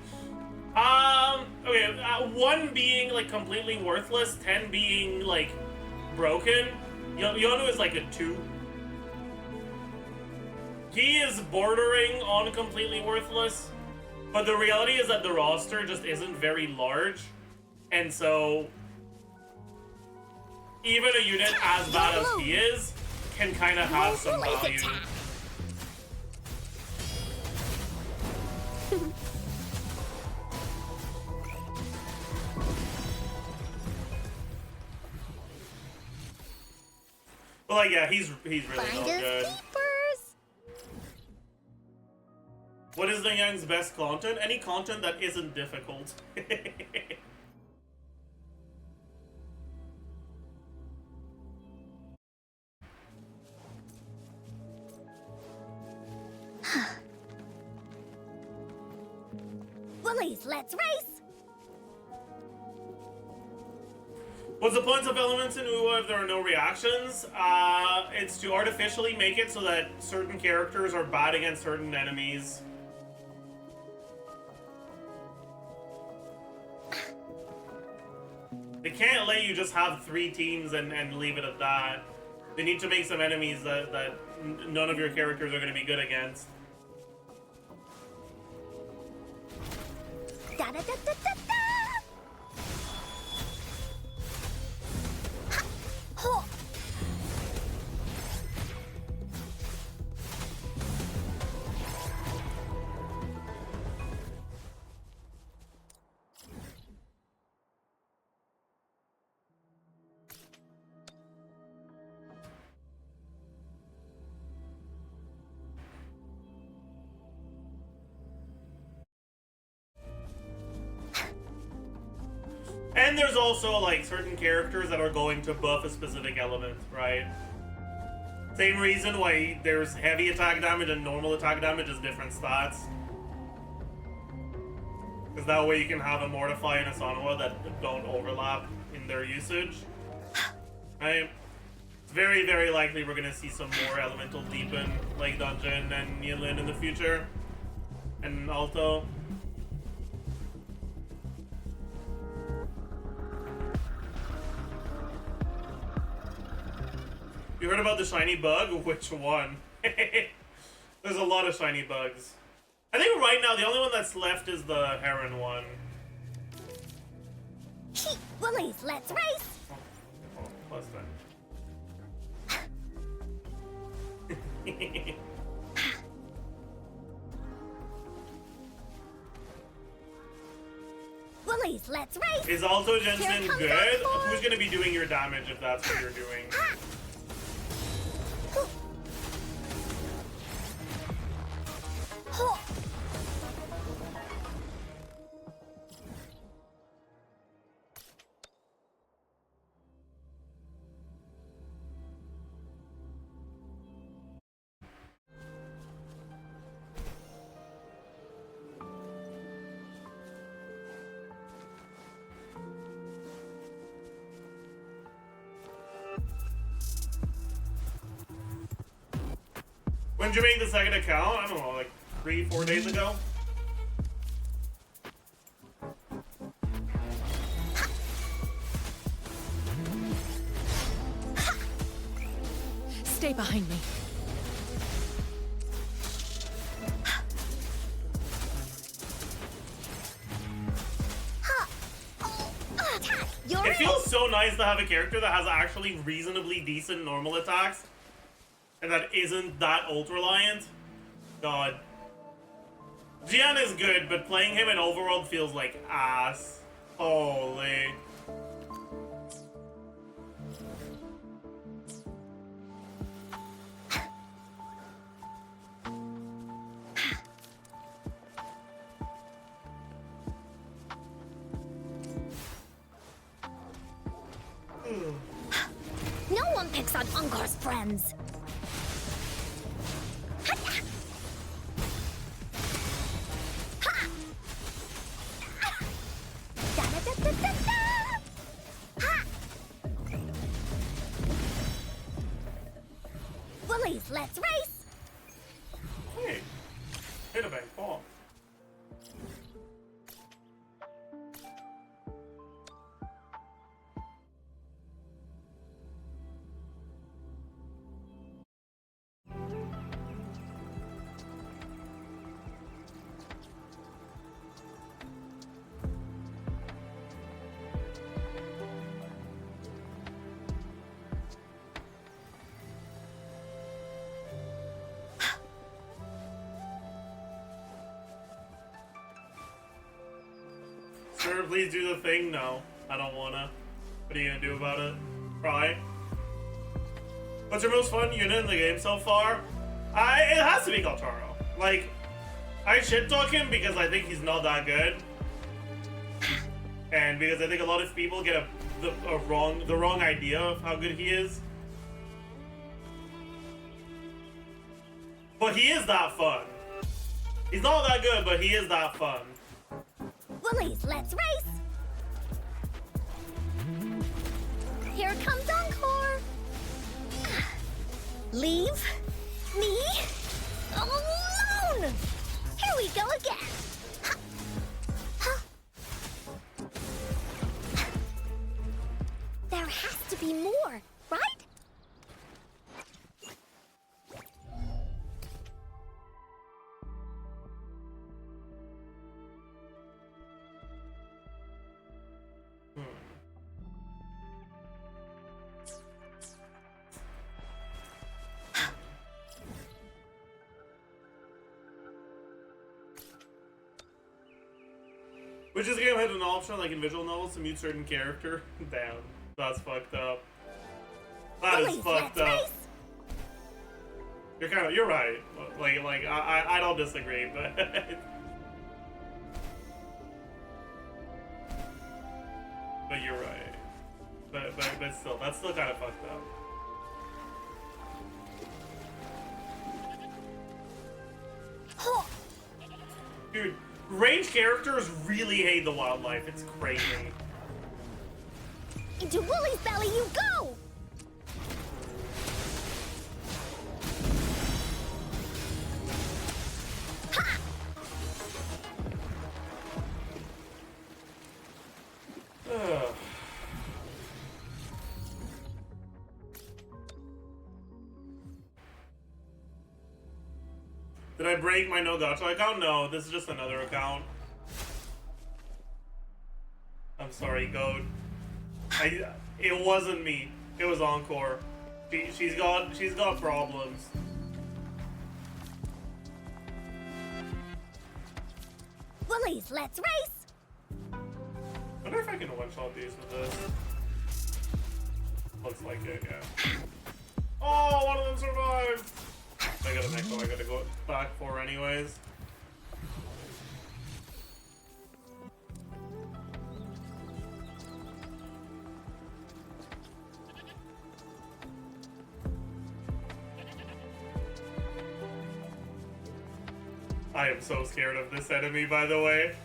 Okay, 1 being like completely worthless, 10 being like broken. Yonu is like a 2. He is bordering on completely worthless, but the reality is that the roster just isn't very large, and so even a unit as bad as he is can kind of have some value. But like, yeah, he's really not good. Keepers? What is the Yang's best content? Any content that isn't difficult. Willies, let's race! What's the points of elements in moew if there are no reactions? It's to artificially make it so that certain characters are bad against certain enemies. They can't let you just have 3 teams and leave it at that. They need to make some enemies that none of your characters are going to be good against. Da da da da da da! Ha! Ho! And there's also, like, certain characters that are going to buff a specific element, right? Same reason why there's heavy attack damage and normal attack damage is different stats. Because that way you can have a Mortify and a Sanwa that don't overlap in their usage. Right? It's very, very likely we're going to see some more Elemental Deepen, like Dungeon and Yinlin in the future. And Alto. You heard about the shiny bug? Which one? There's a lot of shiny bugs. I think right now the only one that's left is the heron one. Willies, let's race! Oh, plus that. Willies, let's race! Is Alto Jensen Here comes good? that board. Who's gonna be doing your damage if that's what you're doing? Ho! When did you make the second account? I don't know, like 3-4 days ago? Stay behind me. It feels so nice to have a character that has actually reasonably decent normal attacks. And that isn't that ult-reliant. God. Jian is good, but playing him in Overworld feels like ass. Holy. No one picks on Ungar's friends. Willies, let's race! Hey. Hit a bang ball. Sir, please do the thing. No, I don't wanna. What are you gonna do about it? Cry? What's your most fun unit in the game so far? It has to be Galtaro. Like, I shit talk him because I think he's not that good, and because I think a lot of people get the wrong idea of how good he is. But he is that fun. He's not that good, but he is that fun. Woolies, let's race! Here comes Encore! Leave me alone! Here we go again! There has to be more, right? Which this game had an option, like in visual novels, to mute certain character. Damn, that's fucked up. That is fucked up. You're right. Like I don't disagree, but but you're right. But still, that's still kind of fucked up. Dude, range characters really hate the wildlife. It's crazy. Into Woolie's belly you go! Ha! Did I break my no gacha account? No, this is just another account. I'm sorry, Goat. It wasn't me. It was Encore. She's got problems. Woolies, let's race! I wonder if I can one-shot these with this. Looks like it, yeah. Oh, one of them survived! I got the next one I gotta go back for anyways. I am so scared of this enemy, by the way.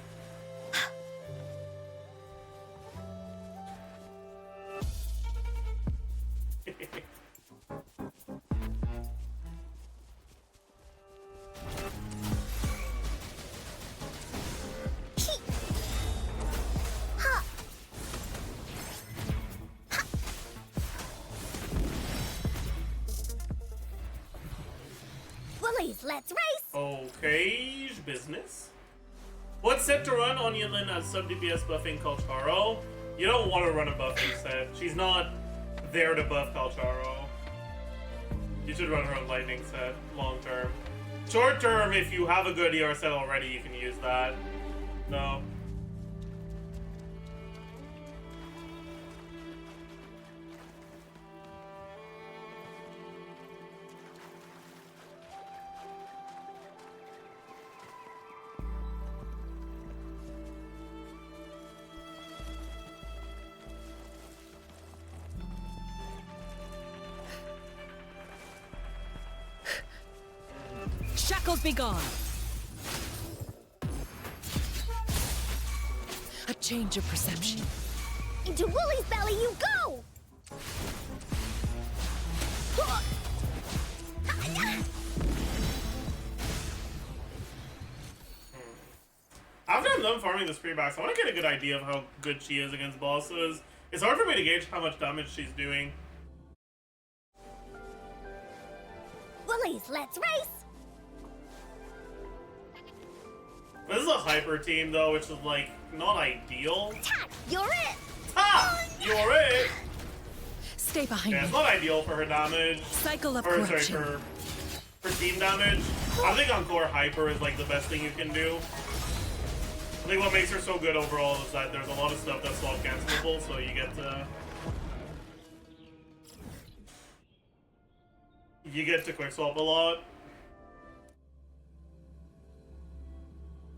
Woolies, let's race! Okay, business. What's set to run on Yinlin as sub DPS buffing Kalcharo? You don't want to run a buffing set. She's not there to buff Kalcharo. You should run her own lightning set, long term. Short term, if you have a good ER set already, you can use that. No. Shackles be gone. A change of perception. Into Woolie's belly you go! After I'm done farming the Spearbacks, I want to get a good idea of how good she is against bosses. It's hard for me to gauge how much damage she's doing. Woolies, let's race! This is a hyper team though, which is like not ideal. Tack, you're it! Ha! You're it! Stay behind Yeah, me. it's not ideal for her damage. Cycle of Or sorry, corruption. for team damage. I think Encore Hyper is like the best thing you can do. I think what makes her so good overall is that there's a lot of stuff that's slot cancelable, so you get to quick swap a lot.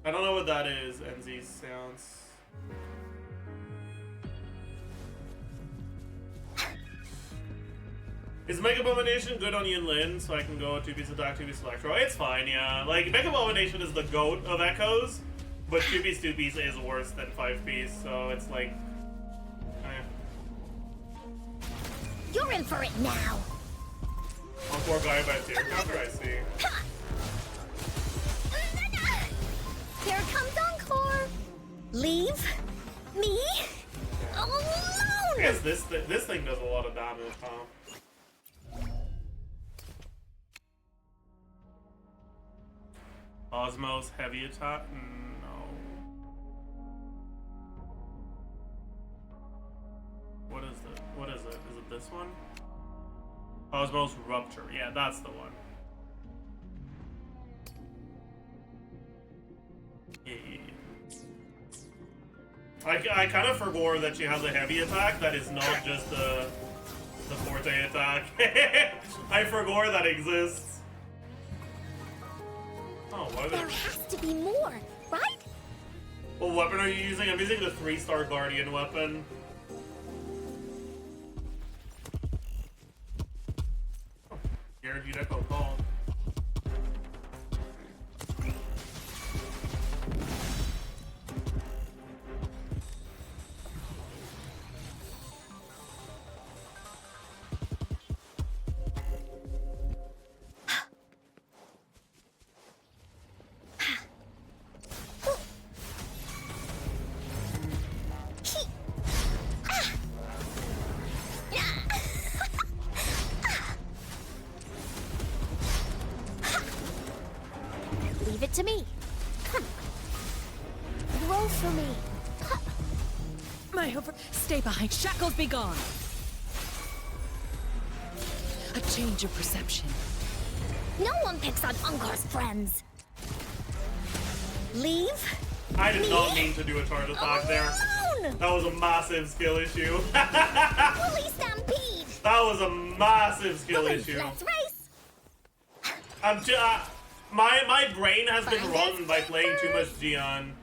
I don't know what that is, NZ sounds. Is Mega Abomination good on Yunlin so I can go 2-piece attack, 2-piece electro? It's fine, yeah. Like, Mega Abomination is the goat of echoes, but 2-piece, 2-piece is worse than 5-piece, so it's like... You're in for it now. Encore guy by tier counter, I see. Here comes Encore. Leave me alone. I guess this thing does a lot of damage, huh? Osmos heavy attack? No. What is it? What is it? Is it this one? Osmos rupture. Yeah, that's the one. Yeah. I kind of forgot that she has a heavy attack that is not just the forte attack. I forgot that exists. Oh, what? There has to be more, right? What weapon are you using? I'm using the 3-star Guardian weapon. Oh, guaranteed echo call. Leave it to me. Come. Roll for me. My hope. Stay behind. Shackles be gone. A change of perception. No one picks on Encore's friends. Leave. I did not mean to do a charge attack there. That was a massive skill issue. Woolly Stampede. That was a massive skill issue. Let's race. My brain has been rotten by playing too much Gion.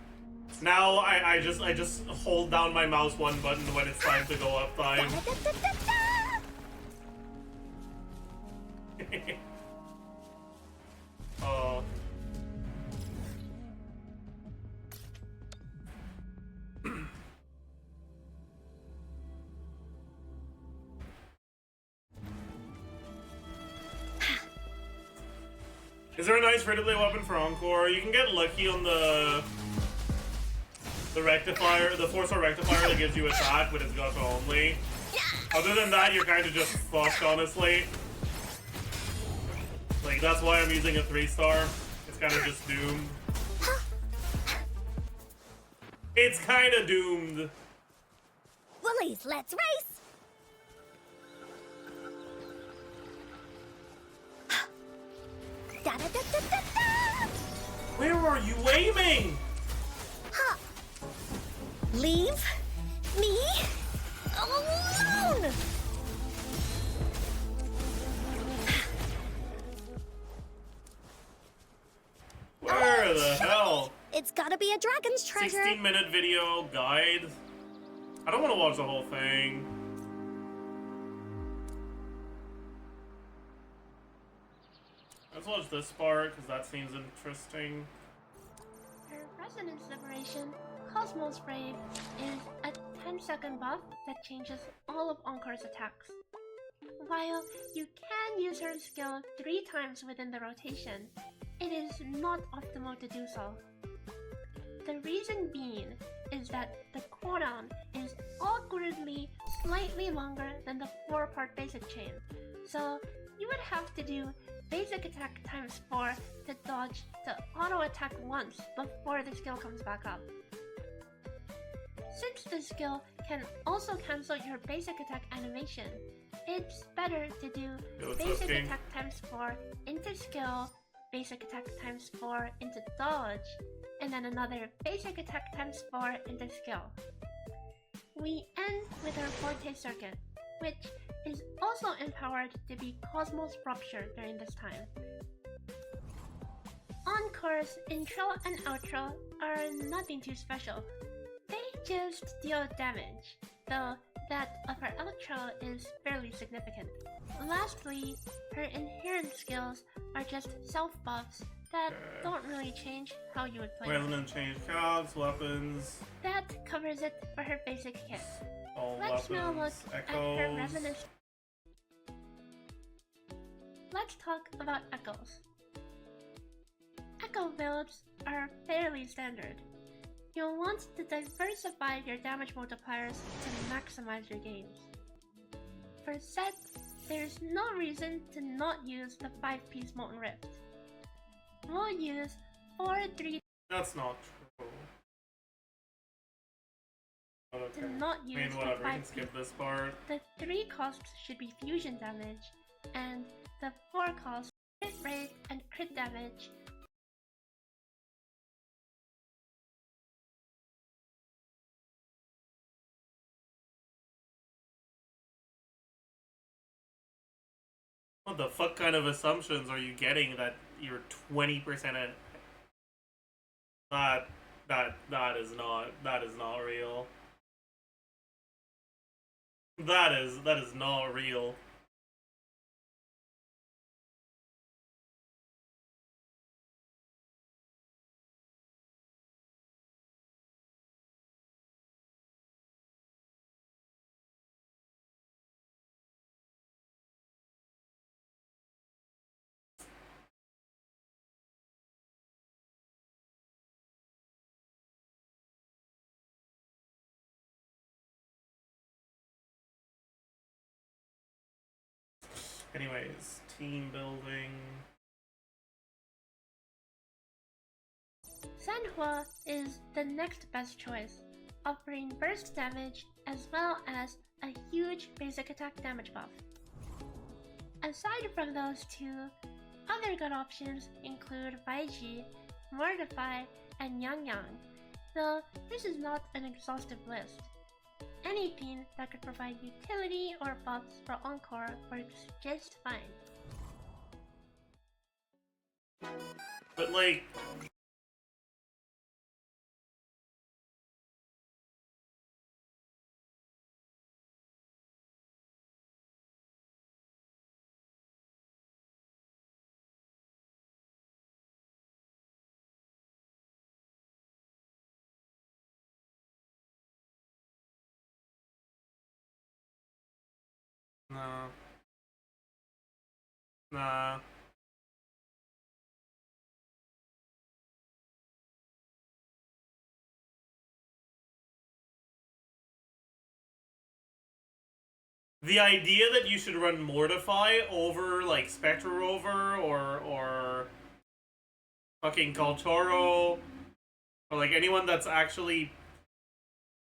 Now I just hold down my mouse one button when it's time to go up time. Oh. Is there a nice free-to-play weapon for Encore? You can get lucky on the rectifier, the 4-star rectifier that gives you attack, but it's got only. Other than that, you're kind of just fucked, honestly. Like, that's why I'm using a 3-star. It's kind of just doomed. It's kind of doomed. Woolies, let's race. Da, da, da, da, da, da. Where are you aiming? Huh. Leave me alone. Where the hell? It's gotta be a dragon's treasure. 16-minute video guide. I don't want to watch the whole thing. Let's watch this part, because that seems interesting. Her Resonance Liberation, Cosmos Brave, is a 10-second buff that changes all of Encore's attacks. While you can use her skill 3 times within the rotation, it is not optimal to do so. The reason being is that the cooldown is awkwardly slightly longer than the 4-part basic chain, so you would have to do basic attack times 4 to dodge the auto attack once before the skill comes back up. Since the skill can also cancel your basic attack animation, it's better to do basic attack times 4 into skill, basic attack times 4 into dodge, and then another basic attack times 4 into skill. We end with our Forte circuit, which is also empowered to be Cosmos Rupture during this time. Encore's intro and outro are nothing too special. They just deal damage, though that of her outro is fairly significant. Lastly, her inherent skills are just self-buffs that don't really change how you would play her. Resonant change cogs, weapons. That covers it for her basic kit. All Let's now look weapons, at her echoes. resonance. Let's talk about echoes. Echo builds are fairly standard. You'll want to diversify your damage multipliers to maximize your gains. For set, there's no reason to not use the 5-piece Molten Rift. We'll use 4 3 That's not true. But okay. to not I use mean, the whatever, we can 5-piece. skip this part. The 3 costs should be fusion damage, and the 4 costs crit rate and crit damage. What the fuck kind of assumptions are you getting that you're 20% in? That is not real. That is not real. Anyways, team building. Sanhua is the next best choice, offering burst damage as well as a huge basic attack damage buff. Aside from those two, other good options include Baiji, Mortify, and Yang Yang, though this is not an exhaustive list. Anything that could provide utility or buffs for Encore works just fine. But like, no. Nah. The idea that you should run Mortify over like Spectre Rover or fucking Kaltoro or like anyone that's actually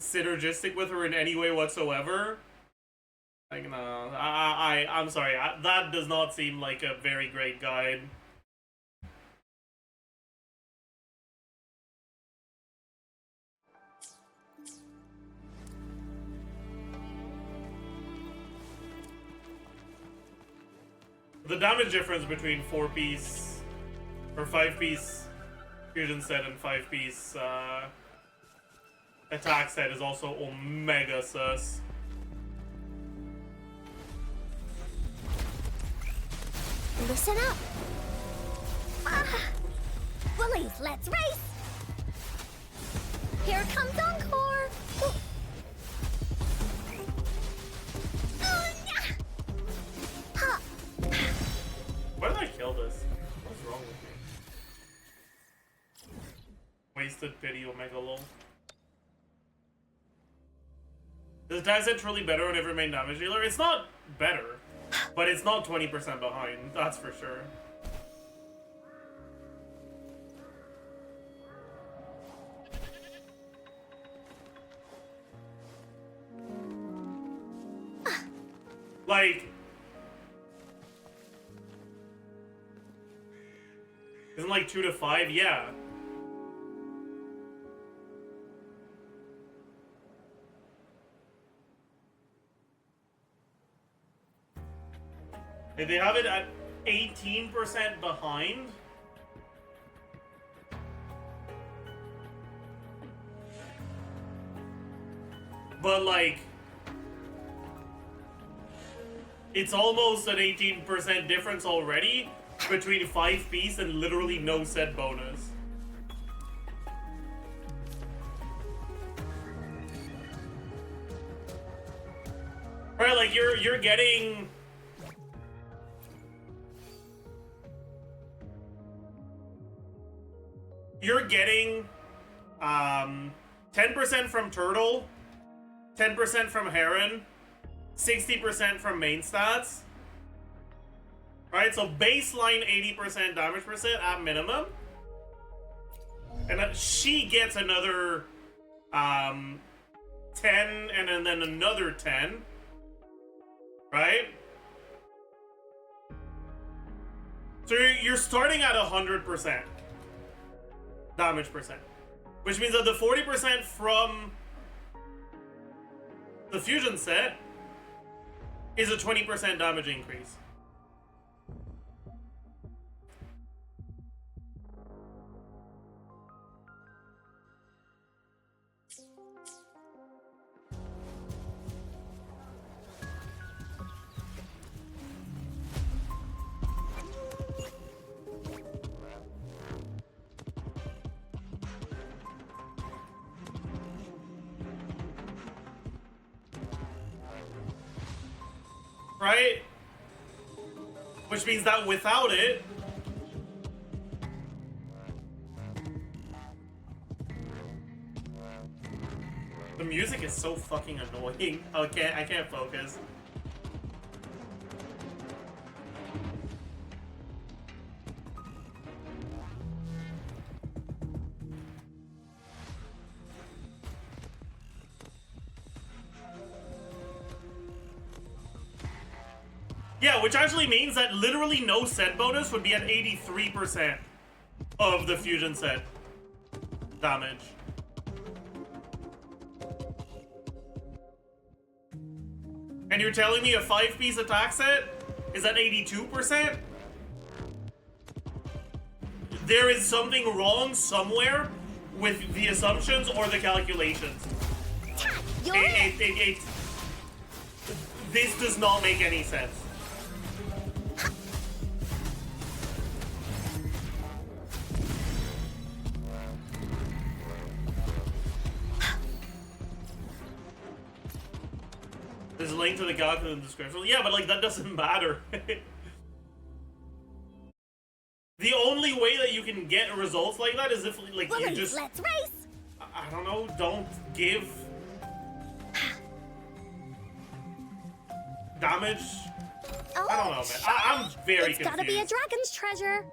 synergistic with her in any way whatsoever. Like no, I'm sorry. That does not seem like a very great guide. The damage difference between 4-piece or 5-piece fusion set and 5-piece attack set is also omega sus. Listen up! Bullies, let's race! Here comes Encore! Ha! Why did I kill this? What's wrong with me? Wasted pity omega lol. Is Dazzet truly better on every main damage dealer? It's not better, but it's not 20% behind, that's for sure. Like, isn't like 2 to 5? Yeah. If they have it at 18% behind, but like, it's almost an 18% difference already between 5-piece and literally no set bonus. Right, like you're getting you're getting 10% from turtle, 10% from heron, 60% from main stats. Right, so baseline 80% damage percent at minimum. And then she gets another 10 and then another 10. Right? So you're starting at 100% damage percent. Which means that the 40% from the fusion set is a 20% damage increase. Right? Which means that without it, the music is so fucking annoying. I can't focus. Yeah, which actually means that literally no set bonus would be at 83% of the fusion set damage. And you're telling me a 5-piece attack set is at 82%? There is something wrong somewhere with the assumptions or the calculations. This does not make any sense. There's a link to the calculator in the description. Yeah, but like that doesn't matter. The only way that you can get results like that is if like you just let's race. I don't know, don't give damage. Oh, I don't know, man. I'm very it's confused. gotta be a dragon's treasure.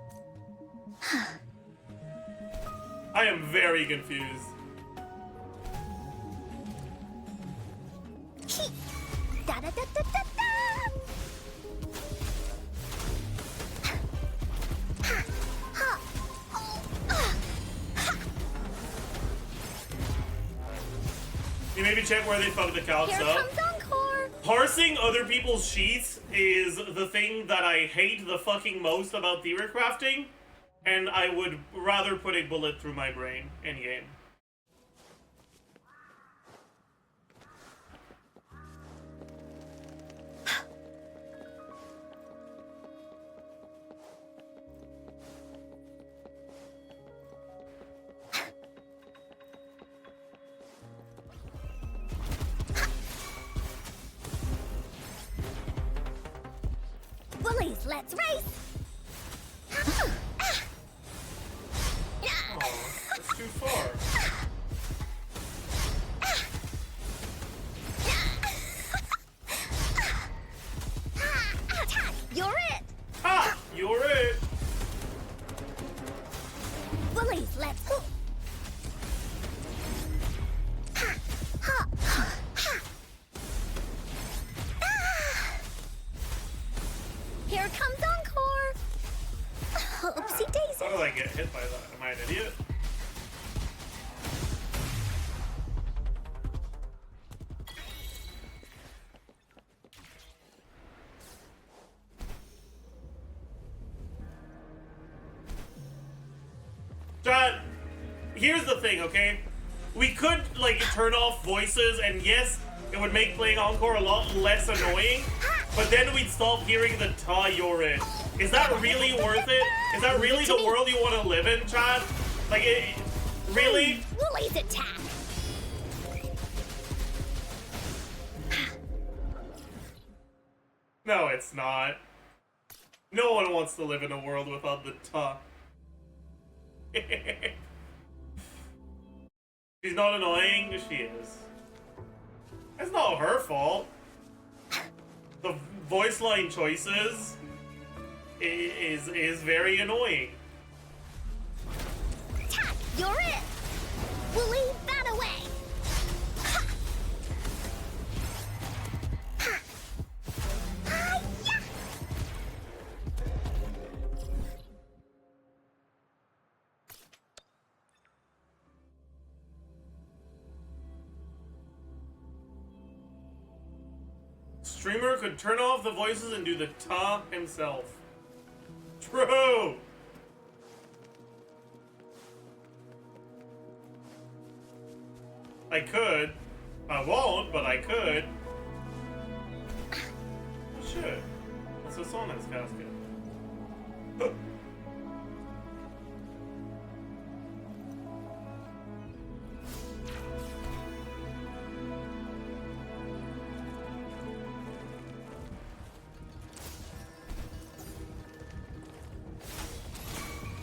I am very confused. Da da da da da da. You maybe check where they fucked the calcs Here up. comes Encore. Parsing other people's sheets is the thing that I hate the fucking most about theory crafting, and I would rather put a bullet through my brain in game. Bullies, let's race. Oh, that's too far. You're it. Ha! You're it! Bullies, let's go. Here comes Encore. Oopsie daisy. How did I get hit by that? Am I an idiot? John, here's the thing, okay? we could like turn off voices, and yes, it would make playing Encore a lot less annoying, but then we'd stop hearing the ta you're in. Is that really worth it? Is that really the world you want to live in, Chad? Like, really? Woolly's attack. No, it's not. No one wants to live in a world without the ta. She's not annoying? She is. It's not her fault. The voice line choices is very annoying. Attack, you're it. Woolly, that away. Ha. Ha. Hi-ya. Streamer could turn off the voices and do the ta himself. True! I could. I won't, but I could. I should. It's a Sonic's casket.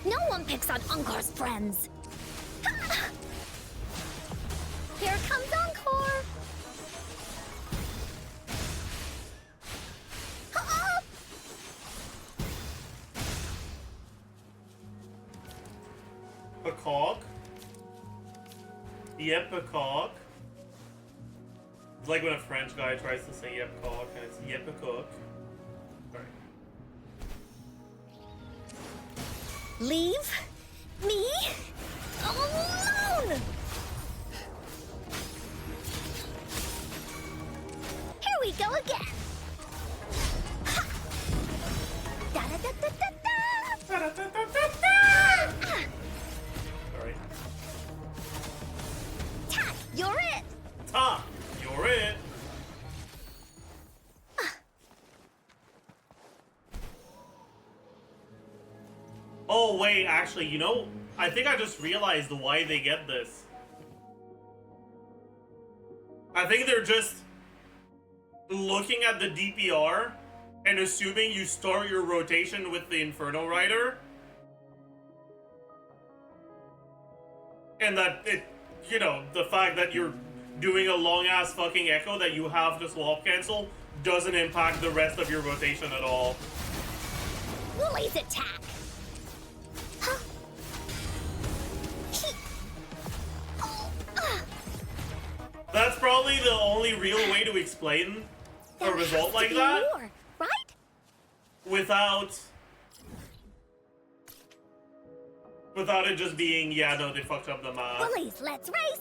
No one picks on Encore's friends. Ha! Here comes Encore. Ha! Peacock. Yep, peacock. It's like when a French guy tries to say yep, cock, and it's yep, peacock. Sorry. Leave me alone! Here we go again. Ha! Da-da-da-da-da-da! Da-da-da-da-da-da! Sorry. Tack, you're it! Ta! You're it! Oh, wait, actually, you know, I think I just realized why they get this. I think they're just looking at the DPR and assuming you start your rotation with the Inferno Rider. And that it, you know, the fact that you're doing a long-ass fucking echo that you have to swap cancel doesn't impact the rest of your rotation at all. Woolly's attack! Huh? That's probably the only real way to explain a result like that. More, right? Without it just being, yeah, no, they fucked up the math. Woollies, let's race!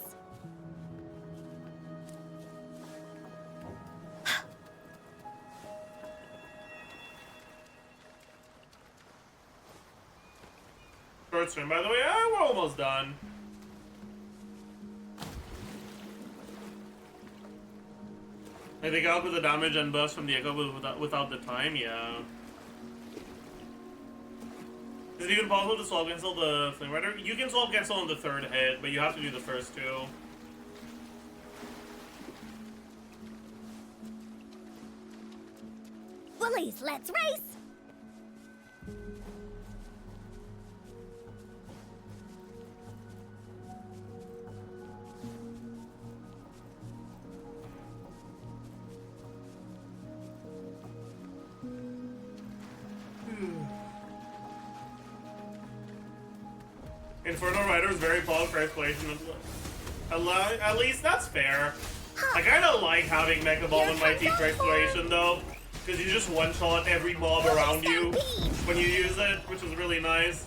Short stream, by the way. We're almost done. I think out with the damage and burst from the echo without the time, yeah. Is it even possible to swap cancel the Flame Rider? You can swap cancel on the third hit, but you have to do the first two. Woollies, let's race! Inferno Rider is very polished for exploration. At least that's fair. I kind of like having Mecha Bomb in my team for exploration though, because you just one-shot every mob around you when you use it, which is really nice.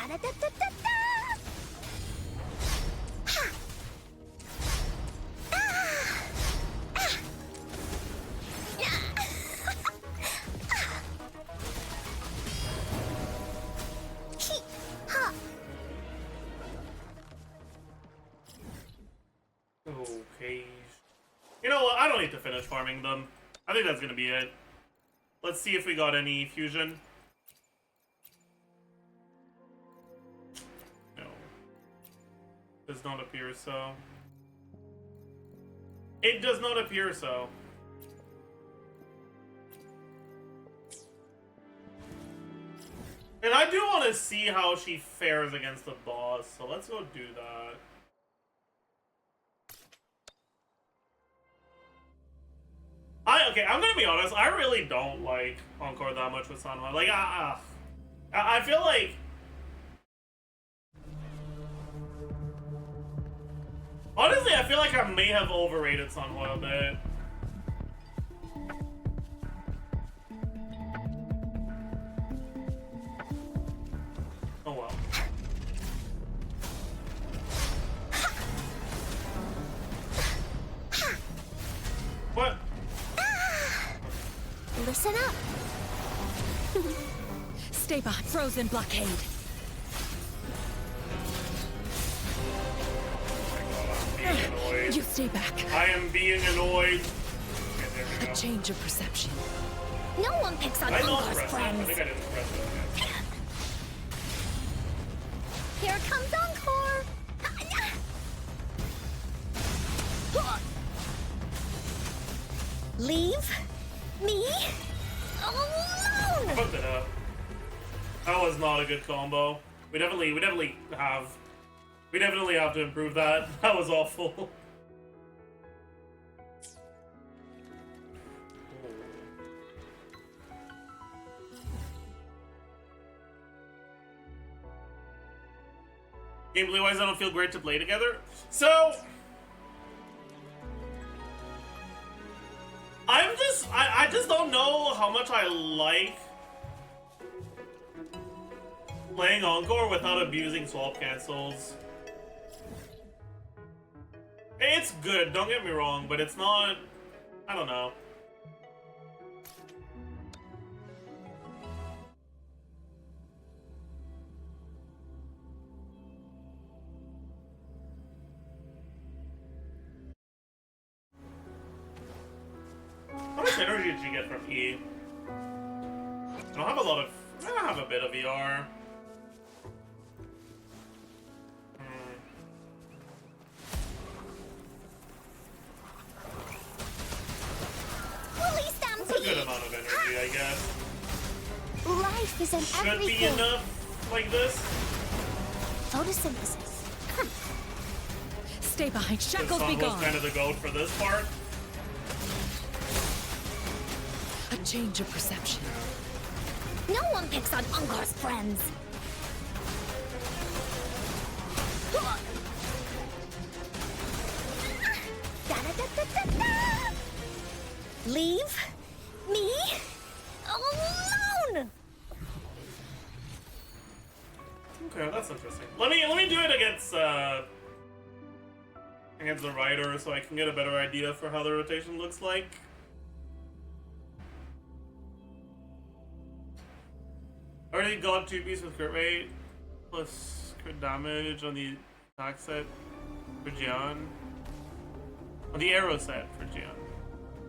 Da-da-da-da-da-da! Ha! Ah! Ah! Yeah! Hee! Ha! Okay. You know what? I don't need to finish farming them. I think that's gonna be it. Let's see if we got any fusion. No. Does not appear so. It does not appear so. And I do want to see how she fares against the boss, so let's go do that. Okay, I'm gonna be honest, I really don't like Encore that much with Sanhua. Like, I feel like... Honestly, I feel like I may have overrated Sanhua a bit. Oh well. What? Listen up. Stay behind. Frozen blockade. Annoyed. You stay back. I am being annoyed. Okay, there we go. A change of perception. No one picks on I not Engar's press that. I friends. think I didn't press it. Here comes Encore. Leave me alone. Fucked it up. That was not a good combo. We definitely have to improve that. That was awful. Gameplay wise, I don't feel great to play together. So I just don't know how much I like playing Encore without abusing swap cancels. It's good, don't get me wrong, but it's not... I don't know. How much energy did you get from E? I don't have a lot of... I have a bit of ER. Release them That's a good amount of energy, I guess. Life is in Should be everything. enough like this. Photosynthesis. Huh. Stay behind. This Shackles song be was gone. kind of the goat for this part. A change of perception. No one picks on Engar's friends. Da-da-da-da-da-da. Leave me alone. Okay, that's interesting. Let me do it against the rider so I can get a better idea for how the rotation looks like. Already got 2-piece with crit rate plus crit damage on the attack set for Jian. On the arrow set for Jian.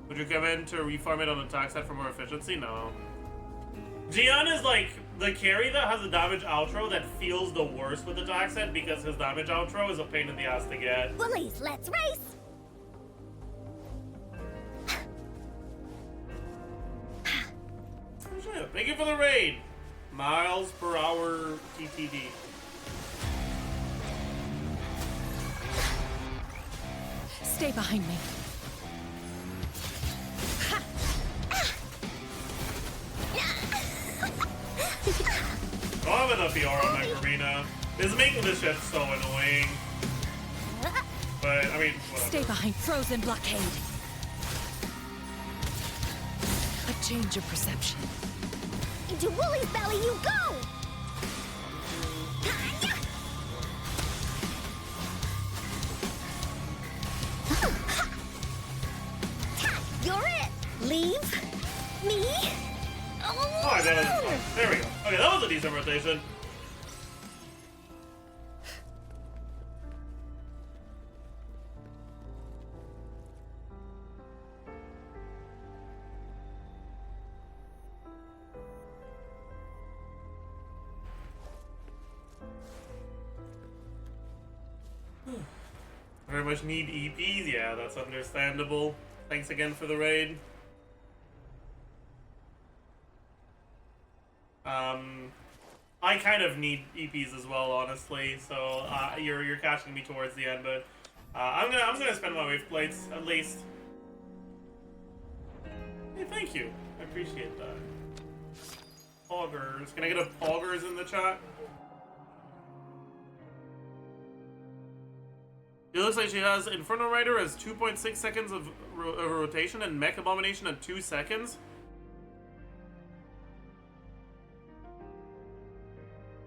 Would you recommend to refarm it on attack set for more efficiency? No. Jian is like the carry that has a damage outro that feels the worst with attack set because his damage outro is a pain in the ass to get. Willies, let's race. Thank you for the raid. Miles per hour TTD. Stay behind me. I don't have enough ER on my Marina. This is making this shit so annoying. But, I mean, whatever. Stay behind. Frozen blockade. A change of perception. Into Wooly's belly you go. There we go. Okay, that was a decent rotation. Very much need EPs, yeah, that's understandable. Thanks again for the raid. I kind of need EPs as well, honestly. So you're catching me towards the end, but I'm gonna spend my wave plates at least. Hey, thank you. I appreciate that. Poggers. Can I get a poggers in the chat? It looks like she has Inferno Rider as 2.6 seconds of rotation and Mech Abomination at 2 seconds.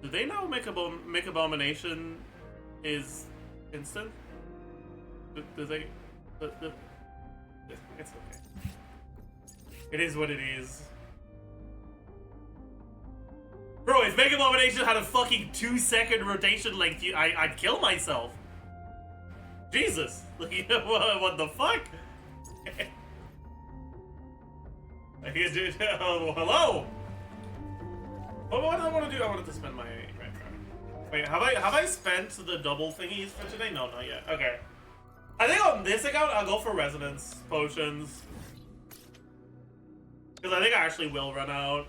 Do they know Mech Abomination is instant? Do they? It's okay. It is what it is. Bro, if Mech Abomination had a fucking 2-second rotation length, I'd kill myself. Jesus! What the fuck? Oh, hello! What did I want to do? I wanted to spend my red card. Wait, have I spent the double thingies for today? No, not yet. Okay. I think on this account I'll go for resonance potions. Because I think I actually will run out.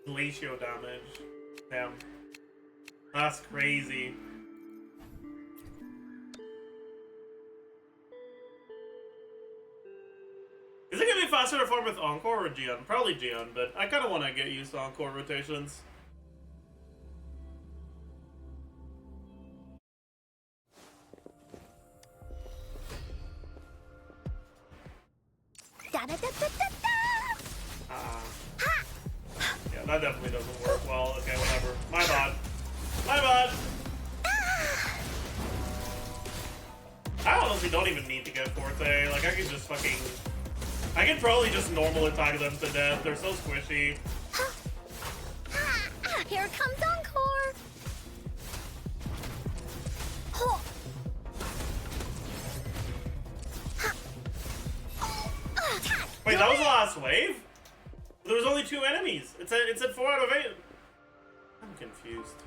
Glacial damage. Damn. That's crazy. Is it gonna be faster to farm with Encore or Gion? Probably Gion, but I kinda wanna get used to Encore rotations. Yeah, that definitely doesn't work well. Okay, whatever. My bad. My bad! I honestly don't even need to get Forte. Like, I could just fucking... I could probably just normal attack them to death. They're so squishy. Here comes Encore! Wait, that was the last wave? There was only 2 enemies. It said 4 out of 8. I'm confused.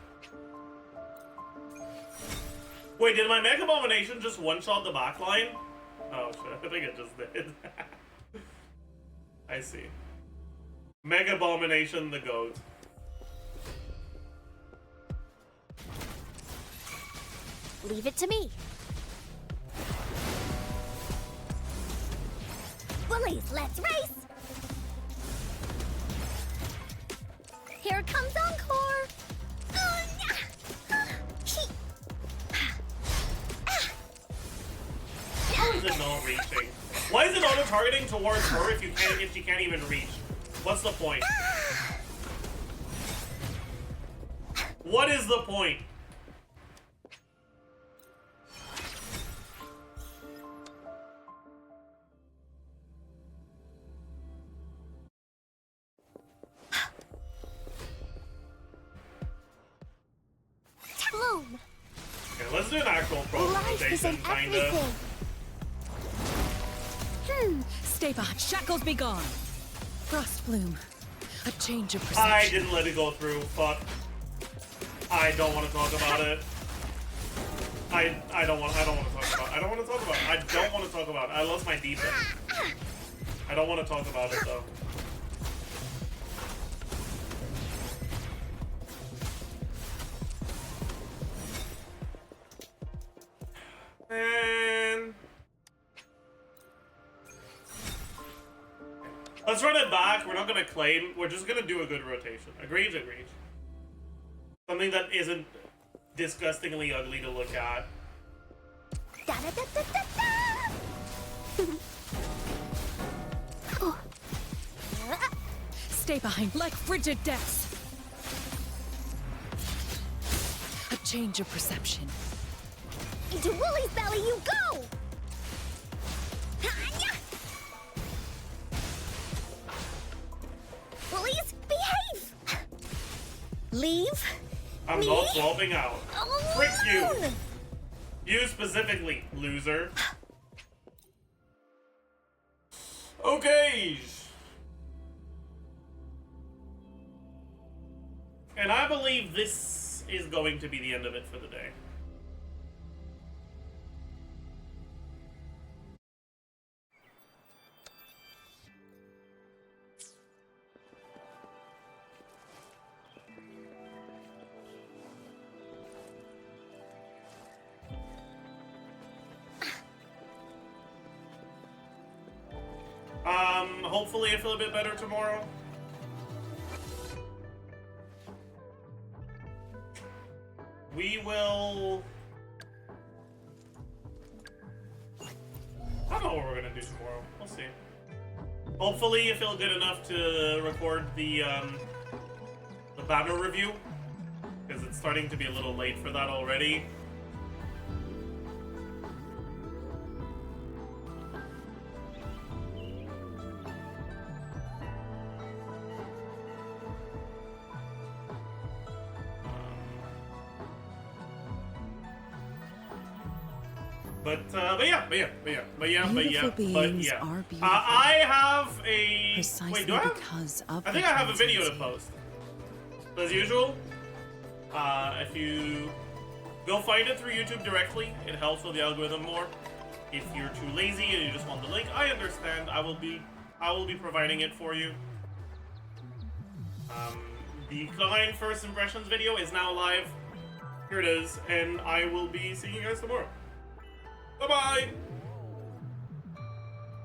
Wait, did my Mech Abomination just one-shot the backline? Oh shit, I think it just did. I see. Mech Abomination the GOAT. Leave it to me. Bullies, let's race! Here comes Encore! How is it not reaching? Why is it auto-targeting towards her if she can't even reach? What's the point? What is the point? Bloom! Okay, let's do an actual pro Life is in rotation, kinda. everything. Stay behind. Shackles be gone. Frostbloom. A change of perception. I didn't let it go through. Fuck. I don't want to talk about it. I don't want to talk about it. I don't want to talk about it. I don't want to talk about it. I lost my defense. I don't want to talk about it though. And let's run it back. We're not gonna claim. We're just gonna do a good rotation. Agreed, agreed. Something that isn't disgustingly ugly to look at. Stay behind like frigid depths. A change of perception. Into Wooly's belly you go! Hanya! Woolies, behave! Leave I'm me not swapping out. Frick you! alone! You specifically, loser. Okay. And I believe this is going to be the end of it for the day. Hopefully I feel a bit better tomorrow. We will... I don't know what we're gonna do tomorrow. We'll see. Hopefully you feel good enough to record the banner review, because it's starting to be a little late for that already. But yeah. Beings are beautiful. I have a... Precisely Wait, do I have... because of I think I have a video to post. As usual, if you go find it through YouTube directly, it helps with the algorithm more. If you're too lazy and you just want the link, I understand. I will be providing it for you. The Klein First Impressions video is now live. Here it is, and I will be seeing you guys tomorrow.